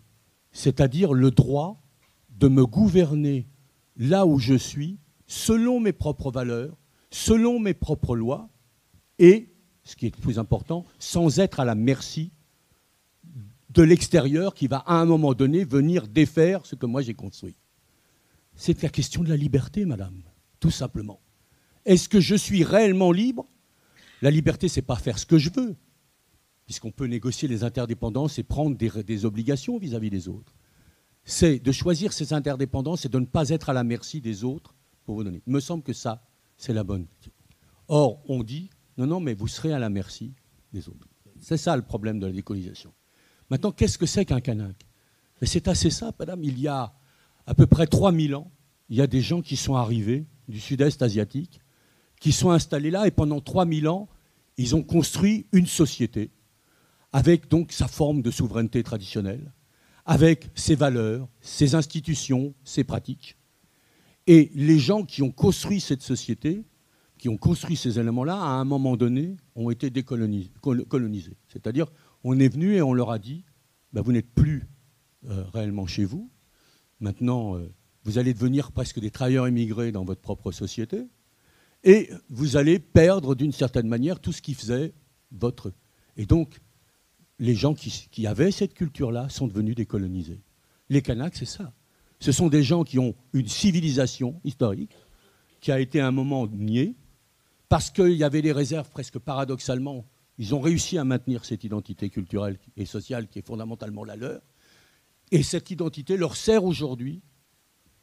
c'est-à-dire le droit de me gouverner là où je suis, selon mes propres valeurs, selon mes propres lois, et, ce qui est le plus important, sans être à la merci de l'extérieur qui va à un moment donné venir défaire ce que moi j'ai construit. C'est la question de la liberté, madame, tout simplement. Est-ce que je suis réellement libre? La liberté, c'est pas faire ce que je veux, puisqu'on peut négocier les interdépendances et prendre des obligations vis-à-vis des autres. C'est de choisir ces interdépendances et de ne pas être à la merci des autres pour vous donner. Il me semble que ça, c'est la bonne. Or, on dit, non, mais vous serez à la merci des autres. C'est ça le problème de la décolonisation. Maintenant, qu'est-ce que c'est qu'un Kanak? Mais c'est assez simple, madame. Il y a à peu près 3000 ans, il y a des gens qui sont arrivés du sud-est asiatique, qui sont installés là, et pendant 3000 ans, ils ont construit une société avec donc sa forme de souveraineté traditionnelle, avec ses valeurs, ses institutions, ses pratiques. Et les gens qui ont construit cette société, qui ont construit ces éléments-là, à un moment donné, ont été colonisés. C'est-à-dire, on est venu et on leur a dit, vous n'êtes plus réellement chez vous. Maintenant, vous allez devenir presque des travailleurs immigrés dans votre propre société. Et vous allez perdre d'une certaine manière tout ce qui faisait votre... Et donc, les gens qui avaient cette culture-là sont devenus décolonisés. Les Kanaks, c'est ça. Ce sont des gens qui ont une civilisation historique qui a été à un moment niée parce qu'il y avait des réserves presque paradoxalement. Ils ont réussi à maintenir cette identité culturelle et sociale qui est fondamentalement la leur. Et cette identité leur sert aujourd'hui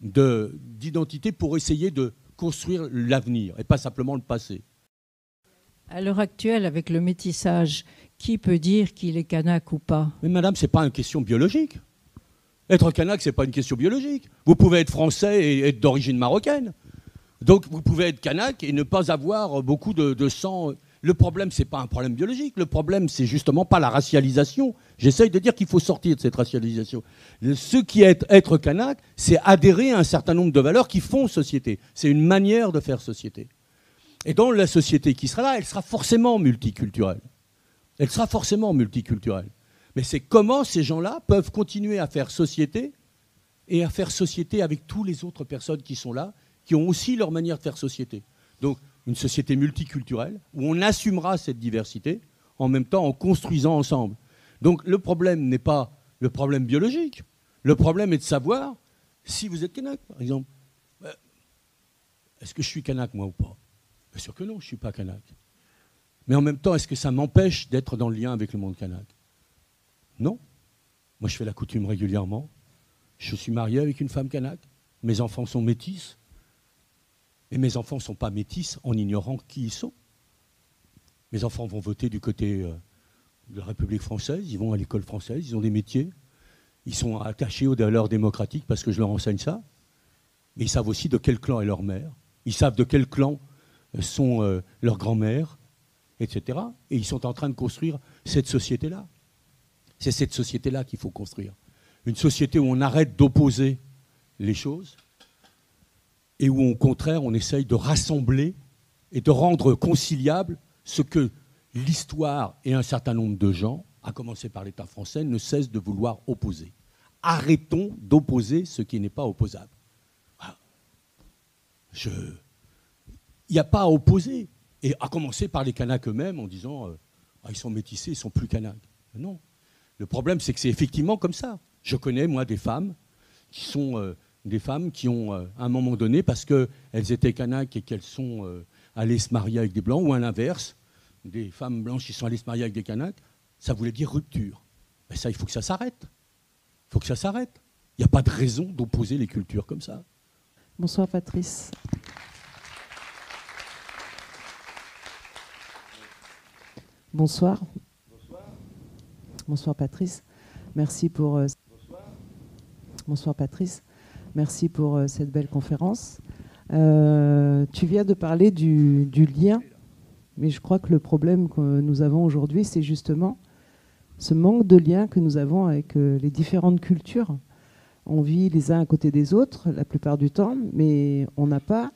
d'identité pour essayer de construire l'avenir et pas simplement le passé. À l'heure actuelle, avec le métissage, qui peut dire qu'il est Kanak ou pas? Mais madame, ce n'est pas une question biologique. Être Kanak, ce n'est pas une question biologique. Vous pouvez être français et être d'origine marocaine. Donc vous pouvez être Kanak et ne pas avoir beaucoup de sang. Le problème, ce n'est pas un problème biologique. Le problème, c'est justement pas la racialisation. J'essaye de dire qu'il faut sortir de cette racialisation. Ce qui est être Kanak, c'est adhérer à un certain nombre de valeurs qui font société. C'est une manière de faire société. Et dans la société qui sera là, elle sera forcément multiculturelle. Elle sera forcément multiculturelle. Mais c'est comment ces gens-là peuvent continuer à faire société et à faire société avec toutes les autres personnes qui sont là, qui ont aussi leur manière de faire société. Donc, une société multiculturelle où on assumera cette diversité en même temps en construisant ensemble. Donc, le problème n'est pas le problème biologique. Le problème est de savoir si vous êtes Kanak, par exemple. Est-ce que je suis Kanak, moi, ou pas? Bien sûr que non, je ne suis pas Kanak. Mais en même temps, est-ce que ça m'empêche d'être dans le lien avec le monde Kanak? Non. Moi, je fais la coutume régulièrement. Je suis marié avec une femme Kanak. Mes enfants sont métis. Et mes enfants ne sont pas métis en ignorant qui ils sont. Mes enfants vont voter du côté de la République française. Ils vont à l'école française. Ils ont des métiers. Ils sont attachés aux valeurs démocratiques parce que je leur enseigne ça. Mais ils savent aussi de quel clan est leur mère. Ils savent de quel clan sont leurs grands-mères, etc. Et ils sont en train de construire cette société-là. C'est cette société-là qu'il faut construire. Une société où on arrête d'opposer les choses, et où au contraire on essaye de rassembler et de rendre conciliable ce que l'histoire et un certain nombre de gens, à commencer par l'État français, ne cessent de vouloir opposer. Arrêtons d'opposer ce qui n'est pas opposable. Voilà. Il n'y a pas à opposer. Et à commencer par les Kanaks eux-mêmes en disant ils sont métissés, ils ne sont plus Kanaks. Non. Le problème, c'est que c'est effectivement comme ça. Je connais, moi, des femmes qui sont des femmes qui ont, à un moment donné, parce qu'elles étaient Kanaks et qu'elles sont allées se marier avec des Blancs, ou à l'inverse, des femmes blanches qui sont allées se marier avec des Kanaks, ça voulait dire rupture. Mais ça, il faut que ça s'arrête. Il faut que ça s'arrête. Il n'y a pas de raison d'opposer les cultures comme ça. Bonsoir Patrice. Bonsoir. Bonsoir Patrice. Merci pour. Bonsoir Patrice. Merci pour cette belle conférence. Tu viens de parler du lien, mais je crois que le problème que nous avons aujourd'hui, c'est justement ce manque de lien que nous avons avec les différentes cultures. On vit les uns à côté des autres la plupart du temps, mais on n'a pas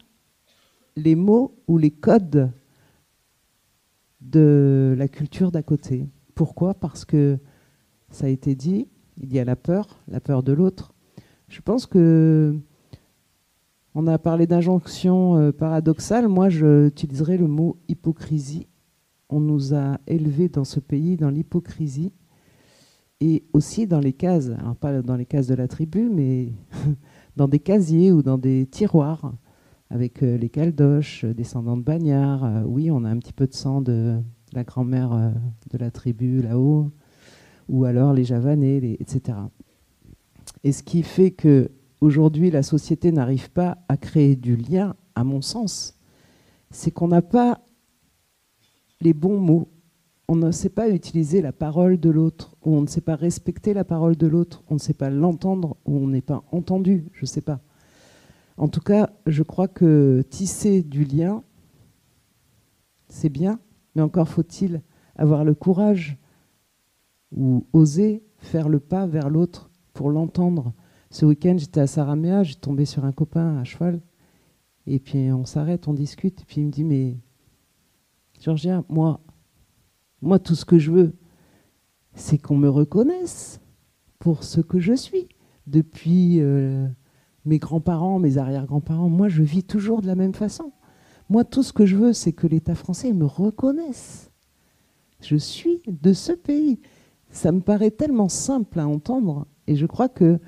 les mots ou les codes de la culture d'à côté. Pourquoi ? Parce que, ça a été dit, il y a la peur de l'autre. Je pense que on a parlé d'injonction paradoxale. Moi, j'utiliserais le mot hypocrisie. On nous a élevés dans ce pays dans l'hypocrisie et aussi dans les cases. Alors, pas dans les cases de la tribu, mais dans des casiers ou dans des tiroirs avec les caldoches, descendants de bagnards. Oui, on a un petit peu de sang de la grand-mère de la tribu là-haut, ou alors les Javanais, etc. Et ce qui fait qu'aujourd'hui, la société n'arrive pas à créer du lien, à mon sens, c'est qu'on n'a pas les bons mots. On ne sait pas utiliser la parole de l'autre, ou on ne sait pas respecter la parole de l'autre, on ne sait pas l'entendre, ou on n'est pas entendu, je ne sais pas. En tout cas, je crois que tisser du lien, c'est bien, mais encore faut-il avoir le courage ou oser faire le pas vers l'autre pour l'entendre. Ce week-end, j'étais à Saramea, j'ai tombé sur un copain à cheval, et puis on s'arrête, on discute, et puis il me dit, mais Georgia, moi, tout ce que je veux, c'est qu'on me reconnaisse pour ce que je suis. Depuis mes grands-parents, mes arrière-grands-parents, moi, je vis toujours de la même façon. Moi, tout ce que je veux, c'est que l'État français me reconnaisse. Je suis de ce pays. Ça me paraît tellement simple à entendre, et je crois que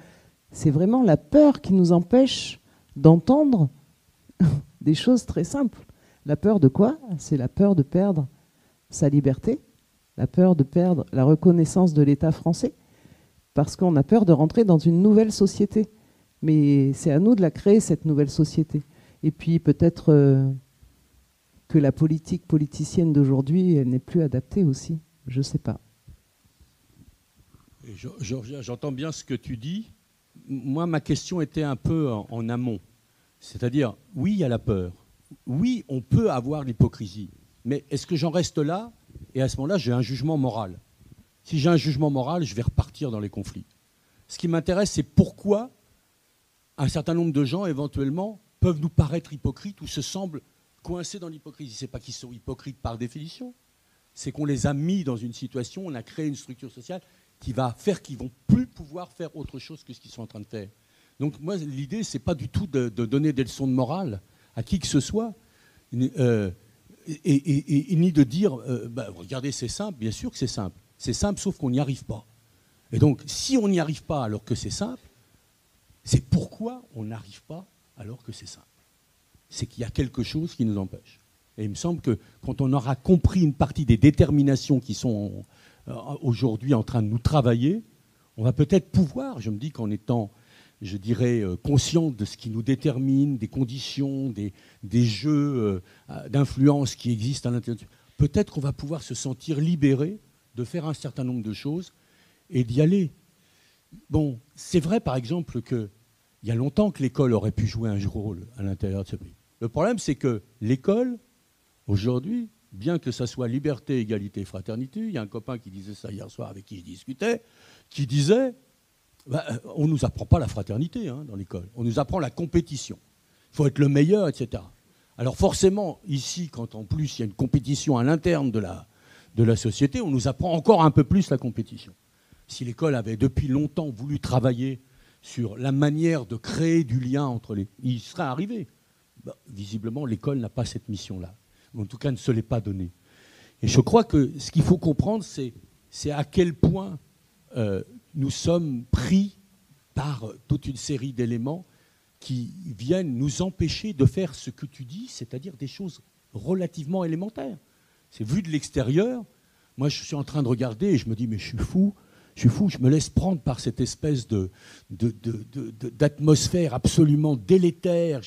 c'est vraiment la peur qui nous empêche d'entendre des choses très simples. La peur de quoi ? C'est la peur de perdre sa liberté, la peur de perdre la reconnaissance de l'État français, parce qu'on a peur de rentrer dans une nouvelle société. Mais c'est à nous de la créer, cette nouvelle société. Et puis peut-être que la politique politicienne d'aujourd'hui, elle n'est plus adaptée aussi. Je ne sais pas. J'entends bien ce que tu dis. Moi, ma question était un peu en amont. C'est-à-dire, oui, il y a la peur. Oui, on peut avoir l'hypocrisie. Mais est-ce que j'en reste là ? Et à ce moment-là, j'ai un jugement moral. Si j'ai un jugement moral, je vais repartir dans les conflits. Ce qui m'intéresse, c'est pourquoi un certain nombre de gens, éventuellement, peuvent nous paraître hypocrites ou se semblent coincés dans l'hypocrisie. Ce n'est pas qu'ils sont hypocrites par définition. C'est qu'on les a mis dans une situation, on a créé une structure sociale qui va faire qu'ils ne vont plus pouvoir faire autre chose que ce qu'ils sont en train de faire. Donc moi, l'idée, ce n'est pas du tout de donner des leçons de morale à qui que ce soit, ni de dire, regardez, c'est simple, bien sûr que c'est simple. C'est simple, sauf qu'on n'y arrive pas. Et donc, si on n'y arrive pas alors que c'est simple, c'est pourquoi on n'arrive pas alors que c'est simple. C'est qu'il y a quelque chose qui nous empêche. Et il me semble que quand on aura compris une partie des déterminations qui sont aujourd'hui en train de nous travailler, on va peut-être pouvoir, je me dis qu'en étant, je dirais, conscient de ce qui nous détermine, des conditions, des jeux d'influence qui existent à l'intérieur, peut-être qu'on va pouvoir se sentir libéré de faire un certain nombre de choses et d'y aller. Bon, c'est vrai par exemple qu'il y a longtemps que l'école aurait pu jouer un rôle à l'intérieur de ce pays. Le problème, c'est que l'école, aujourd'hui, bien que ça soit liberté, égalité, fraternité, il y a un copain qui disait ça hier soir avec qui je discutais, qui disait On ne nous apprend pas la fraternité dans l'école. On nous apprend la compétition. Il faut être le meilleur, etc. Alors forcément, ici, quand en plus il y a une compétition à l'interne de la société, on nous apprend encore un peu plus la compétition. Si l'école avait depuis longtemps voulu travailler sur la manière de créer du lien entre les... Il serait arrivé. Visiblement, l'école n'a pas cette mission-là. Ou en tout cas, ne se l'est pas donnée. Et je crois que ce qu'il faut comprendre, c'est à quel point nous sommes pris par toute une série d'éléments qui viennent nous empêcher de faire ce que tu dis, c'est-à-dire des choses relativement élémentaires. C'est vu de l'extérieur. Moi, je suis en train de regarder et je me dis, mais je suis fou, je me laisse prendre par cette espèce d'atmosphère absolument délétère.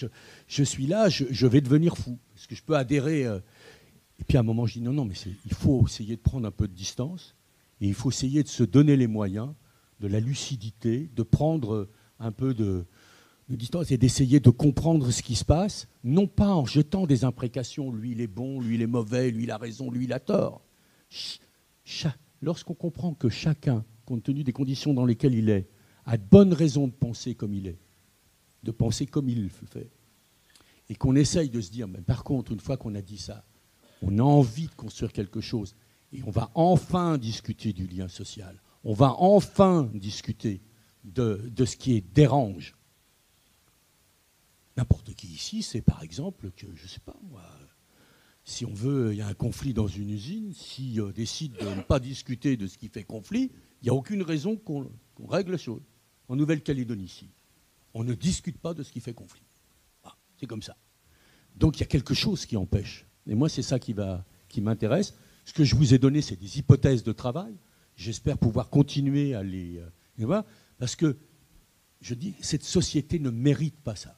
Je suis là, je vais devenir fou. Est-ce que je peux adhérer Et puis à un moment, je dis, non, mais il faut essayer de prendre un peu de distance et il faut essayer de se donner les moyens, de la lucidité, de prendre un peu de distance et d'essayer de comprendre ce qui se passe, non pas en jetant des imprécations, lui il est bon, lui il est mauvais, lui il a raison, lui il a tort. Lorsqu'on comprend que chacun, compte tenu des conditions dans lesquelles il est, a de bonnes raisons de penser comme il est, de penser comme il le fait, et qu'on essaye de se dire, mais par contre, une fois qu'on a dit ça, on a envie de construire quelque chose, et on va enfin discuter du lien social, on va enfin discuter de ce qui dérange. N'importe qui ici, c'est par exemple que, je ne sais pas moi, si on veut, il y a un conflit dans une usine, si on décide de ne pas discuter de ce qui fait conflit, il n'y a aucune raison qu'on règle les choses. En Nouvelle-Calédonie, ici, on ne discute pas de ce qui fait conflit. Ah, c'est comme ça. Donc il y a quelque chose qui empêche. Et moi, c'est ça qui m'intéresse. Ce que je vous ai donné, c'est des hypothèses de travail. J'espère pouvoir continuer à les voir, parce que, je dis, cette société ne mérite pas ça.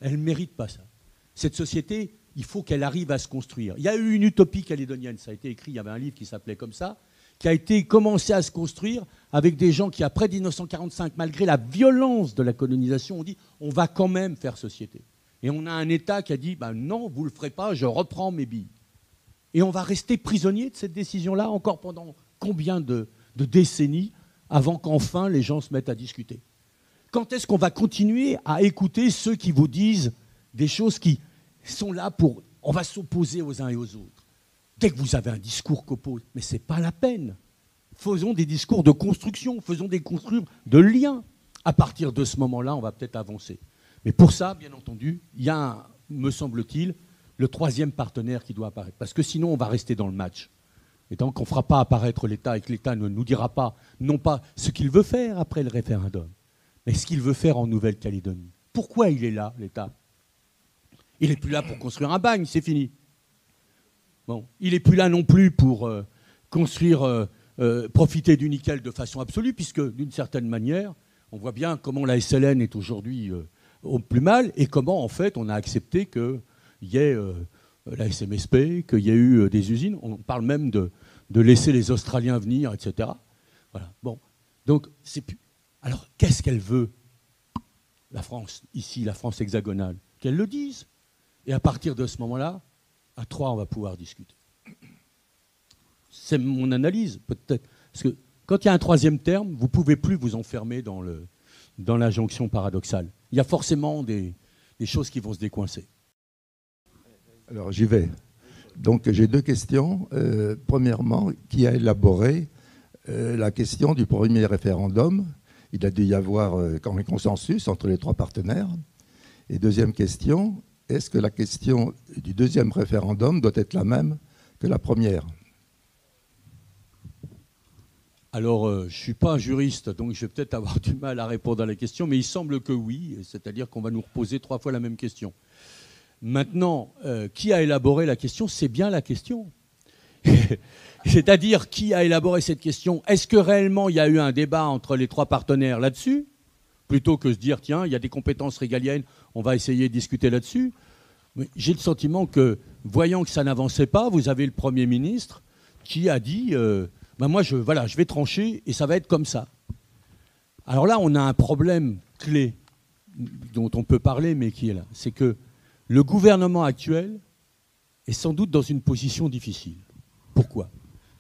Elle ne mérite pas ça. Cette société, il faut qu'elle arrive à se construire. Il y a eu une utopie calédonienne, ça a été écrit, il y avait un livre qui s'appelait comme ça, qui a été commencé à se construire avec des gens qui, après 1945, malgré la violence de la colonisation, ont dit on va quand même faire société. Et on a un État qui a dit non, vous ne le ferez pas, je reprends mes billes. Et on va rester prisonnier de cette décision-là encore pendant combien de décennies avant qu'enfin les gens se mettent à discuter. Quand est-ce qu'on va continuer à écouter ceux qui vous disent des choses qui sont là pour... On va s'opposer aux uns et aux autres. Dès que vous avez un discours qu'oppose, mais ce n'est pas la peine. Faisons des discours de construction, faisons des discours de liens. À partir de ce moment-là, on va peut-être avancer. Mais pour ça, bien entendu, il y a, me semble-t-il, le troisième partenaire qui doit apparaître. Parce que sinon, on va rester dans le match. Et tant qu'on ne fera pas apparaître l'État et que l'État ne nous dira pas, non pas ce qu'il veut faire après le référendum, mais ce qu'il veut faire en Nouvelle-Calédonie. Pourquoi il est là, l'État? Il n'est plus là pour construire un bagne, c'est fini. Bon, il n'est plus là non plus pour construire, profiter du nickel de façon absolue, puisque d'une certaine manière, on voit bien comment la SLN est aujourd'hui au plus mal et comment en fait on a accepté qu'il y ait la SMSP, qu'il y ait eu des usines. On parle même de laisser les Australiens venir, etc. Voilà. Bon, donc c'est plus... Alors, qu'est-ce qu'elle veut, la France, ici, la France hexagonale? Qu'elle le dise. Et à partir de ce moment-là, à trois, on va pouvoir discuter. C'est mon analyse, peut-être. Parce que quand il y a un troisième terme, vous ne pouvez plus vous enfermer dans la jonction paradoxale. Il y a forcément des choses qui vont se décoincer. Alors, j'y vais. Donc, j'ai deux questions. Premièrement, qui a élaboré la question du premier référendum? Il a dû y avoir quand même un consensus entre les trois partenaires. Et deuxième question, est-ce que la question du deuxième référendum doit être la même que la première? Alors, je ne suis pas un juriste, donc je vais peut-être avoir du mal à répondre à la question, mais il semble que oui, c'est-à-dire qu'on va nous reposer 3 fois la même question. Maintenant, qui a élaboré la question? C'est bien la question. C'est-à-dire, qui a élaboré cette question? Est-ce que réellement il y a eu un débat entre les trois partenaires là-dessus? Plutôt que se dire, tiens, il y a des compétences régaliennes, on va essayer de discuter là-dessus. J'ai le sentiment que, voyant que ça n'avançait pas, vous avez le Premier ministre qui a dit, moi je vais trancher et ça va être comme ça. Alors là, on a un problème clé dont on peut parler, mais qui est là. C'est que le gouvernement actuel est sans doute dans une position difficile. Pourquoi?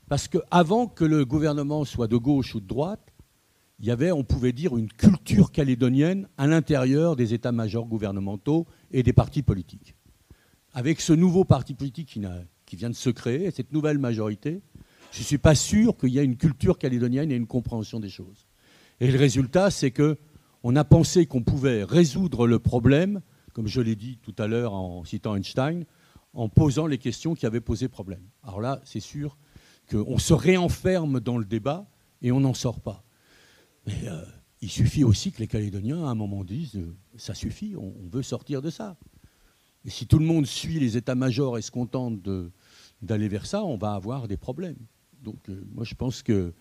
Parce qu'avant que le gouvernement soit de gauche ou de droite, il y avait, on pouvait dire, une culture calédonienne à l'intérieur des états-majors gouvernementaux et des partis politiques. Avec ce nouveau parti politique qui vient de se créer, cette nouvelle majorité, je ne suis pas sûr qu'il y ait une culture calédonienne et une compréhension des choses. Et le résultat, c'est qu'on a pensé qu'on pouvait résoudre le problème, comme je l'ai dit tout à l'heure en citant Einstein, en posant les questions qui avaient posé problème. Alors là, c'est sûr qu'on se réenferme dans le débat et on n'en sort pas. Mais il suffit aussi que les Calédoniens, à un moment, disent ça suffit, on veut sortir de ça. Et si tout le monde suit les états-majors et se contente d'aller vers ça, on va avoir des problèmes. Donc moi, je pense qu'il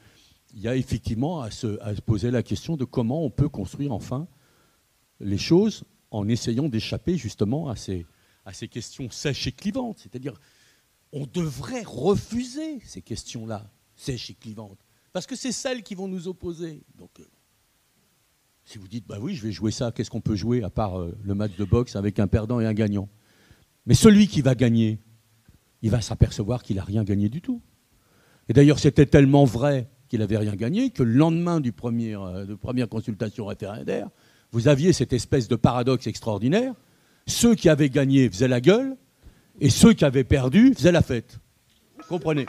y a effectivement à se poser la question de comment on peut construire enfin les choses en essayant d'échapper justement à ces questions sèches et clivantes. C'est-à-dire, on devrait refuser ces questions-là, sèches et clivantes. Parce que c'est celles qui vont nous opposer. Donc, si vous dites, bah oui, je vais jouer ça, qu'est-ce qu'on peut jouer à part le match de boxe avec un perdant et un gagnant? Mais celui qui va gagner, il va s'apercevoir qu'il n'a rien gagné du tout. Et d'ailleurs, c'était tellement vrai qu'il n'avait rien gagné que le lendemain de première consultation référendaire, vous aviez cette espèce de paradoxe extraordinaire. Ceux qui avaient gagné faisaient la gueule et ceux qui avaient perdu faisaient la fête. Vous comprenez ?